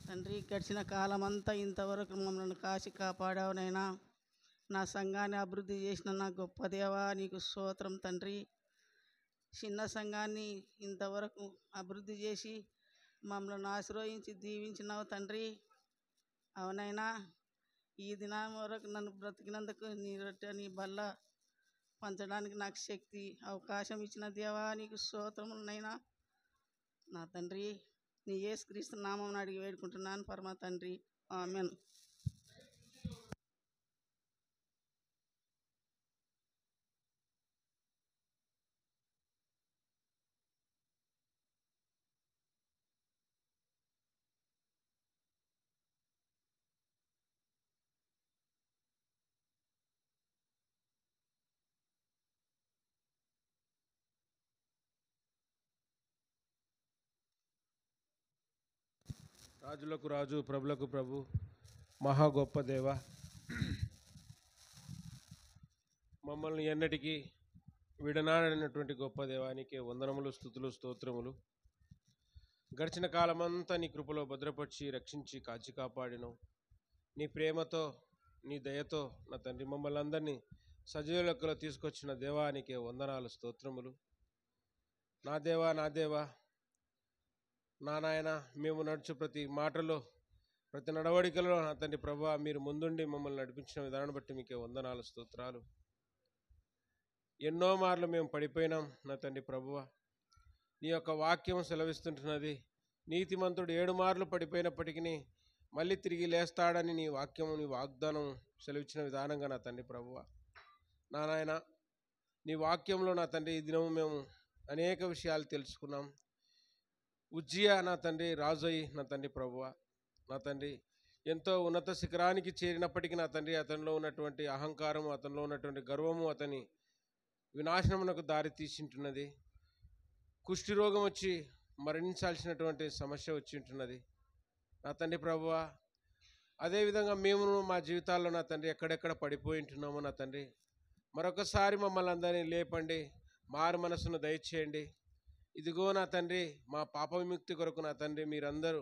తండ్రి, గడిచిన కాలమంతా ఇంతవరకు మమ్మల్ని కాచి కాపాడావు నైనా. నా సంఘాన్ని అభివృద్ధి చేసిన నా గొప్ప దేవా నీకు స్తోత్రం తండ్రి. చిన్న సంఘాన్ని ఇంతవరకు అభివృద్ధి చేసి మమ్మల్ని ఆశ్రయించి దీవించినావు తండ్రి. అవునైనా, ఈ దినం వరకు నన్ను బ్రతికినందుకు నీ రొట్టె నీ బల్ల పంచడానికి నాకు శక్తి అవకాశం ఇచ్చిన దేవా నీకు స్తోత్రములనైనా. నా తండ్రి, నీ యేసుక్రీస్తు నామమున అడిగి వేడుకుంటున్నాను పరమ తండ్రి, ఆమేన్. రాజులకు రాజు, ప్రభులకు ప్రభు, మహా గొప్ప దేవ, మమ్మల్ని ఎన్నటికీ విడనాడినటువంటి గొప్ప దేవానికి వందనములు, స్తుతులు, స్తోత్రములు. గడిచిన కాలమంతా నీ కృపలో భద్రపరిచి రక్షించి కాచి కాపాడినవు. నీ ప్రేమతో, నీ దయతో నా తండ్రి మమ్మల్ని అందరినీ సజీవ లెక్కలో తీసుకొచ్చిన దేవానికి వందనాలు, స్తోత్రములు. నా దేవా, నా దేవా, నా నాయన, మేము నడుచు ప్రతి మాటలో, ప్రతి నడవడికలో నా తండ్రి ప్రభువా మీరు ముందుండి మమ్మల్ని నడిపించిన విధానం బట్టి మీకే వందనాలు, స్తోత్రాలు. ఎన్నో మార్లు మేము పడిపోయినాం నా తండ్రి ప్రభువా. నీ యొక్క వాక్యం సెలవిస్తుంటున్నది. నీతిమంతుడు 7 మార్లు పడిపోయినప్పటికీ మళ్ళీ తిరిగి లేస్తాడని నీ వాక్యము, నీ వాగ్దానం సెలవిచ్చిన విధానంగా నా తండ్రి ప్రభువా, నా నాయన నీ వాక్యంలో నా తండ్రి ఈ దినము మేము అనేక విషయాలు తెలుసుకున్నాం. ఉజ్జియా నా తండ్రి రాజయ్యి నా తండ్రి ప్రభువా, నా తండ్రి ఎంతో ఉన్నత శిఖరానికి చేరినప్పటికీ నా తండ్రి అతనిలో ఉన్నటువంటి అహంకారము, అతనిలో ఉన్నటువంటి గర్వము అతని వినాశనమునకు దారి తీసింటున్నది. కుష్టి రోగం వచ్చి మరణించాల్సినటువంటి సమస్య వచ్చి ఉంటున్నది నా తండ్రి ప్రభువా. అదేవిధంగా మేము మా జీవితాల్లో నా తండ్రి ఎక్కడెక్కడ పడిపోయి ఉంటున్నామో నా తండ్రి, మరొకసారి మమ్మల్ని అందరినీ లేపండి, మారు మనసును దయచేయండి. ఇదిగో నా తండ్రి మా పాప విముక్తి కొరకు నా తండ్రి మీరందరూ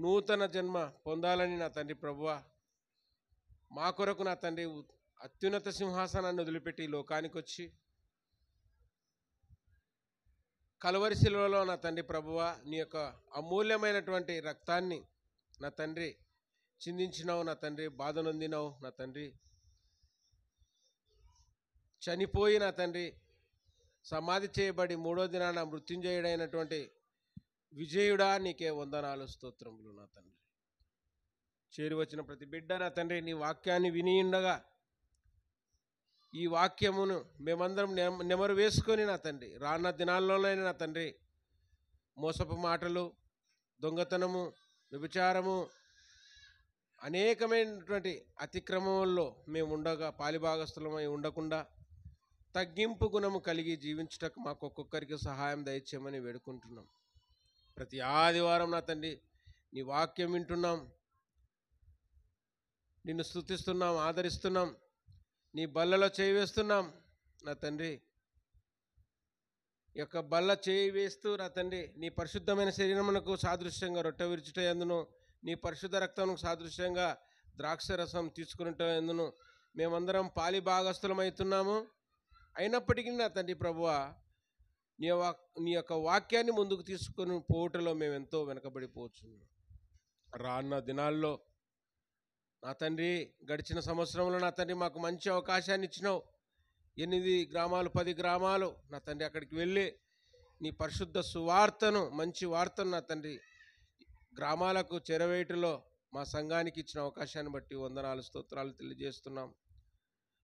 నూతన జన్మ పొందాలని నా తండ్రి ప్రభువా, మా కొరకు నా తండ్రి అత్యున్నత సింహాసనాన్ని వదిలిపెట్టి ఈ లోకానికి వచ్చి కలువరి శిలువలో నా తండ్రి ప్రభువా నీ యొక్క అమూల్యమైనటువంటి రక్తాన్ని నా తండ్రి చిందించినావు నా తండ్రి, బాధ నొందినావు నా తండ్రి, చనిపోయి నా తండ్రి సమాధి చేయబడి 3వ దినాన మృత్యుంజయుడైనటువంటి విజయుడా నీకే వందనాలు స్తోత్రములు నా తండ్రి. చేరి వచ్చిన ప్రతి బిడ్డ నా తండ్రి నీ వాక్యాన్ని విని ఉండగా ఈ వాక్యమును మేమందరం నెమరు వేసుకొని నా తండ్రి రానున్న దినాల్లోనైనా నా తండ్రి మోసపు మాటలు, దొంగతనము, వ్యభిచారము, అనేకమైనటువంటి అతిక్రమంలో మేము ఉండగా పాలిభాగస్థులమై ఉండకుండా తగ్గింపు గుణము కలిగి జీవించుటకు మాకు ఒక్కొక్కరికి సహాయం దయచేయమని వేడుకుంటున్నాం. ప్రతి ఆదివారం నా తండ్రి నీ వాక్యం వింటున్నాం, నిన్ను స్తుతిస్తున్నాం, ఆదరిస్తున్నాం, నీ బల్లలో చేయి వేస్తున్నాం నా తండ్రి. ఈ యొక్క బల్ల చేయి వేస్తూ నా తండ్రి నీ పరిశుద్ధమైన శరీరమునకు సాదృశ్యంగా రొట్టె విరుచుట ఎందును, నీ పరిశుద్ధ రక్తమునకు సాదృశ్యంగా ద్రాక్ష రసం తీసుకునేట ఎందును మేమందరం పాలి భాగస్థులమవుతున్నాము. అయినప్పటికీ నా తండ్రి ప్రభువా నీ యొక్క వాక్యాన్ని ముందుకు తీసుకొని పోవటంలో మేము ఎంతో వెనకబడిపోతున్నాం. రానున్న దినాల్లో నా తండ్రి గడిచిన సంవత్సరంలో నా తండ్రి మాకు మంచి అవకాశాన్ని ఇచ్చినావు. 8 గ్రామాలు 10 గ్రామాలు నా తండ్రి అక్కడికి వెళ్ళి నీ పరిశుద్ధ సువార్తను, మంచి వార్తను నా తండ్రి గ్రామాలకు చేరవేయటంలో మా సంఘానికి ఇచ్చిన అవకాశాన్ని బట్టి వందనాలు స్తోత్రాలు తెలియజేస్తున్నాం.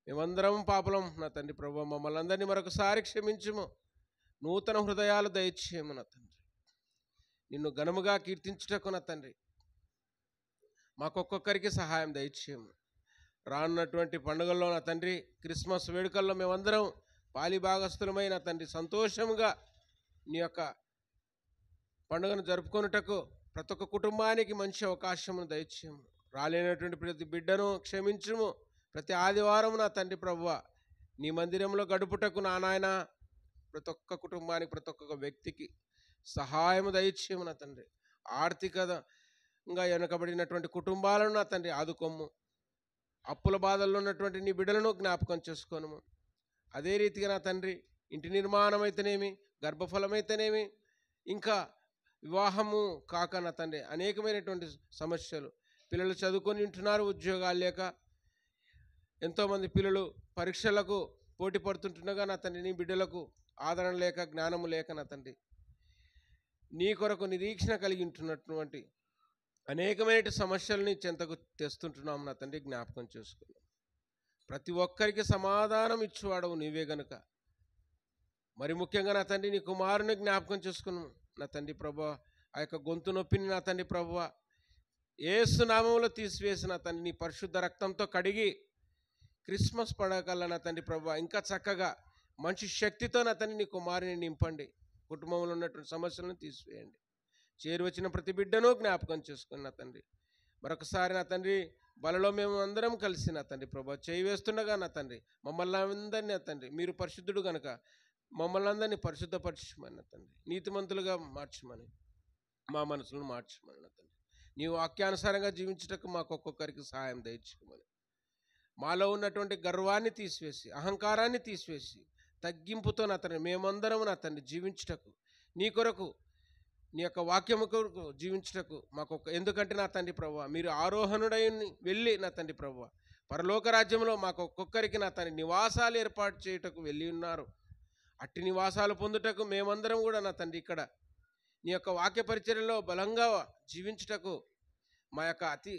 మేమందరం పాపలం నా తండ్రి ప్రభువా, మమ్మల్ని అందరినీ మరొకసారి క్షమించుము, నూతన హృదయాలు దయచేయము నా తండ్రి. నిన్ను ఘనముగా కీర్తించుటకు నా తండ్రి మాకొక్కొక్కరికి సహాయం దయచేయము. రానున్నటువంటి పండుగల్లో నా తండ్రి క్రిస్మస్ వేడుకల్లో మేమందరం పాలి భాగస్థులమై నా తండ్రి సంతోషంగా నీ యొక్క పండుగను జరుపుకొనుటకు ప్రతి ఒక్క కుటుంబానికి మంచి అవకాశమును దయచేయము. రాలేనటువంటి ప్రతి బిడ్డను క్షమించుము. ప్రతి ఆదివారం నా తండ్రి ప్రభువా నీ మందిరంలో గడుపుటకు నా నాయన ప్రతి ఒక్క కుటుంబానికి, ప్రతి ఒక్క వ్యక్తికి సహాయము దయచేయము నా తండ్రి. ఆర్థికంగా వెనుకబడినటువంటి కుటుంబాలను నా తండ్రి ఆదుకోము. అప్పుల బాధల్లో ఉన్నటువంటి నీ బిడ్డలను జ్ఞాపకం చేసుకోను. అదే రీతిగా నా తండ్రి ఇంటి నిర్మాణం అయితేనేమి, గర్భఫలమైతేనేమి, ఇంకా వివాహము కాక నా తండ్రి అనేకమైనటువంటి సమస్యలు, పిల్లలు చదువుకొని ఉంటున్నారు, ఉద్యోగాలు లేక, ఎంతోమంది పిల్లలు పరీక్షలకు పోటీ పడుతుంటుండగా నా తండ్రి నీ బిడ్డలకు ఆదరణ లేక, జ్ఞానము లేక నా తండ్రి నీ కొరకు నిరీక్షణ కలిగి ఉంటున్నటువంటి అనేకమైన సమస్యలని చెంతకు తెస్తుంటున్నాం నా తండ్రి, జ్ఞాపకం చేసుకున్నాం. ప్రతి ఒక్కరికి సమాధానం ఇచ్చేవాడవు నీవే గనుక మరి ముఖ్యంగా నా తండ్రి నీ కుమారుని జ్ఞాపకం చేసుకున్నాం నా తండ్రి ప్రభువా. ఆ యొక్క గొంతు నొప్పిని నా తండ్రి ప్రభువా యేసు నామములో తీసివేసి నా తండ్రి నీ పరిశుద్ధ రక్తంతో కడిగి క్రిస్మస్ పండుగ కల్లా నా తండ్రి ప్రభువా ఇంకా చక్కగా మంచి శక్తితో నా తండ్రి నీ కుమారుని నింపండి. కుటుంబంలో ఉన్నటువంటి సమస్యలను తీసివేయండి. చేరి వచ్చిన ప్రతి బిడ్డను జ్ఞాపకం చేసుకుని నా తండ్రి మరొకసారి నా తండ్రి బలలో మేము అందరం కలిసి నా తండ్రి ప్రభువా చేయి వేస్తుండగా నా తండ్రి మమ్మల్ని అందరినీ నా తండ్రి మీరు పరిశుద్ధుడు కనుక మమ్మల్ని అందరినీ పరిశుద్ధపరచమని నా తండ్రి, నీతిమంతులుగా మార్చమని, మా మనసులను మార్చమని నా తండ్రి, నీ వాక్యానుసారంగా జీవించుటకు మాకు ఒక్కొక్కరికి సహాయం దయచేయమని, మాలో ఉన్నటువంటి గర్వాన్ని తీసివేసి, అహంకారాన్ని తీసివేసి, తగ్గింపుతో నా తండ్రి మేమందరం నా తండ్రి జీవించుటకు, నీ కొరకు నీ యొక్క వాక్యము కొరకు జీవించుటకు మాకు ఎందుకంటే నా తండ్రి ప్రభువా మీరు ఆరోహణుడై వెళ్ళి నా తండ్రి ప్రభువా పరలోక రాజ్యంలో మాకు ఒక్కొక్కరికి నా తండ్రి నివాసాలు ఏర్పాటు చేయుటకు వెళ్ళి ఉన్నారు. అట్టి నివాసాలు పొందుటకు మేమందరం కూడా నా తండ్రి ఇక్కడ నీ యొక్క వాక్య పరిచర్యలో బలంగా జీవించుటకు మా యొక్క అతి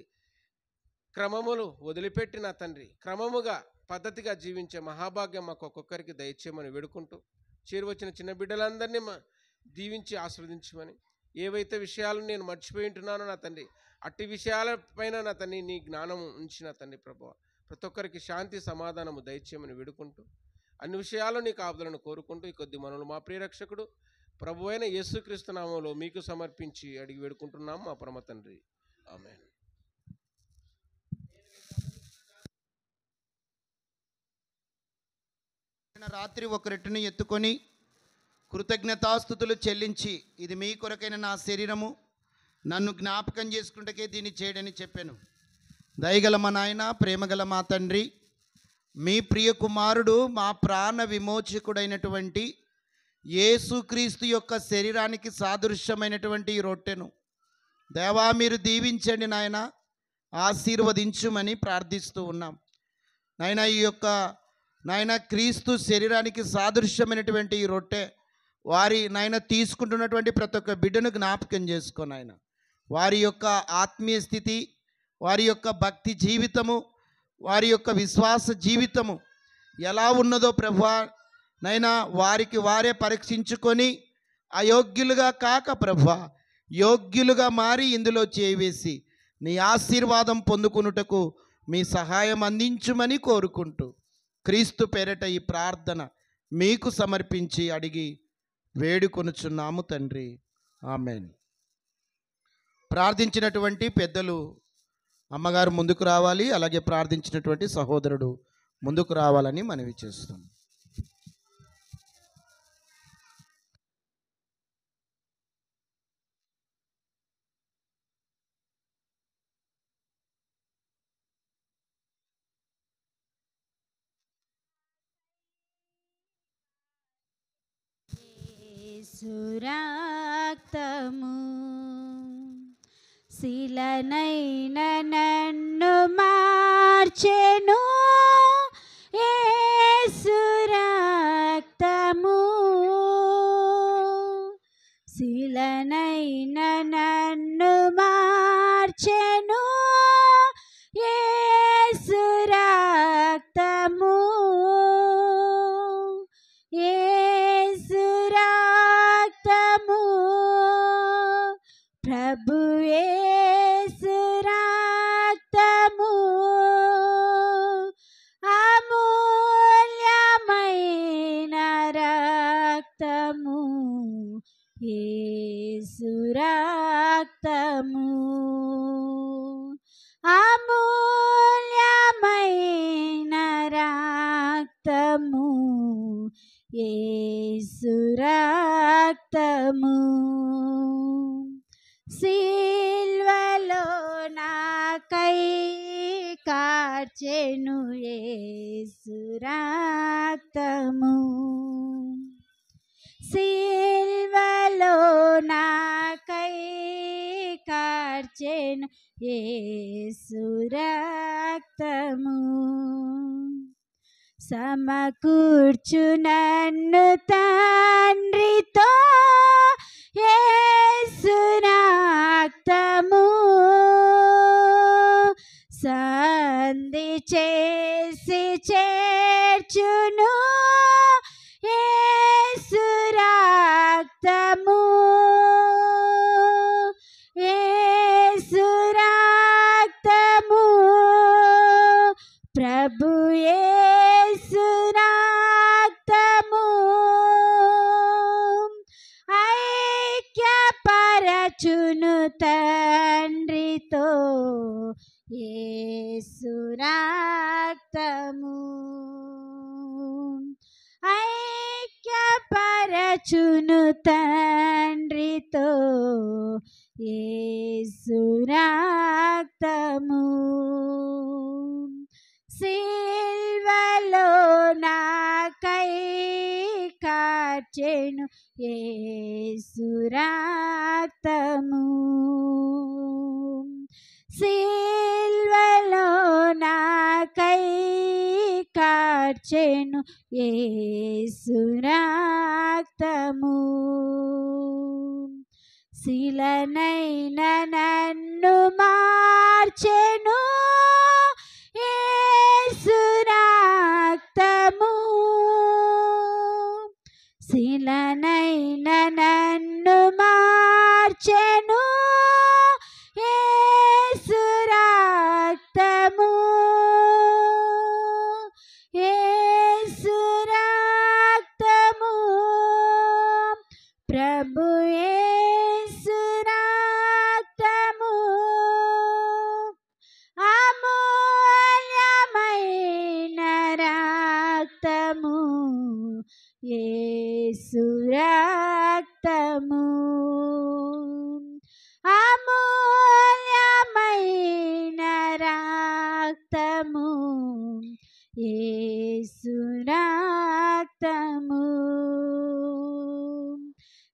క్రమములు వదిలిపెట్టి నా తండ్రి క్రమముగా పద్ధతిగా జీవించే మహాభాగ్యం మాకు ఒక్కొక్కరికి దయచేయమని వేడుకుంటూ చేరువచ్చిన చిన్న బిడ్డలందరినీ దీవించి ఆస్వాదించమని, ఏవైతే విషయాలు నేను మర్చిపోయి ఉంటున్నానో నా తండ్రి అట్టి విషయాలపైన నా తండ్రి నీ జ్ఞానం ఉంచిన తండ్రి ప్రభువా ప్రతి ఒక్కరికి శాంతి సమాధానము దయచేయమని వేడుకుంటూ అన్ని విషయాలు నీ కాపుదలను కోరుకుంటూ ఈ కొద్ది మనలు మా ప్రియరక్షకుడు ప్రభు అయిన యేసుక్రీస్తు నామములో మీకు సమర్పించి అడిగి వేడుకుంటున్నాము మా పరమ తండ్రి. ఆమేన్. రాత్రి ఒక రొట్టెను ఎత్తుకొని కృతజ్ఞతాస్తుతులు చెల్లించి, ఇది మీ కొరకైన నా శరీరము, నన్ను జ్ఞాపకం చేసుకుంటకే దీన్ని చేయడని చెప్పాను. దయగల మా నాయన, ప్రేమగల మా తండ్రి, మీ ప్రియ కుమారుడు మా ప్రాణ విమోచకుడైనటువంటి యేసుక్రీస్తు యొక్క శరీరానికి సాదృశ్యమైనటువంటి ఈ రొట్టెను దేవా మీరు దీవించండి నాయన, ఆశీర్వదించుమని ప్రార్థిస్తూ ఉన్నాం నాయన. ఈ యొక్క నాయన క్రీస్తు శరీరానికి సాదృశ్యమైనటువంటి ఈ రొట్టె వారి నాయన తీసుకుంటున్నటువంటి ప్రతి ఒక్క బిడ్డను జ్ఞాపకం చేసుకో నాయన. వారి యొక్క ఆత్మీయ స్థితి, వారి యొక్క భక్తి జీవితము, వారి యొక్క విశ్వాస జీవితము ఎలా ఉన్నదో ప్రభువా నైనా వారికి వారే పరీక్షించుకొని అయోగ్యులుగా కాక ప్రభువా యోగ్యులుగా మారి ఇందులో చేవేసి నీ ఆశీర్వాదం పొందుకునుటకు మీ సహాయం అందించుమని కోరుకుంటూ క్రీస్తు పేరట ఈ ప్రార్థన మీకు సమర్పించి అడిగి వేడుకొనుచున్నాము తండ్రి. ఆమెన్. ప్రార్థించినటువంటి పెద్దలు అమ్మగారు ముందుకు రావాలి, అలాగే ప్రార్థించినటువంటి సహోదరుడు ముందుకు రావాలని మనవి చేస్తాం. సురక్తము శిలనైన నన్ను మార్చెను, యేసు రక్తము శిలనైన నన్ను మార్చెను, యేసు రక్తము యేసు రక్తము ప్రభు యేసు రక్తము అమూల్యమైన రక్తము యేసు రక్తము అమూల్యమైన రక్తము యేసు రక్తము సిల్వలో నాకై కార్చెను యేసు రక్తము సిల్వలో నాకై కార్చెను యేసు రక్తము సమకూర్చు నన్ను తండ్రితో యేసు రక్తము సంధి చేసి చేర్చును యేసు రక్తము యేసు రక్తము ప్రభు యేసు రక్తము ఐక్యపరచును తండ్రితో యేసు రక్తము ఐక్యపరచును తండ్రితో యేసు రక్తము సిల్వలో నాకై కార్చెను యేసు రక్తము సిల్వలో నాకై కార్చెను మార్చెను యేసు రక్తము. శిలనైన నన్ను మార్చెను యేసు రక్తము. శిలనైన నన్ను మార్చెను యేసు రక్తము. యేసు రక్తము ప్రభు యేసు రక్తము అమూల్యమైన రక్తము. యేసు రక్తము అమూల్యమైన రక్తము. యేసు రక్తము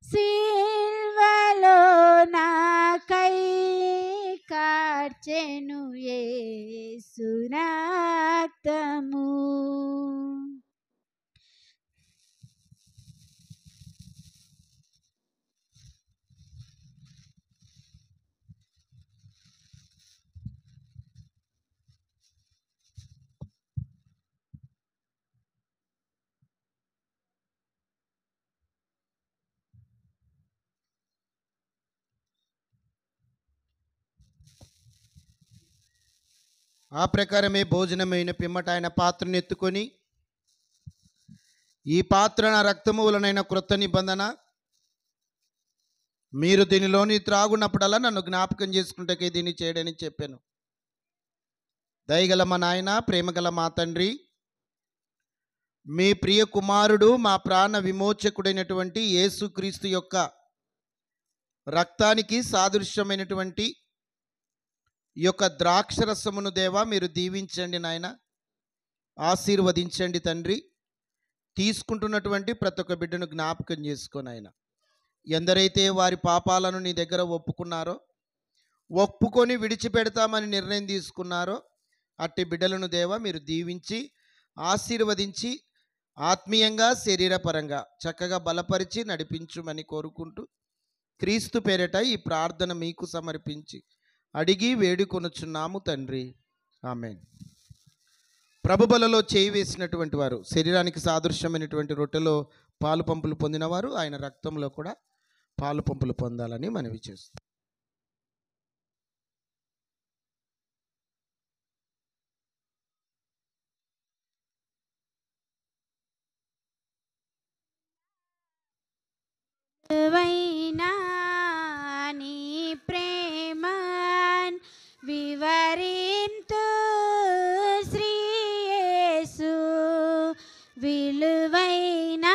సిల్వలో నాకై కార్చెను యేసు రక్తము. ఆ ప్రకారమే భోజనమైన పిమ్మట ఆయన పాత్రను ఎత్తుకొని, ఈ పాత్ర నా రక్తము వలనైన క్రొత్త నిబంధన, మీరు దీనిలోని త్రాగున్నప్పుడల్లా నన్ను జ్ఞాపకం చేసుకుంటకే దీన్ని చేయడని చెప్పాను. దయగల మా నాయన, ప్రేమగల మా తండ్రి, మీ ప్రియ కుమారుడు మా ప్రాణ విమోచకుడైనటువంటి యేసుక్రీస్తు యొక్క రక్తానికి సాదృశ్యమైనటువంటి ఈ యొక్క ద్రాక్షరసమును దేవా మీరు దీవించండి నాయన, ఆశీర్వదించండి తండ్రి. తీసుకుంటున్నటువంటి ప్రతి ఒక్క బిడ్డను జ్ఞాపకం చేసుకొని ఆయన, ఎందరైతే వారి పాపాలను నీ దగ్గర ఒప్పుకొని విడిచిపెడతామని నిర్ణయం తీసుకున్నారో అట్టి బిడ్డలను దేవా మీరు దీవించి ఆశీర్వదించి ఆత్మీయంగా శరీరపరంగా చక్కగా బలపరిచి నడిపించుమని కోరుకుంటూ క్రీస్తు పేరిట ఈ ప్రార్థన మీకు సమర్పించి అడిగి వేడుకొనుచున్నాము తండ్రి, ఆమేన్. ప్రభు బలలో చేయి వేసినటువంటి వారు శరీరానికి సాదృశ్యమైనటువంటి రొట్టెలో పాలు పంపులు పొందినవారు ఆయన రక్తంలో కూడా పాలు పంపులు పొందాలని మనవి చేస్తాం. విలువైన నీ ప్రేమన్ వివరింతు శ్రీ యేసు. విలువైన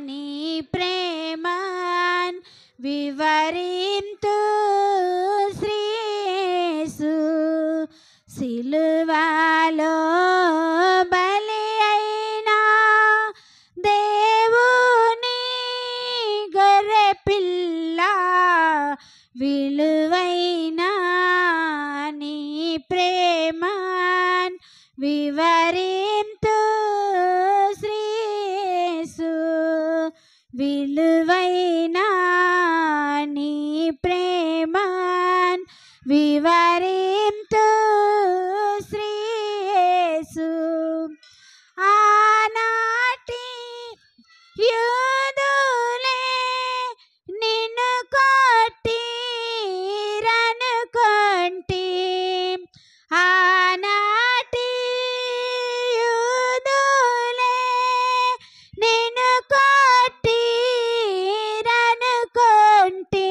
నీ ప్రేమన్ వివరింతు శ్రీ యేసు. సిలువలో బలి అయినా దేవుని గొర్రె పిల్ల. విలువైన నీ ప్రేమన్ వివరింతు శ్రీ యేసు. విలువైన నీ ప్రేమన్ వివరింతు శ్రీ యేసు. ఆనాటి యూదులే నిన్ను కొట్టిరనుకొంటి. ఆనాటి యూదులే నిన్ను కొట్టిరనుకొంటి.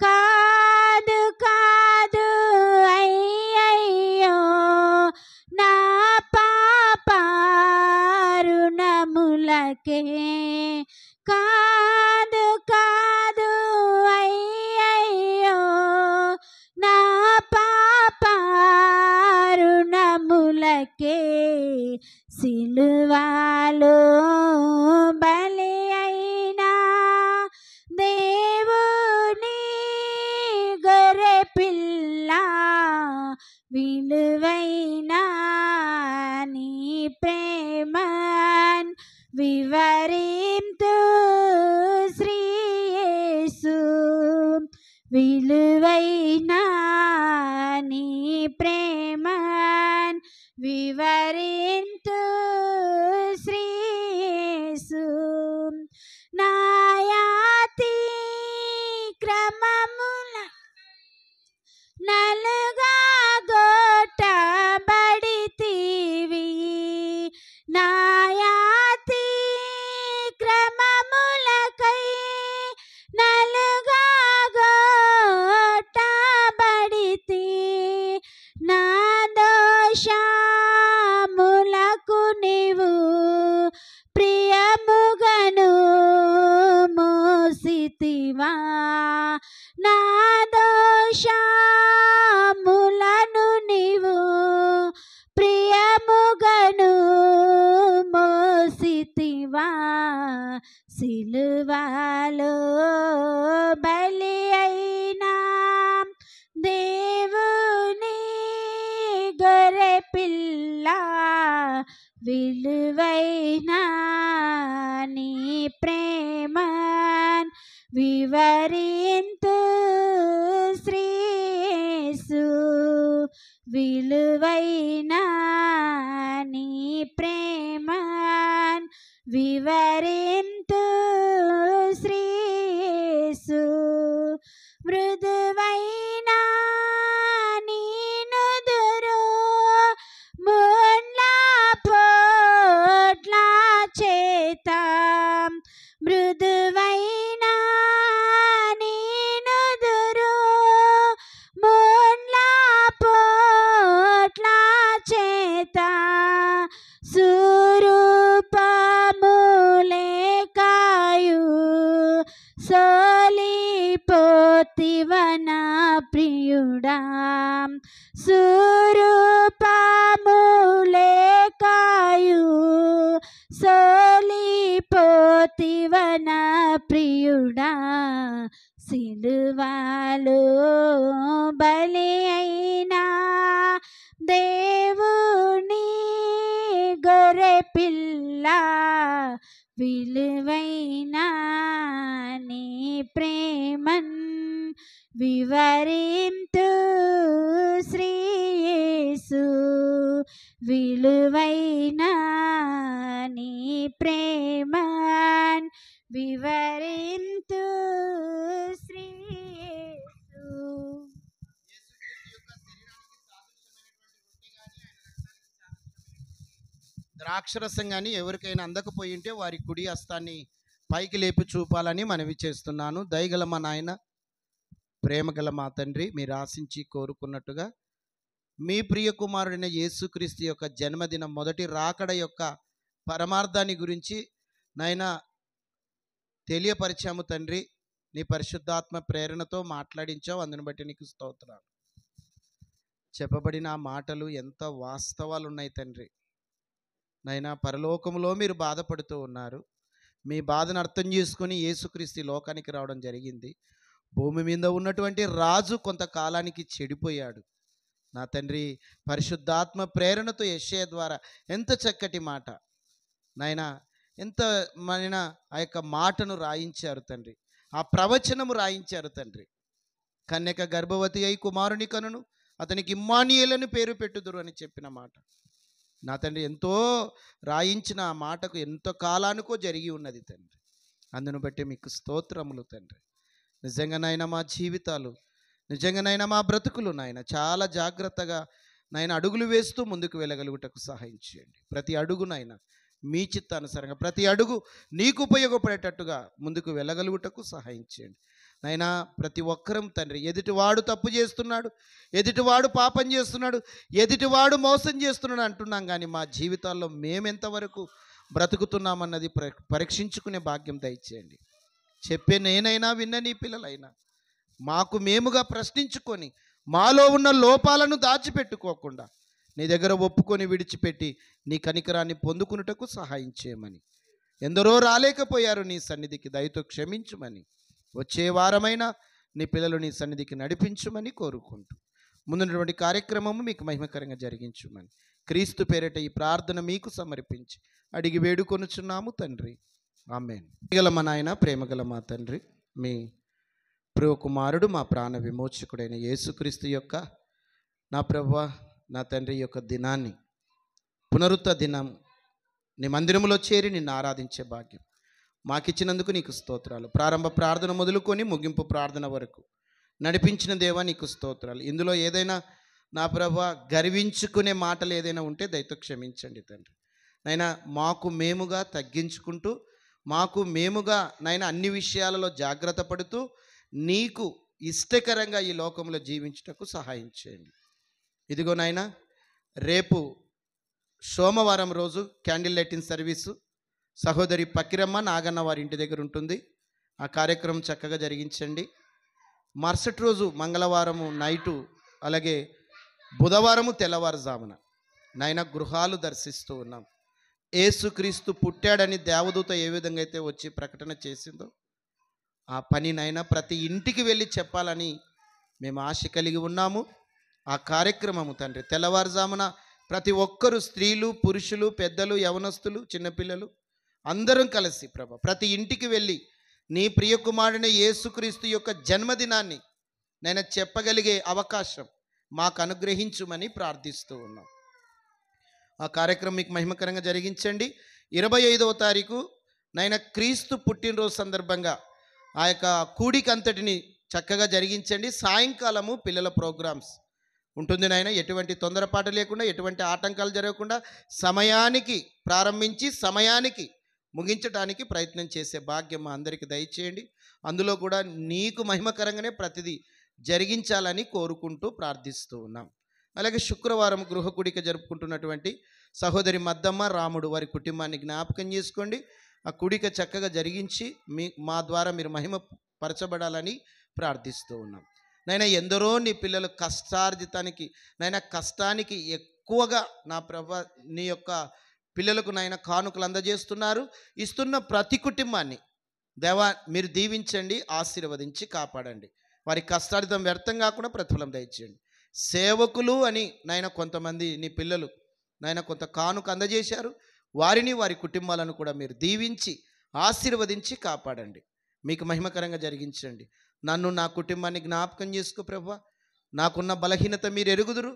కాదు కాదు అయ్యయ్యో నా పాపరుణములకే. కాదు కాదు అయ్యయ్యో నా పాపరుణములకే. సిలువలో బలి అయినా దేవుని గొర్రె పిల్ల. విలువైన నీ ప్రేమన్ వివరింతు శ్రీ యేసు విలువైన నీ ప్రేమన్ వివరింతు శ్రీ యేసు నాయాతి క్రమముల నలుగా గొట్టబడితివి నాయాతి క్రమములకై నలుగా గొట్టబడితి నా దోషములకు నీవు ప్రియముగను మోసితివా నా దోషములను నీవు ప్రియముగను మోసితివా సిలువలో బలి అయినా దేవుని గొర్రె పిల్ల విలువైన నీ ప్రేమన్ వివరింతు శ్రీ యేసు విలువైన నీ ప్రేమన్ వివరింతు శ్రీ యేసు మృదువైన నీ నుదురు ముళ్ళ పోట్ల చేత మృదువైన నీ నుదురు ముళ్ళ పోట్ల చేత సురూపములే కాయు సోలిపోతివన ప్రియుడా సురూపములే కాయు సోలిపోతివన ప్రియుడా సిలువలో బలి అయినా దేవుని గొర్రె పిల్ల విలువైన నీ ప్రేమన్ వివరింతు శ్రీ యేసు విలువైన నీ ప్రేమన్ వివరింతు శ్రీ యేసు ద్రాక్షరసం కానీ ఎవరికైనా అందకపోయి ఉంటే వారి కుడి హస్తాన్ని పైకి లేపి చూపాలని మనవి చేస్తున్నాను. దయగల మా నాయన, ప్రేమగల మా తండ్రి, మీరు ఆశించి కోరుకున్నట్టుగా మీ ప్రియ కుమారుడైన యేసుక్రీస్తు యొక్క జన్మదినం మొదటి రాకడ యొక్క పరమార్థాన్ని గురించి నాయన తెలియపరిచాము తండ్రి. నీ పరిశుద్ధాత్మ ప్రేరణతో మాట్లాడించావు, అందుని బట్టి నీకు స్తోత్రాలు. చెప్పబడిన ఆ మాటలు ఎంత వాస్తవాలు ఉన్నాయి తండ్రి. నైనా పరలోకంలో మీరు బాధపడుతూ ఉన్నారు. మీ బాధను అర్థం చేసుకుని యేసుక్రీస్తు ఈ లోకానికి రావడం జరిగింది. భూమి మీద ఉన్నటువంటి రాజు కొంతకాలానికి చెడిపోయాడు. నా తండ్రి, పరిశుద్ధాత్మ ప్రేరణతో యెషయా ద్వారా ఎంత చక్కటి మాట నాయనా, ఎంత మన ఆ యొక్క మాటను రాయించారు తండ్రి, ఆ ప్రవచనము రాయించారు తండ్రి. కన్యక గర్భవతి అయి కుమారుని కనును, అతనికి ఇమ్మానుయేలని పేరు పెట్టుదురు అని చెప్పిన మాట నా తండ్రి ఎంతో రాయించిన ఆ మాటకు ఎంతో కాలానికో జరిగి ఉన్నది తండ్రి. అందును బట్టి మీకు స్తోత్రములు తండ్రి. నిజంగానైనా మా జీవితాలు, నిజంగానైనా మా బ్రతుకులు నాయన చాలా జాగ్రత్తగా నాయన అడుగులు వేస్తూ ముందుకు వెళ్ళగలుగుటకు సహాయం చేయండి. ప్రతి అడుగునైనా మీ చిత్తానుసారంగా, ప్రతి అడుగు నీకు ఉపయోగపడేటట్టుగా ముందుకు వెళ్ళగలుగుటకు సహాయం చేయండి నాయనా. ప్రతి ఒక్కరం తండ్రి, ఎదుటివాడు తప్పు చేస్తున్నాడు, ఎదుటివాడు పాపం చేస్తున్నాడు, ఎదుటివాడు మోసం చేస్తున్నాడు అంటున్నాం, కానీ మా జీవితాల్లో మేమెంతవరకు బ్రతుకుతున్నామన్నది పరీక్షించుకునే భాగ్యం దయచేయండి. చెప్పే నేనైనా విన్న నీ పిల్లలైనా మాకు మేముగా ప్రశ్నించుకొని మాలో ఉన్న లోపాలను దాచిపెట్టుకోకుండా నీ దగ్గర ఒప్పుకొని విడిచిపెట్టి నీ కనికరాన్ని పొందుకున్నటకు సహాయం చేయమని, ఎందరో రాలేకపోయారు నీ సన్నిధికి, దయతో క్షమించుమని, వచ్చే వారమైనా నీ పిల్లలు నీ సన్నిధికి నడిపించుమని కోరుకుంటూ ముందున్నటువంటి కార్యక్రమము మీకు మహిమకరంగా జరిగించుమని క్రీస్తు పేరిట ఈ ప్రార్థన మీకు సమర్పించి అడిగి వేడుకొనుచున్నాము తండ్రి, ఆమేన్. గల మా నాయన, ప్రేమగల మా తండ్రి, మీ ప్రియ కుమారుడు మా ప్రాణ విమోచకుడైన యేసుక్రీస్తు యొక్క నా ప్రభువా నా తండ్రి యొక్క దినాన్ని, పునరుత్థ దినం, నీ మందిరములో చేరి నిన్ను ఆరాధించే భాగ్యం మాకిచ్చినందుకు నీకు స్తోత్రాలు. ప్రారంభ ప్రార్థన మొదలుకొని ముగింపు ప్రార్థన వరకు నడిపించిన దేవా నీకు స్తోత్రాలు. ఇందులో ఏదైనా నా ప్రభువా గర్వించుకునే మాటలు ఏదైనా ఉంటే దయతో క్షమించండి తండ్రి. నైనా మాకు మేముగా తగ్గించుకుంటూ, మాకు మేముగా నైనా అన్ని విషయాలలో జాగ్రత్త పడుతూ నీకు ఇష్టకరంగా ఈ లోకంలో జీవించుటకు సహాయం చేయండి. ఇదిగో నాయనా, రేపు సోమవారం రోజు క్యాండిల్ లైటింగ్ సర్వీసు సహోదరి పక్కిరమ్మ నాగన్న వారి ఇంటి దగ్గర ఉంటుంది. ఆ కార్యక్రమం చక్కగా జరిగించండి. మరుసటి రోజు మంగళవారము నైటు, అలాగే బుధవారము తెల్లవారుజామున నాయన గృహాలు దర్శిస్తూ ఉన్నాం. యేసుక్రీస్తు పుట్టాడని దేవదూత ఏ విధంగా అయితే వచ్చి ప్రకటన చేసిందో ఆ పని నాయన ప్రతి ఇంటికి వెళ్ళి చెప్పాలని మేము ఆశ కలిగి ఉన్నాము. ఆ కార్యక్రమము తండ్రి తెల్లవారుజామున ప్రతి ఒక్కరు, స్త్రీలు, పురుషులు, పెద్దలు, యవనస్తులు, చిన్నపిల్లలు అందరం కలిసి ప్రభా ప్రతి ఇంటికి వెళ్ళి నీ ప్రియ కుమారుని యేసుక్రీస్తు యొక్క జన్మదినాన్ని నేను చెప్పగలిగే అవకాశం మాకు అనుగ్రహించుమని ప్రార్థిస్తూ ఉన్నాం. ఆ కార్యక్రమం మీకు మహిమకరంగా జరిగించండి. 25వ తారీఖు నైనా క్రీస్తు పుట్టినరోజు సందర్భంగా ఆ యొక్క కూడిక అంతటిని చక్కగా జరిగించండి. సాయంకాలము పిల్లల ప్రోగ్రామ్స్ ఉంటుంది నాయన. ఎటువంటి తొందరపాటు లేకుండా, ఎటువంటి ఆటంకాలు జరగకుండా సమయానికి ప్రారంభించి సమయానికి ముగించడానికి ప్రయత్నం చేసే భాగ్యం మా అందరికీ దయచేయండి. అందులో కూడా నీకు మహిమకరంగానే ప్రతిదీ జరిగించాలని కోరుకుంటూ ప్రార్థిస్తూ ఉన్నాం. అలాగే శుక్రవారం గృహ కూడిక జరుపుకుంటున్నటువంటి సహోదరి మద్దమ్మ, రాముడు వారి కుటుంబాన్ని జ్ఞాపకం చేసుకోండి. ఆ కూడిక చక్కగా జరిగించి మా ద్వారా మీరు మహిమ పరచబడాలని ప్రార్థిస్తూ ఉన్నాం. నైనా ఎందరో నీ పిల్లలు కష్టార్జితానికి, నైనా కష్టానికి ఎక్కువగా నా ప్రభా నీ యొక్క పిల్లలకు నైనా కానుకలు అందజేస్తున్నారు. ఇస్తున్న ప్రతి కుటుంబాన్ని దేవా మీరు దీవించండి, ఆశీర్వదించి కాపాడండి. వారి కష్టార్జితం వ్యర్థం కాకుండా ప్రతిఫలం దయచేయండి. సేవకులు అని నాయన కొంతమంది నీ పిల్లలు నాయన కొంత కానుక అందజేశారు. వారిని, వారి కుటుంబాలను కూడా మీరు దీవించి ఆశీర్వదించి కాపాడండి. మీకు మహిమకరంగా జరిగించండి. నన్ను, నా కుటుంబాన్ని జ్ఞాపకం చేసుకో ప్రభువా. నాకున్న బలహీనత మీరు ఎరుగుదురు,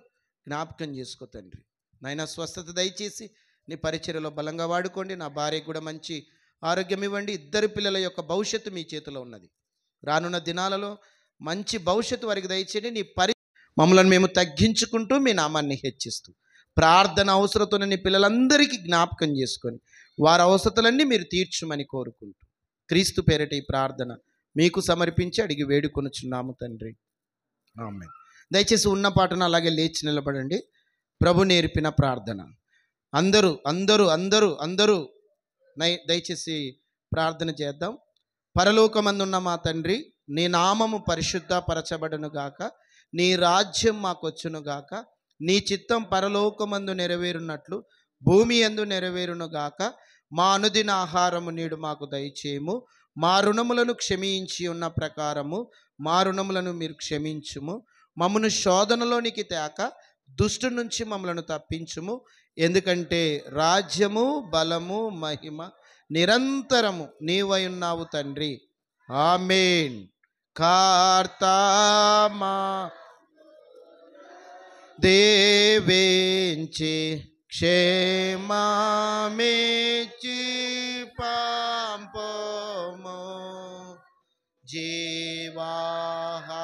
జ్ఞాపకం చేసుకో తండ్రి. నాయన స్వస్థత దయచేసి నీ పరిచర్యలో బలంగా వాడుకోండి. నా భార్యకు కూడా మంచి ఆరోగ్యం ఇవ్వండి. ఇద్దరు పిల్లల యొక్క భవిష్యత్తు మీ చేతిలో ఉన్నది. రానున్న దినాలలో మంచి భవిష్యత్తు వారికి దయచేయండి. నీ మమ్మల్ని మేము తగ్గించుకుంటూ మీ నామాన్ని హెచ్చిస్తూ ప్రార్థన అవసరతను నీ పిల్లలందరికీ జ్ఞాపకం చేసుకొని వారి అవసరతలన్నీ మీరు తీర్చుమని కోరుకుంటూ క్రీస్తు పేరిట ఈ ప్రార్థన మీకు సమర్పించి అడిగి వేడుకొనుచున్నాము తండ్రి, ఆమేన్. దయచేసి ఉన్న పాటను అలాగే లేచి నిలబడండి. ప్రభు నేర్పిన ప్రార్థన అందరూ అందరూ అందరూ అందరూ దయచేసి ప్రార్థన చేద్దాం. పరలోకమందున్న మా తండ్రి, నీ నామము పరిశుద్ధ పరచబడునుగాక, నీ రాజ్యం మాకొచ్చునుగాక, నీ చిత్తం పరలోకమందు నెరవేరునట్లు భూమి యందు నెరవేరునుగాక. మా అనుదిన ఆహారము నేడు మాకు దయచేయము. మా రుణములను క్షమించి ఉన్న ప్రకారము మా రుణములను మీరు క్షమించుము. మమ్మను శోధనలోనికి తేక దుష్టు నుంచి మమ్మలను తప్పించుము. ఎందుకంటే రాజ్యము, బలము, మహిమ నిరంతరము నీవై ఉన్నావు తండ్రి, ఆమేన్. కార్తామా దేవేంచి క్షేమమేచి పంపము జీవాహార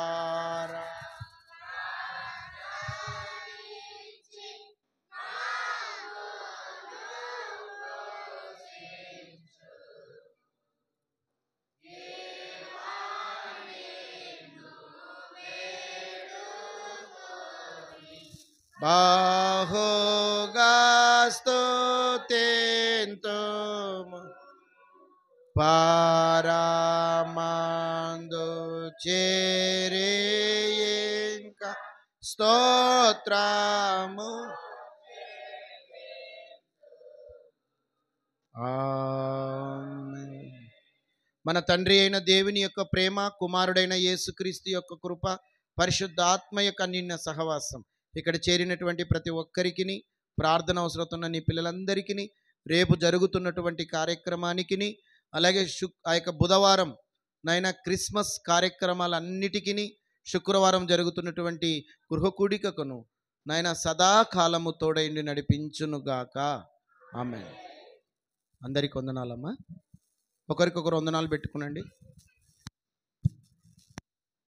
బాహుగాస్తు తెంతుము పరమందు చేరేయింక స్తోత్రము. ఆమేన్. మన తండ్రి అయిన దేవుని యొక్క ప్రేమ, కుమారుడైన యేసుక్రీస్తు యొక్క కృప, పరిశుద్ధ ఆత్మ యొక్క అన్యోన్య సహవాసం ఇక్కడ చేరినటువంటి ప్రతి ఒక్కరికి ప్రార్థన అవసరం ఉన్న నీ పిల్లలందరికీ రేపు జరుగుతున్నటువంటి కార్యక్రమానికి, అలాగే ఆ యొక్క బుధవారం నాయన క్రిస్మస్ కార్యక్రమాలన్నిటికీ, శుక్రవారం జరుగుతున్నటువంటి గృహ కూడికకును నాయన సదాకాలము తోడైండి నడిపించునుగాక. ఆమేన్. అందరికి వందనాలమ్మా. ఒకరికొకరు వందనాలు పెట్టుకునండి.